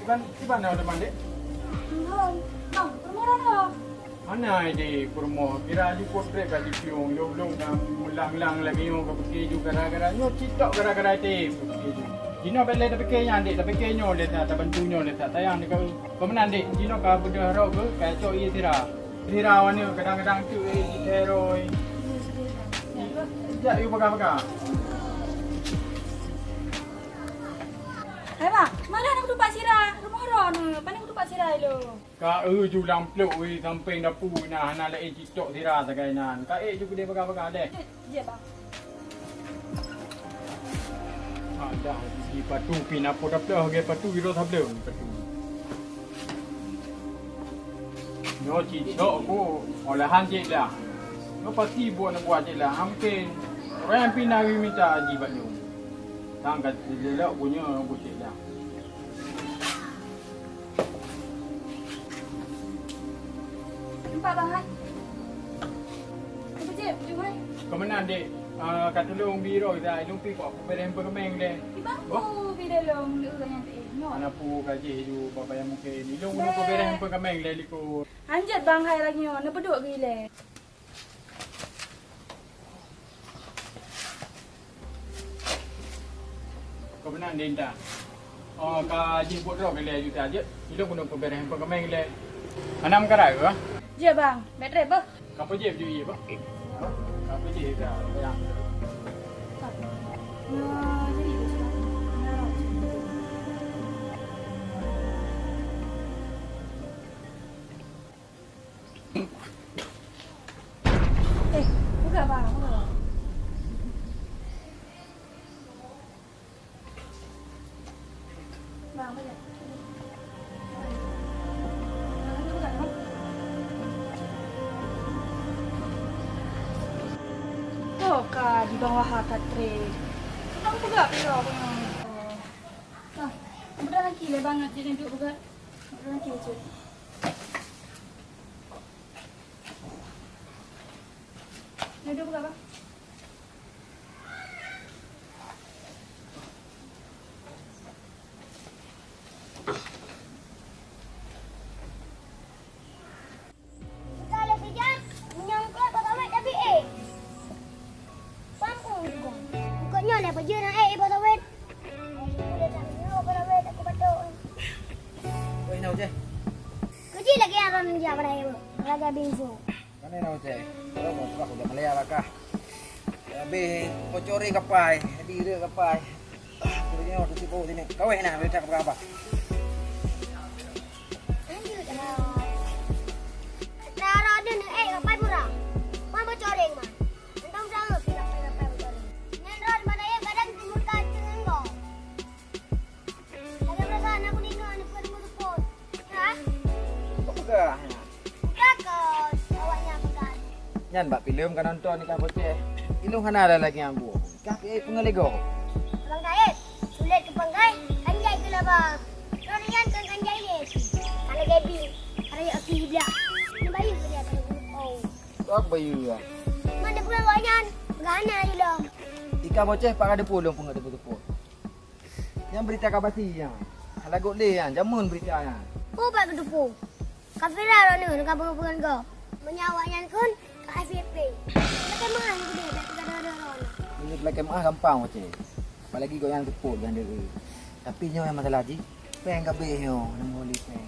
Di mana ada mandi? Bang, rumah mana? Mana di rumah? Kira di potret kaji piung, belum dah mulang-lang lagi yang kau pergi juga gara-gara nyo citok gara-gara itu. Jino bela dah pergi yang dik, dah pergi nyo le tak bantu nyo le tak tayang ni kau. Kau mana dik? Jino kau benda harap ke? Kayak cok iya tira. Tira wana kadang-kadang tu teroi. Ya, you pakai. Bang, mana nak tupak sirah? Rumah orang ni. Mana nak tupak sirah lo? Kak julang pluk sampai dapu nah nak le TikTok sirah sagainan. Kak juga dia pakai deh. Ya, bang. Ada di patu pinapo daplah ge patu biro thablew patu. No TikTok ko olahan je lah. No pasti buat je lah. Hampir orang pinawi minta jibat lu. Tangkat lelak punya bucik dah. Nampak bang hai? Apa je? Jom hai. Kau mana dek? Kat tolong biro dah. Lumpi kau aku berem permeng deh. Bang tu bidalong lu yang ni. Anak pu kaji ju bapa yang mungkin ni. Lu kau berem permeng deh liko. Anjat bang hai lagi nak peduk gile. Kau benar Dinda. Oh, ka jemput roh gele juta aja. Ilung kuno pebereh hampa kemeng gele. Anam karai ke? Je bang, betre apa? Kapo je ju iya, Pak? Kapo je dah. Ya. Nah, jadi itu buka bang, buka. Bang, buka. Oh, kak di bawah katre. Bang buka piro bang. Nah, udah lagi le banget jadi duduk buka. Udah lagi aja. Duduk buka bang. Kalau sejak menyangkut patawet tapi pangkung juga. Bukannya lah kerja nak patawet. Boleh tak minum patawet aku batuk. Kau nak je? Kerja lagi orang dia pada lagi bingsu. Mana nak je? Kalau mau suka sudah Malaya lah kah? Habis kocori kapai, diri kapai. Kurangnya waktu tipu sini. Kau nak berita apa? Lanjut dah. Dah ada ni kapai pura. Mama coreng mah. Entang sama kita kapai coreng. Nendrat mana yang kadang timur kacang engkau. Lagi perasaan aku ni kan aku ada mulut. Hah? Kau pegah. Kakak, awaknya pegang. Nyan bak film kan nonton ni kan bocah. Ilung hana ada lagi yang bu. Kah pengalego. Bang Daid, sulit ke panggai, kanjai ke lah bang. Rorian kan kanjai ni. Kalau gabi, kalau yang api dia. Ni bayu ke dia kalau oh. Kau bayu ya. Mana pula awaknya? Gana je lah. Ikan bocah pak ada pulung pun ada betul. Yang berita kabasi yang. Lagu le yang jamun berita yang. Oh, pak betul. Kafira orang ni, kampung-kampungan kau. Menyawaknya kan ke FFP. Macam mana aku dia tak ada orang. Ini belakang mah gampang macam. Apalagi kau yang tepuk yang dia. Tapi nyo yang masalah ji. Peng kabeh nyo, nama oli peng.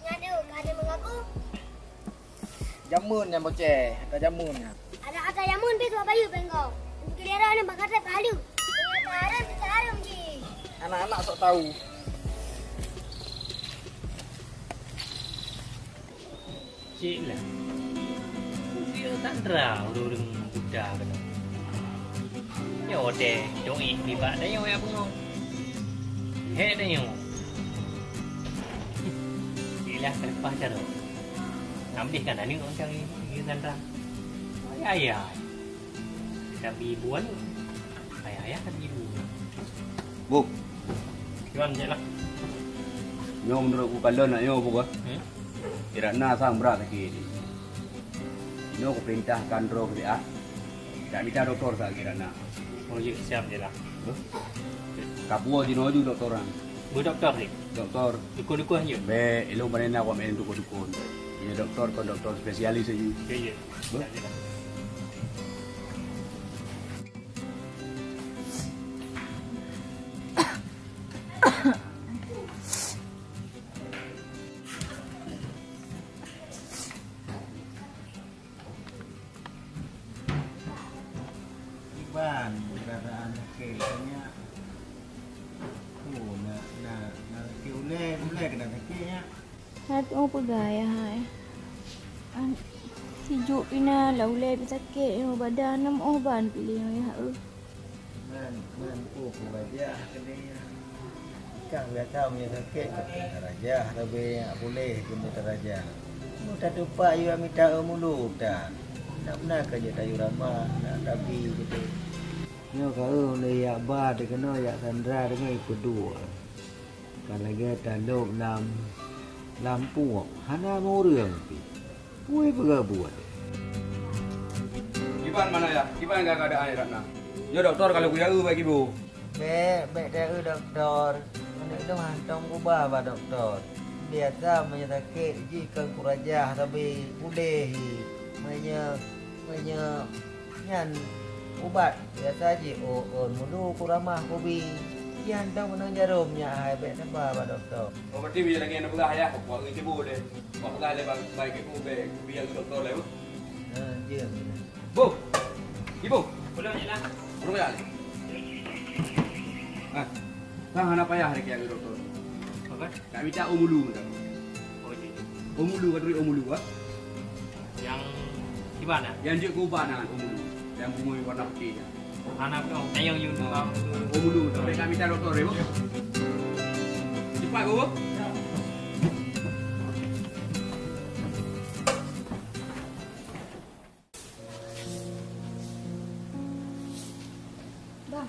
Ngadu, ada mengaku. Jamun yang bocah, ada jamun yang. Ada jamun pe tu bayu pengkau. Kelihatan ni bakar palu. Haram haram ji. Anak-anak sok tahu. Cik lah. Dia tak derau orang Buddha kena. Yo deh, dong di bak dah yo ya bungo. He dah yo. Ilah lepas dah. Ambil kan ni orang cari ni sandra. Ayah. Tapi buan. Ayah kan ibu. Bu, Jual je lah. nyong dulu kalau nak nyong buka. Tidak nak sang berat lagi. Nyong ko perintahkan roh dia. Tak minta doktor tak kira nak. Oh je siap je lah. Kapuo di noju doktoran. Bu doktor ni. Doktor. Dukun-dukun je. Be, ilo mana nak main dukun-dukun. Ini doktor kon doktor spesialis aja. Ya. Siap je lah. Ban keadaan kayaknya na mulai kena sakitnya. Satu orang pegaya hai. Hijuk pina laulai sakit no badan nam ban pilih ya. Man baja kena. Kang biasa punya sakit ke raja tapi boleh ke raja. Muda tupak you minta mulu dah. Nak benar kerja tayu ramah nak tabi gitu. Nyo kau le ya ba de kena ya Sandra dengan ikut dua. Kan lagi taluk lampu hana mau reung pi. Pui buat. Iban mana ya? Iban enggak ada air nak. Yo doktor kalau kuya bagi bu. Be dah doktor. Mana itu hantam ubah ba doktor. Biasa menyakit jika kurajah tapi boleh. Nyan ubat biasa je mulu kuramah kobi Kian tahu menang jarumnya hai bet apa dokter. Oh berarti biar lagi nak pegah ya, buat ngi cebu deh. Buat pegah le baik ke ku biar doktor le. Iya. Bu. Ibu, pulang je lah. Pulang ya le. Ah. Kang apa ya hari ke doktor? Apa? Kak minta omulu kan. Oh iya. Omulu kan duit omulu ah. Yang di mana? Yang juk ku bana omulu. Yang bumui warna putih. Anak kau tayang you omulu. Tapi kami minta doktor ya, Bu. Cepat, Bu. Bang.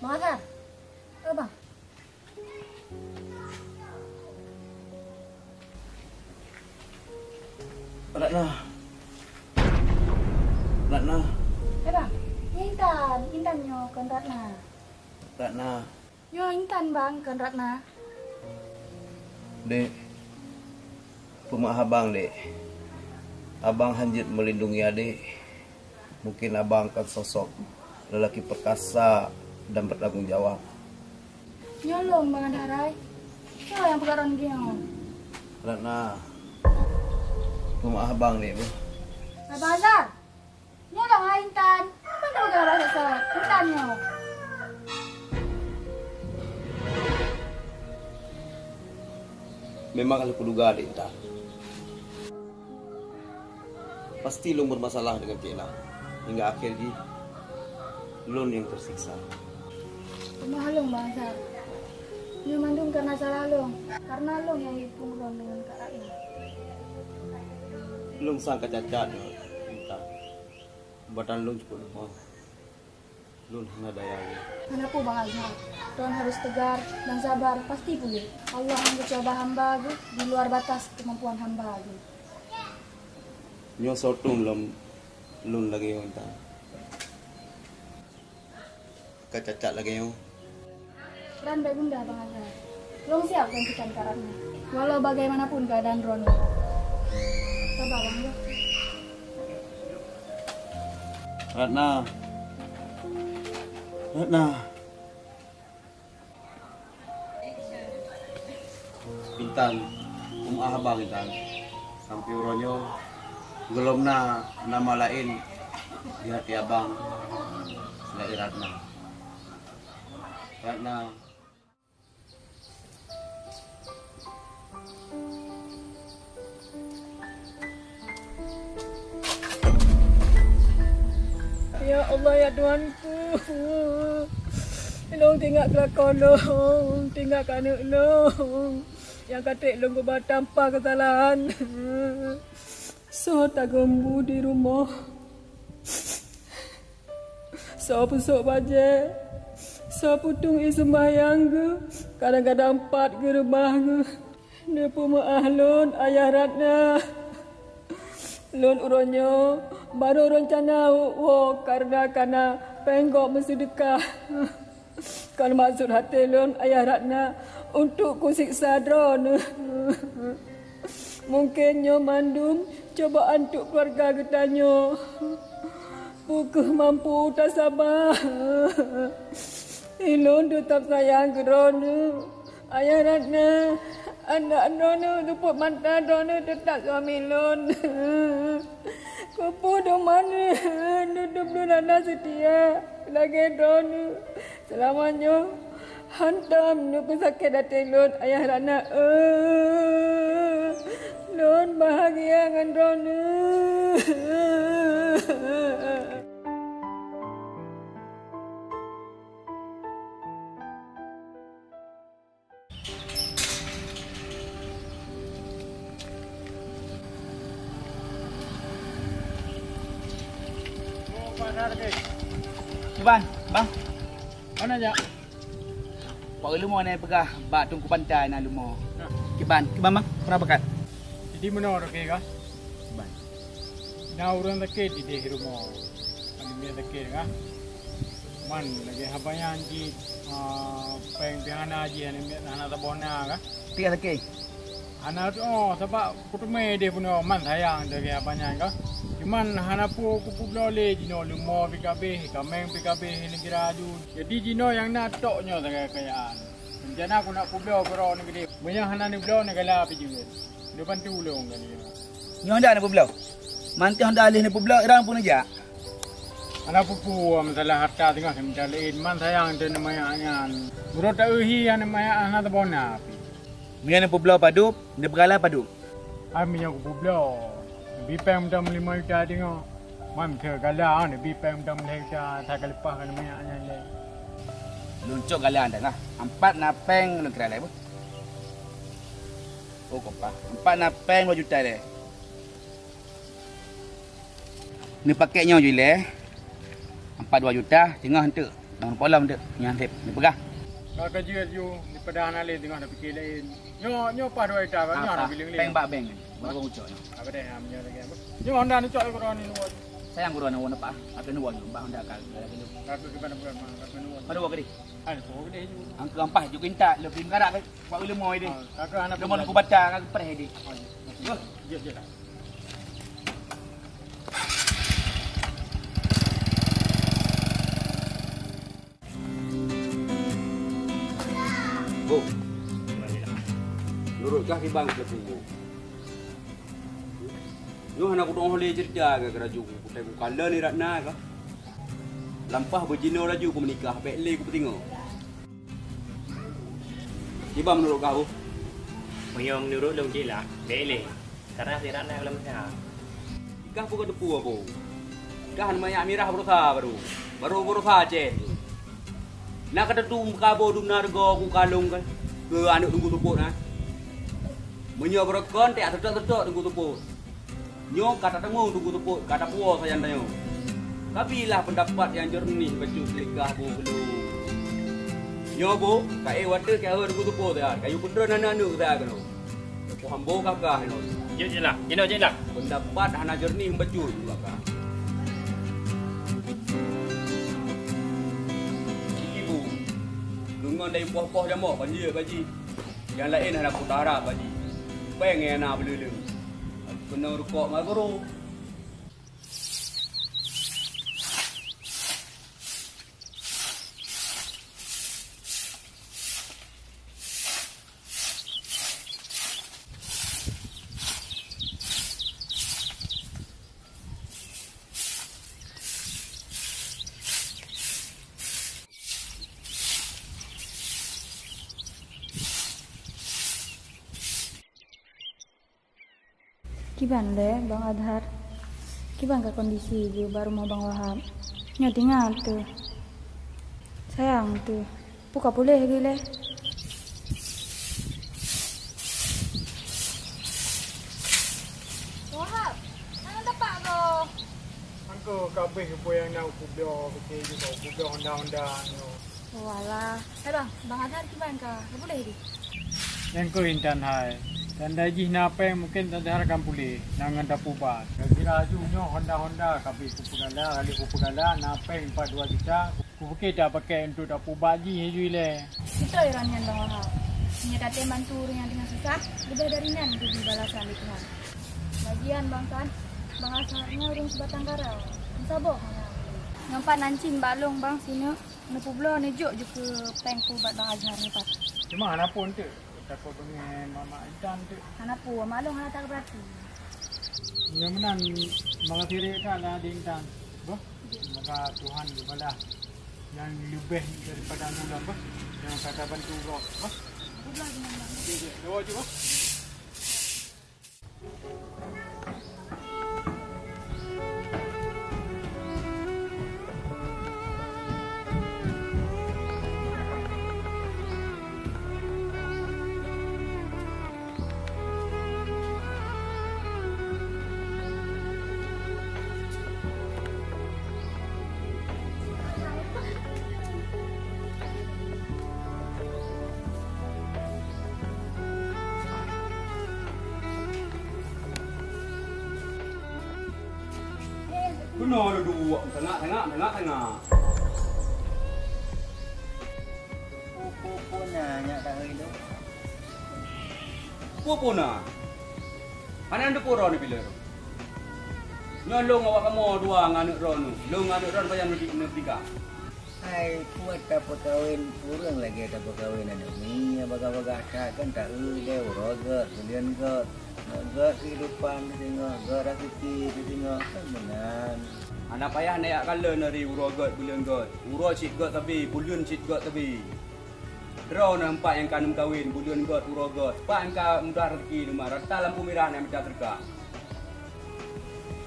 Bang Azhar. Bang. Ratna. Ratna. Bang. Intan nyo kan Ratna. Ratna. Yo Intan bang kan Ratna. Dek. Pemaaf abang, Dek. Abang hanjit melindungi adik. Mungkin abang akan sosok lelaki perkasa dan bertanggung jawab. Nyolong bang Adharai. Siapa yang pegaran dia? Ratna. Pemaaf abang, Dek, Bu. Abang Azhar. Nyolong hai Intan. Mana pegaran sesat? Intan nyo. Memang kalau kuduga adik tak. Pasti lu bermasalah dengan Cik Lah. Hingga akhirnya Lun yang tersiksa. Mahalung bang Azhar. Nyo mandung karena salah long. Karena long yang ipung long dengan Kak Ratna. Lun sangka cacat entah. Badan Lun cukup lemah. Lun hanya dayanya. Kenapa bang Azhar? Tuhan harus tegar dan sabar. Pasti boleh. Allah mencoba hamba di luar batas kemampuan hamba. Nyo sotung Lun lagi yang entah. Kecacat lagi yang. Ran baik bunda bang Azhar. Long siap gantikan Kak Ratna. Walau bagaimanapun keadaan Roni. Sabar bang ya. Ratna. Ratna. Intan, abang Intan. Sampai uronyo belum nama lain di hati abang selain Ratna. Ratna. Ya Allah ya Tuhanku. Long tinggal kelakon long, tinggal kanak long. Yang katik long ku buat tanpa kesalahan. So tak gembu di rumah. So pusuk baje. So putung sembahyang ke. Kadang-kadang 4 ke rumah ke. Nepu ma'ahlun ayah Ratna. Lun uronyo baru rencana karena penggok bersedekah. Kalau maksud hati lun ayah Ratna untuk ku siksa drone. Mungkin nyo mandum cobaan untuk keluarga getanyo. Bukuh mampu tak sabar. Lun tetap sayang ke drone. Ayah Ratna anak drone luput mata drone tetap suami lun. Kupu do mana duduk Ratna setia lagi drone. Selamanya hantam nu sakit hati lun ayah Ratna. Lun bahagia dengan drone. Bang, mana aja? Pak lumo ni pegah bak tungku pantai na lumo. Kiban bang, kenapa kan? Jadi mana orang kaya? Bang. Nah orang tak kaya di rumah. Kami ni tak kaya kan? Man lagi habanya anji peng pihana aji ni anak tak bona kan? Tiga tak kaya. Anak tu sebab kutume dia punya man sayang dari habanya kan? Cuman hanapu kupu blole jino lumo PKB, kameng PKB negeri raju. Jadi jino yang nak toknya kekayaan. Rencana aku nak publo koro negeri. Banyak hana ni blo negala api juga. Depan tu ulung kan dia. Nyo ndak ni publo. Manti honda alih ni publo irang pun aja. Anak pupu masalah harta tengah semcalain man sayang tu namanya angan. Urut tak uhi yang namanya anak terbona api. Mian ni publo padu, dia berala padu. Kami yang publo. Bipeng mendam 5 juta tengok. Man ke galah ni bipeng mendam 5 juta tak lepas kan namanya angan le. Luncuk galah anda lah. 4 napeng lu kira le bu. Oh kopa. 4 napeng 2 juta le. Ni paketnya je le. 4-2 juta tengah hente. Dalam polam hente. Yang hente. Ni pegang. Kalau kerja ju di pedana le tengah nak fikir lain. Nyo pas 2 juta kan nyo nak bilang lain. Peng bak beng. Baru ucok ni. Apa dah namanya lagi apa? Nyo Honda ni cok kau ni nuan. Sayang guru nak apa? Apa nuan? Bang Honda kal. Aku ke mana bukan apa nuan. Mana buat ke? Ada kau ke ju. Angka 4 juga minta lebih ngarak ke. Buat ilmu ai dia. Aku anak dia mau aku baca aku pereh dia. Je lah. Bu. Nurut kah bang kebu. Yo hana ku dong hole cerita ke keraju ku tai ku kala ni ratna ka. Lampah berjino laju ku menikah pek le ku tengok. Tiba menurut kau? Menyong menurut long cik lah, bele. Karena si ratna belum sehat. Ikah pun depu apa? Ikah namanya Amirah baru berusaha je. Nak kata tu kabo dum nargo ku kalung kan. Ke anak tunggu tupuk nah. Menyo berkon tak sedok-sedok tunggu tupuk. Nyo kata temu tunggu tupuk, kata puas sayang tayo. Kapilah pendapat yang jernih baju selikah bu belum. Nyo bu, kai water kai tunggu tupuk dah. Kayu bener anak-anak dah kan. Ku hambo kakak no. Je lah, je lah. Pendapat hana jernih baju juga kah. Dengan dari poh-poh jamak banjir baji. Yang lain ada putara baji. Pengen nak belulung. Kena rukuk maguru. Kiban le Bang Adhar. Kiban ke kondisi dia baru mau Bang Wahab. Nyo tinggal tu. Sayang tu. Buka boleh lagi le. Wahab, nak dapat ke? Angko kabeh apa yang nak kublo fikir juga kublo Honda nyo. Walah. Bang Adhar kiban ke? Boleh di. Yang ko intan hai. Dan daji napeng mungkin tak harapkan pulih nangan dapu bat. Kira ajunya Honda kabeh kupugala kali kupugala napeng 4-2 juta. Kupukit tak pakai untuk dapu baji hejui le. Itu irannya Bang Wahab. Menyedati bantu yang dengan susah lebih dari nan bagi balasan di Tuhan. Bagian Bang Tan, Bang Asarnya urung sebatang karau. Saboh mana. Nampak nancing balong Bang sini. Nepu blo nejuk je ke pengku bat Bang Azhar ni Pak. Cuma ana pun tu. Takut dengan mama Intan tu. Anak pu, malu hana tak berarti. Yang menan mga tiri ka lah di Intan. Bah, maka Tuhan dibalah yang lebih daripada nulang bah. Yang kata bantu roh. Bah. Bukan dengan Bang. Doa je bah. Benar dua, tengah. Pupun nanya dah hidup. Pupuna. Mana anda pura ni bila? Nyolong awak kamu dua nganuk ron. Lu nganuk ron payah tiga. Hai kuat tak perkahwin kurang lagi tak perkahwin anak ni baga-baga kan tak dia roger kemudian ke kehidupan tengok ke rezeki tengok menan Anak payah naik kala nari urogot bulan got. Uro cik got tapi bulan cik got tapi. Draw nampak yang kanum kawin bulan got urogot. Pak engkau mudah rezeki rumah rata lampu merah yang minta terka.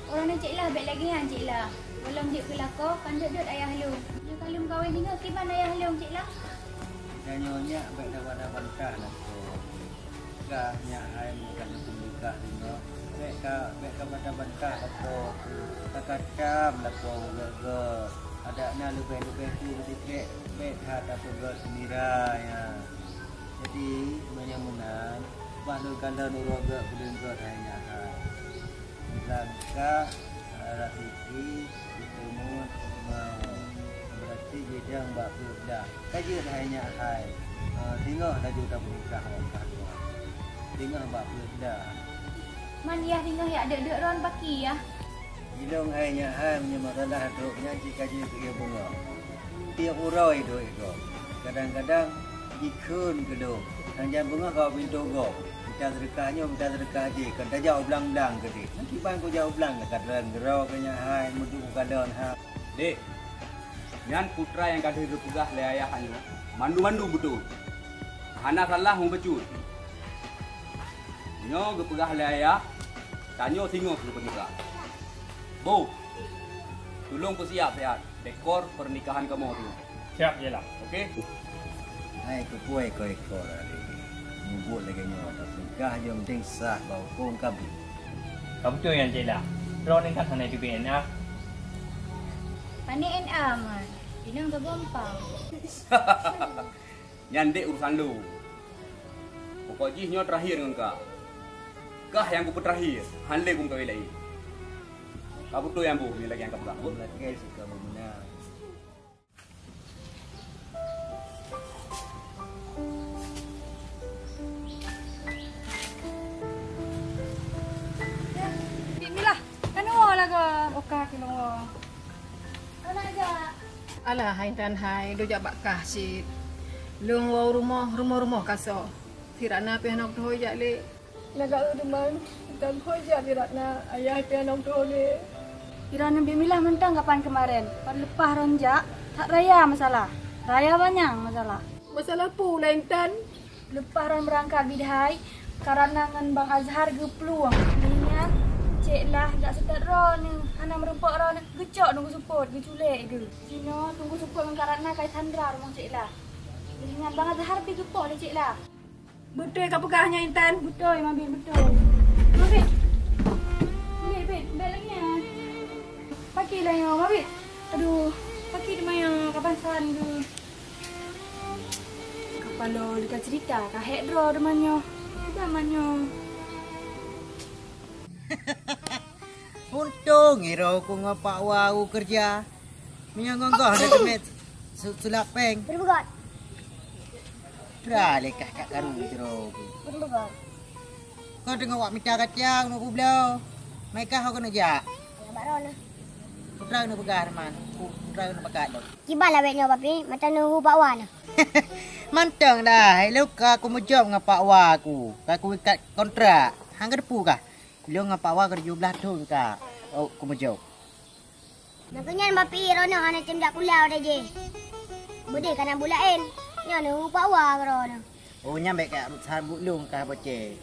Orang ni cik lah baik lagi han cik lah. Belum cik kelakar kan duduk ayah lu. Dia kalau kawin tinggal kiban ayah lu cik lah. nyonya baik dapat kah nak ko. Kah nya ai bukan nikah tengok. Baik ka dapat kah ko. Takacam lah ko ge. Ada na lebih tu sedikit baik ada perbuat semira ya. Jadi menyamunan balu kanda nuroga belum got hanya langkah rasiki ketemu berarti bidang bak perda kaji hanya hai tengok dah juga menikah orang tua tengok bak perda Man ya tengok ya dek ron paki ya ilong hanya hai punya masalah duknya jika kaji dia bunga tiap uroi itu kadang-kadang ikun kedua hanya bunga kau pintu go kita sedekah je kan dah jauh belang-belang ke dia nanti bang kau jauh belang dekat dalam gerau kenya hai mudu kadon ha Dek nyan putra yang kada repegah le ayah anu mandu betul hana salah hong becut nyo gepegah le ayah tanyo singo ke pegah bu tolong persiap sehat dekor pernikahan kamu tu Siap je lah. okey hai ke kuai kau ekor hari nyebut lagi nyo tak nikah je penting sah bau kong kabi Kau betul yang cik lah. Ron ni kat sana tu BNA. Panik NA man. Inang tergompang. nyan dek urusan lu pokoknya nyo terakhir dengan kau kah yang ku terakhir hanle kum kau lagi kau betul yang bu ni lagi yang kau pegang lagi suka benar Bismillah. Kanu lah ke? Okah kinu. Anak aja. Alah hai tan hai do jak bakah sit. Lung wau rumah kaso. Tirana pe nok thoi ja le. Naga uduman. Dan hoja diratna ayah pianong tu le. Irana Bismillah mentang kapan kemarin. Pas lepas ronjak tak raya masalah. Raya banyak masalah. Masalah pula intan. Lepas ron berangkat bidhai karena ngan Bang Azhar ge peluang. Ingat cik lah gak setat ron ni. Hana merempak ron gecok nunggu support geculek ge. Sino tunggu support dengan karena kai Sandra rumah cik lah. Ingat Bang Azhar pi gepok le cik lah. Betul kau pegahnya intan. Betul Mabit betul. Mabit. Mabit lagi ya. Pagi lah yo Mabit. Aduh, pagi di mana kapan san tu. Kapan lo dekat cerita kah hedro demanyo. Demanyo. Untung hero ku ngapak wau kerja. Menyangonggoh dah kemet sulap peng. Berbegot. Dah lekah kat karu jero. Berbegot. Kau tengok wak minta kacang nak bublau. Mereka kau kena jak. Ya baron lah. Putra kena pegang man. Putra kena pegang dah. Kibalah baiknya papi, macam nunggu Pak Wan. Mantang dah. Hello ka aku menjawab dengan Pak Wah aku. Aku ikat kontrak. Hang ke depu kah? Lu dengan Pak Wah ke 17 tahun kah? Oh, aku menjawab. Nakanya papi rono ana cem dak pulau dah je. Bude kana bulain. Nya nunggu Pak Wan rono. Oh, nyampe kat sarbut lung kah boceh.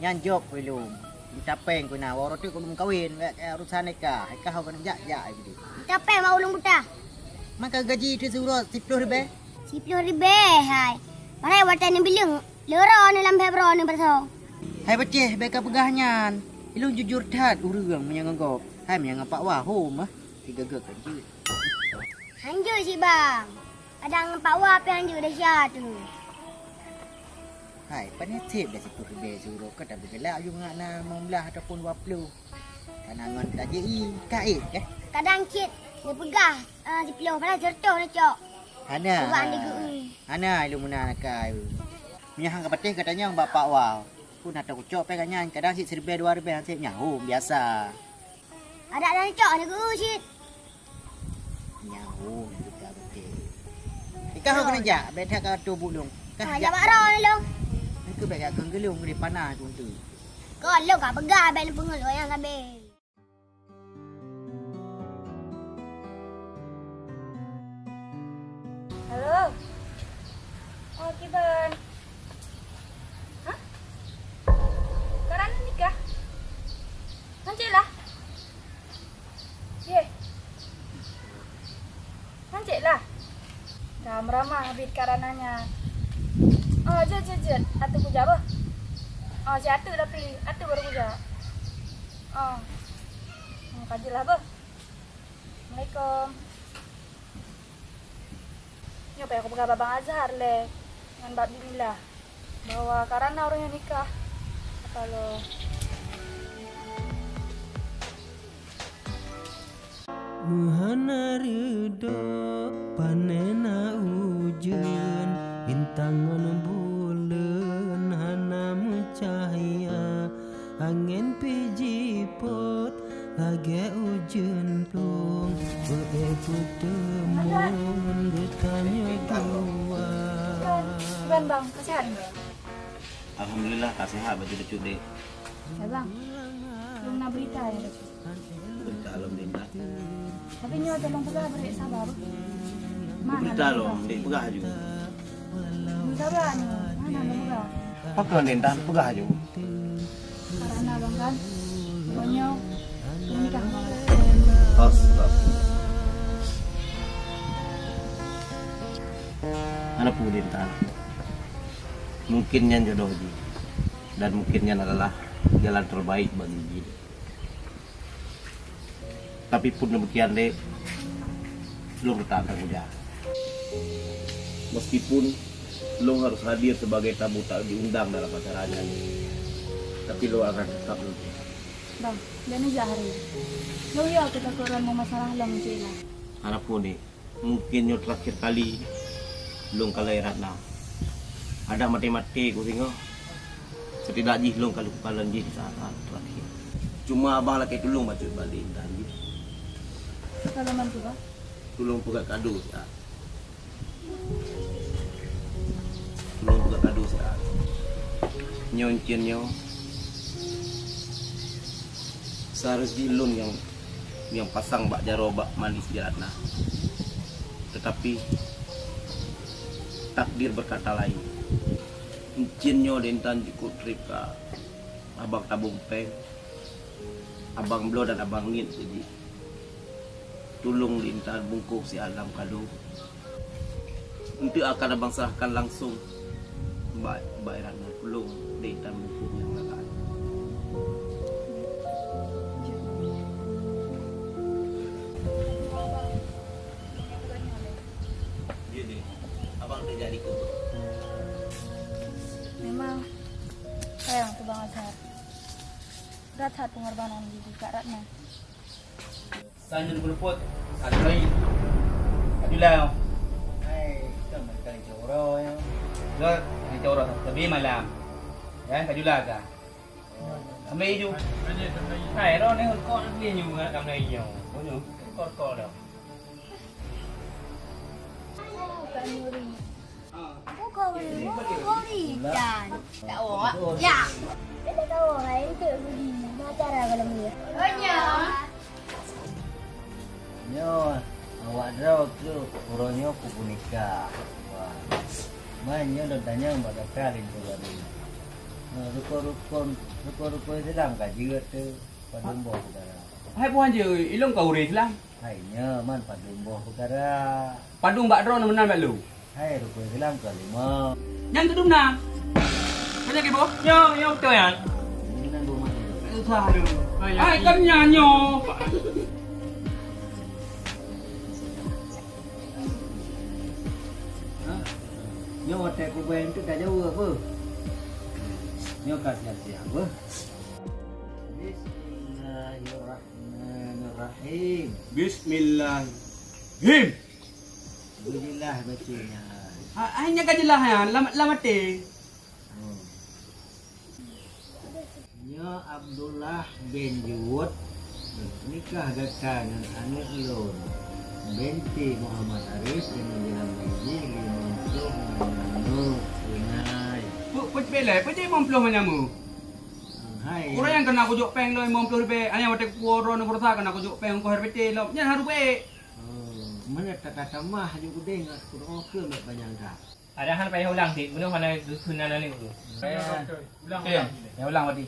Nyan job belum. Kita peng ku na waro tu ku kawin kat urusan nikah. Kah kau kena jak gitu. Capek mau ulung buta. Maka gaji tu suruh 10,000. 10,000 hai. Parai watan ni bilang. Loro ni lambe bro ni berso. Hai boceh, beka pegahnya. Ilung jujur tat urang menyanganggo. Hai menyang Pak Wah home ah. Tiga gek je. Hanjur si bang. Kadang Pak Wah pe hanjur dah sia tu. Hai, pan tip dah 10,000 suruh ke tak bergelak you ngana membelah ataupun 20. Kanangan tak je kait ke. Kadang kit dia pegah 10 pada certoh nak cok. Hana. Hana ilmu mana kai. Menyahang ke patih katanya Pak Wah. Pun ada ucap pegangan kadang si 1,000 2,000 hansip nyahu biasa. Ada cok ada gusit. Nyahu kita betul. Ikah kau kena jak, bedak kau tu bulung. Kah jak ro ni long. Itu bedak kau gelung di panah tu tu. Kau lo kah pegang bel pengul yang kabel. Halo. Oh, Kiban. Hah? Karena nikah? Hancik lah. Ye. Hancik lah. Ramah habis karananya. Oh, jet. Atu puja apa? Oh, si atu tapi atu baru puja. Oh. Kajilah apa? Assalamualaikum. Nyoba aku pegang Babang Azhar le dengan Mbak Bimila bahwa karena orang yang nikah kalau Muhana ridho panena ujen intangan bulan hana cahaya angin piji pot lagi ujen plong beeku temun getanya dua. Gimana bang, sehat? Alhamdulillah sehat betul-betul dek. Ya bang, belum nak berita ya dek. Berita alhamdulillah. Tapi nyo tolong pegang beri sabar. Berita loh, dek pegah juga. Sabar nyo, mana lo pegang? Pakai nentan pegah juga. Karena bang kan, nyo menikah bang. Anak pun nentan. Mungkinnya jodoh ji, dan mungkinnya adalah jalan terbaik bagi ji. Tapi pun demikian dek, lo tak akan mudah. Meskipun lo harus hadir sebagai tamu tak diundang dalam acaranya, tapi lo akan tetap lo. Bang, jangan jahari. Lo ya kita kurang mau masalah lo mencela. Anak pun dek, mungkin yo terakhir kali lo kalai Ratna. Ada mati-mati ku tengok. Setidaknya long kalau kepala ji saat terakhir. Cuma abang lagi tolong baca balik tadi. Kalau mantu bang? Tolong buka kado saat. Tolong buka kado saat. Nyoncin nyo. Seharusnya long yang pasang bak jaro bak manis jalan. Tetapi takdir berkata lain. Cinyo dentan cukup trika abang tabung peng, abang blo dan abang ngin jadi tulung lintan bungkuk si alam kado. Untuk akan abang serahkan langsung bayaran tulung dentan bungkuk yang lain. Jadi abang terjadi kau. Memang sayang tuh Bang Azhar. Berat hati pengorbanan di Kak Ratna. Sanjung berput, satu lagi. Adulah. Hai, kita mereka coro ya. Lo ni coro tapi malam. Ya, adulah ka. Ambil ju. Hai, ro ni kau nak beli ju nak kamai ju. Oh ju, kau dah. Kak Nuri. Kau dan tak awak. Ya. Kita tahu hai untuk pergi acara malam ni. Banyak. Nyo, awak draw tu uronyo ku nikah. Wah. Mainnya dah tanya pada kali tu baru. Ruko Islam kaji tu padumbo perkara. Hai puan je, ilong kau uri Islam. Hai nya man padumbo perkara. Padung bak drone menan bak lu. Hai ruko Islam kelima. Yang tu dum Banyak ibu? Yo betul ya. Ini kan rumah. Aduh. Hai kan nyanyo. Nyo hotel ku ben tu dah jauh apa? Nyo kasih apa? Bismillahirrahmanirrahim. Bismillahirrahmanirrahim. Bismillah bacanya. Hanya kajilah ya, lama teh. Nyo Abdullah bin Juwud nikah gata dengan anak lon binti Muhammad Arif dengan jalan Meji 50 tunai. Pecah pecah 50 menyamu. Hai. Orang yang kena kujuk peng lo 50 ribu. Hanya waktu kuoro nak berusaha kena kujuk peng kau herpete lo. Jangan harus baik. Mana kata mah juga dengar kurang ke mak banyak dah. Ada hal payah ulang sih. Benar mana dusunan ni tu. Ulang. Ya ulang tadi.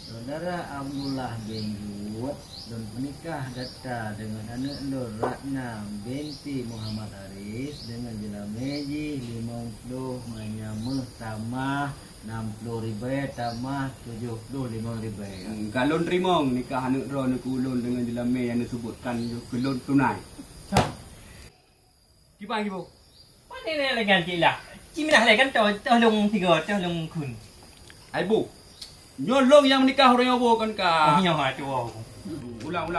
Saudara Abdullah bin Juwad dan menikah data dengan anak Nur Ratna binti Muhammad Aris dengan jela meji 50 menyamah tamah 60 ribu tamah 75 ribu. Kalau terima nikah anak Ron kulon dengan jela me yang disebutkan kulon tunai. Gimana ibu? Mana ni lagi ganti lah. Cina lagi kan tolong 3 tolong kun. Ibu. Nyolong yang menikah orang yang bawa kan kah? Oh, nyawa tu. Ulang.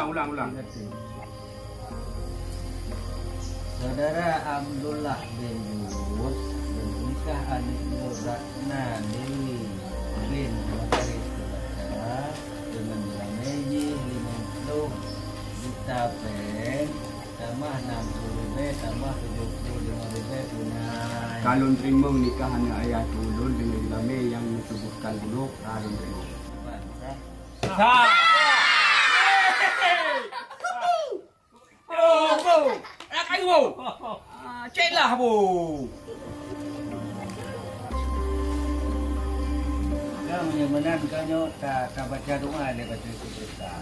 Saudara Abdullah bin Juwad dan menikah anak Nur Ratna Dewi bin Muhammad dengan jela meji 50 juta peng tambah 60 ribu tambah 75 ribu tunai. Kalau terima nikah anak ayah tulun dengan jela me yang disebutkan dulu, kalau terima. Bu. Ceklah bu. Kau menyamanan kau tak baca doa le baca kita.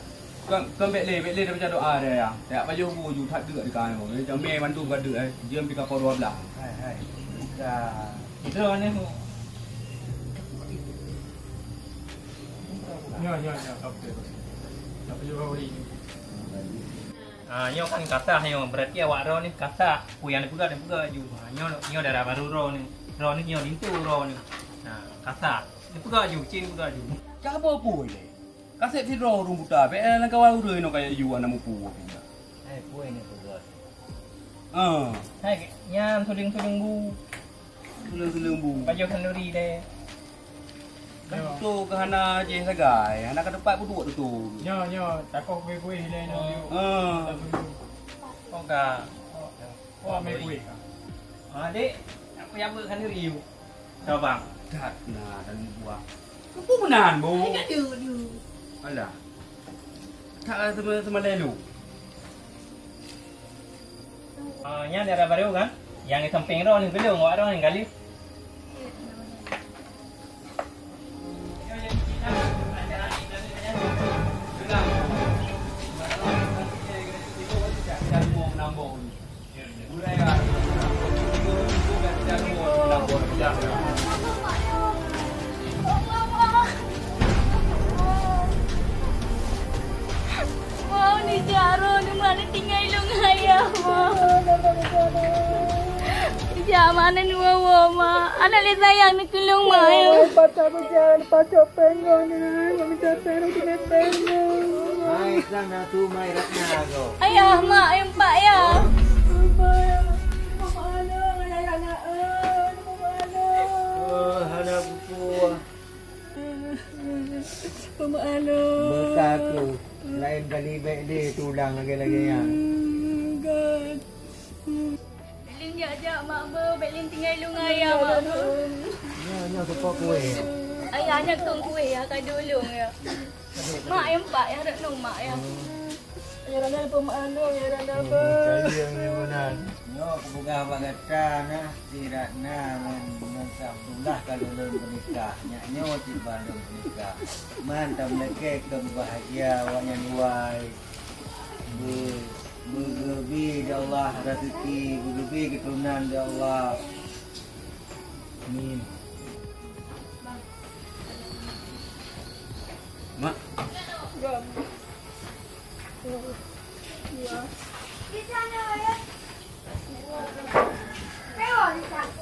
Kan bek le dah baca doa dia ya. Tak baju bu ju tak dekat dekat tu. Dia me bantu gada dia pergi kapal 12. Hai. Kita itu ni. Ya. Okey. Apa juga hari ni? Nyo kan kata nyo berarti awak ro ni kata puyan pula ju. Nyo darah baru ro ni nyo lintu ro ni. Nah, kata. Ni pula ju, cin pula ju. Cak apa pun le. Kasih si ro rum buta be nak kawal uroi no kaya ju ana mupu. Hai puai ni pula. Hai nyam suling bu. Suling bu. Baju kenduri deh. Tu ke hana je sagai. Hana ke depan pun tu. Nyo, takok kuih le no. Oh ka. Oh me kuih. Dek, aku yang kenduri. Tahu bang? Tak nah dan buah. Apa benar bu? Aduh. Alah. Tak sama lalu. Nya darah baru kan? Yang di samping ro ni belum awak ro ni kali. Mau ni jaro ni mana tinggal ilung ayah mau. Jangan mana ni mama. Anak le sayang ni kulung mai. Pacar berjalan pacar pengon ni. Mami datang nak kena pengon. Hai sana tu mai Ratna go. Ayah mak yang pak ya. Hana buku. Mama alo. Berkaku. Lain kali baik dia tulang lagi yang. God. Belin jajak mak ber, belin tinggal ilung ayah mak ber. Nyo support kuih. Ayahnya tong kuih ya kat dulung ya. Mak yang pak ya dak nong mak ya. Ya rana apa mak anu ya rana apa. Kalian ni benar. Nyo buka bagata nah tidak dengan Abdullah kalau belum menikah. Nyo tiba belum menikah. Mantap leke kebahagia awaknya nuai. Berlebih ya Allah rezeki, berlebih keturunan ya Allah. Amin. Mak. Di sana ya. Lewat di sana.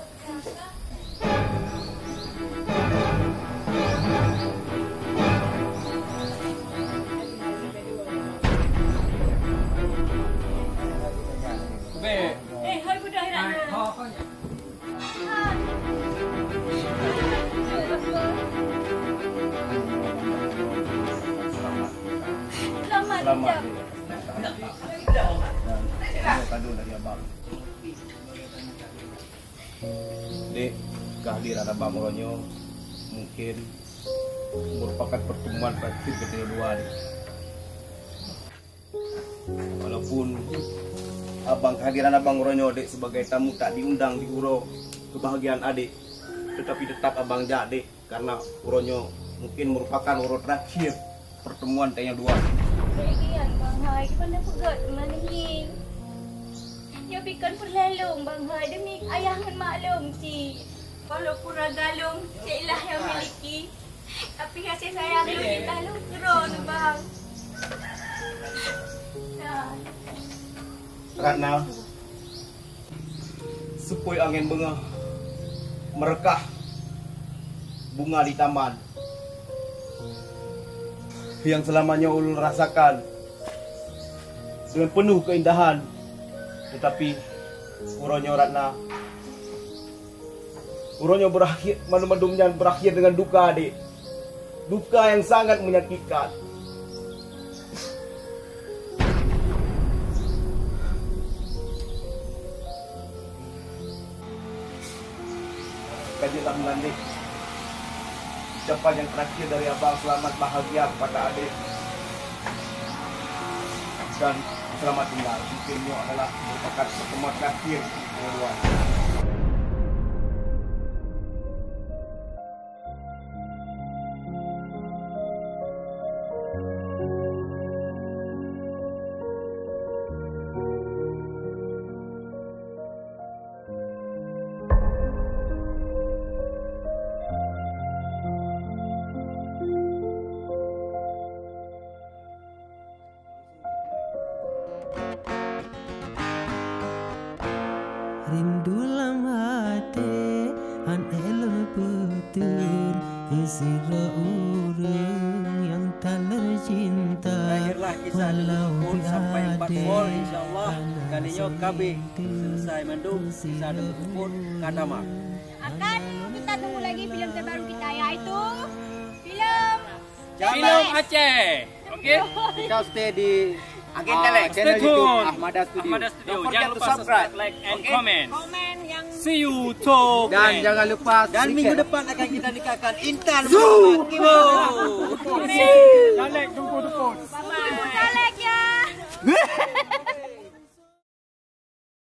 Hai budak Ratna. Selamat selamat dan kado dari abang. Dek, kehadiran abang Ronyo mungkin merupakan pertemuan praktis kedua. Walaupun kehadiran abang Ronyo dek sebagai tamu tak diundang di uro kebahagiaan adik, tetapi tetap abang jadi karena Ronyo mungkin merupakan uro terakhir pertemuan tanya dua. Bagian Bang Hai, mana pegat mana ni? Ya bikin perlalung Bang Hai demi ayah dan maklum ci. Walaupun ragalung ciklah yang miliki, tapi kasih sayang lu kita lu keron bang. Karena sepoi angin bunga merekah bunga di taman yang selamanya ulun rasakan dengan penuh keindahan, tetapi Uronyo berakhir, madum-madumnya berakhir dengan duka adik, duka yang sangat menyakitkan. Kajilah menandik ucapan yang terakhir dari abang, selamat bahagia kepada adik dan selamat tinggal. Mungkinnya adalah merupakan pertemuan terakhir dengan luar. Rindu lam hati an elon betul kesira urang yang tak tercinta. Akhirlah kisah pun sampai 4 gol insyaallah. Kalinya KB selesai mandung kisah pun kadama. Akan kita tunggu lagi filem terbaru kita yaitu filem Aceh. Okey. Kita stay di Stay tune. Ahmada Studio. Jangan lupa subscribe, like, and comment. Yang See you to Dan jangan lupa minggu depan akan kita nikahkan Intan. Dan like tunggu depan.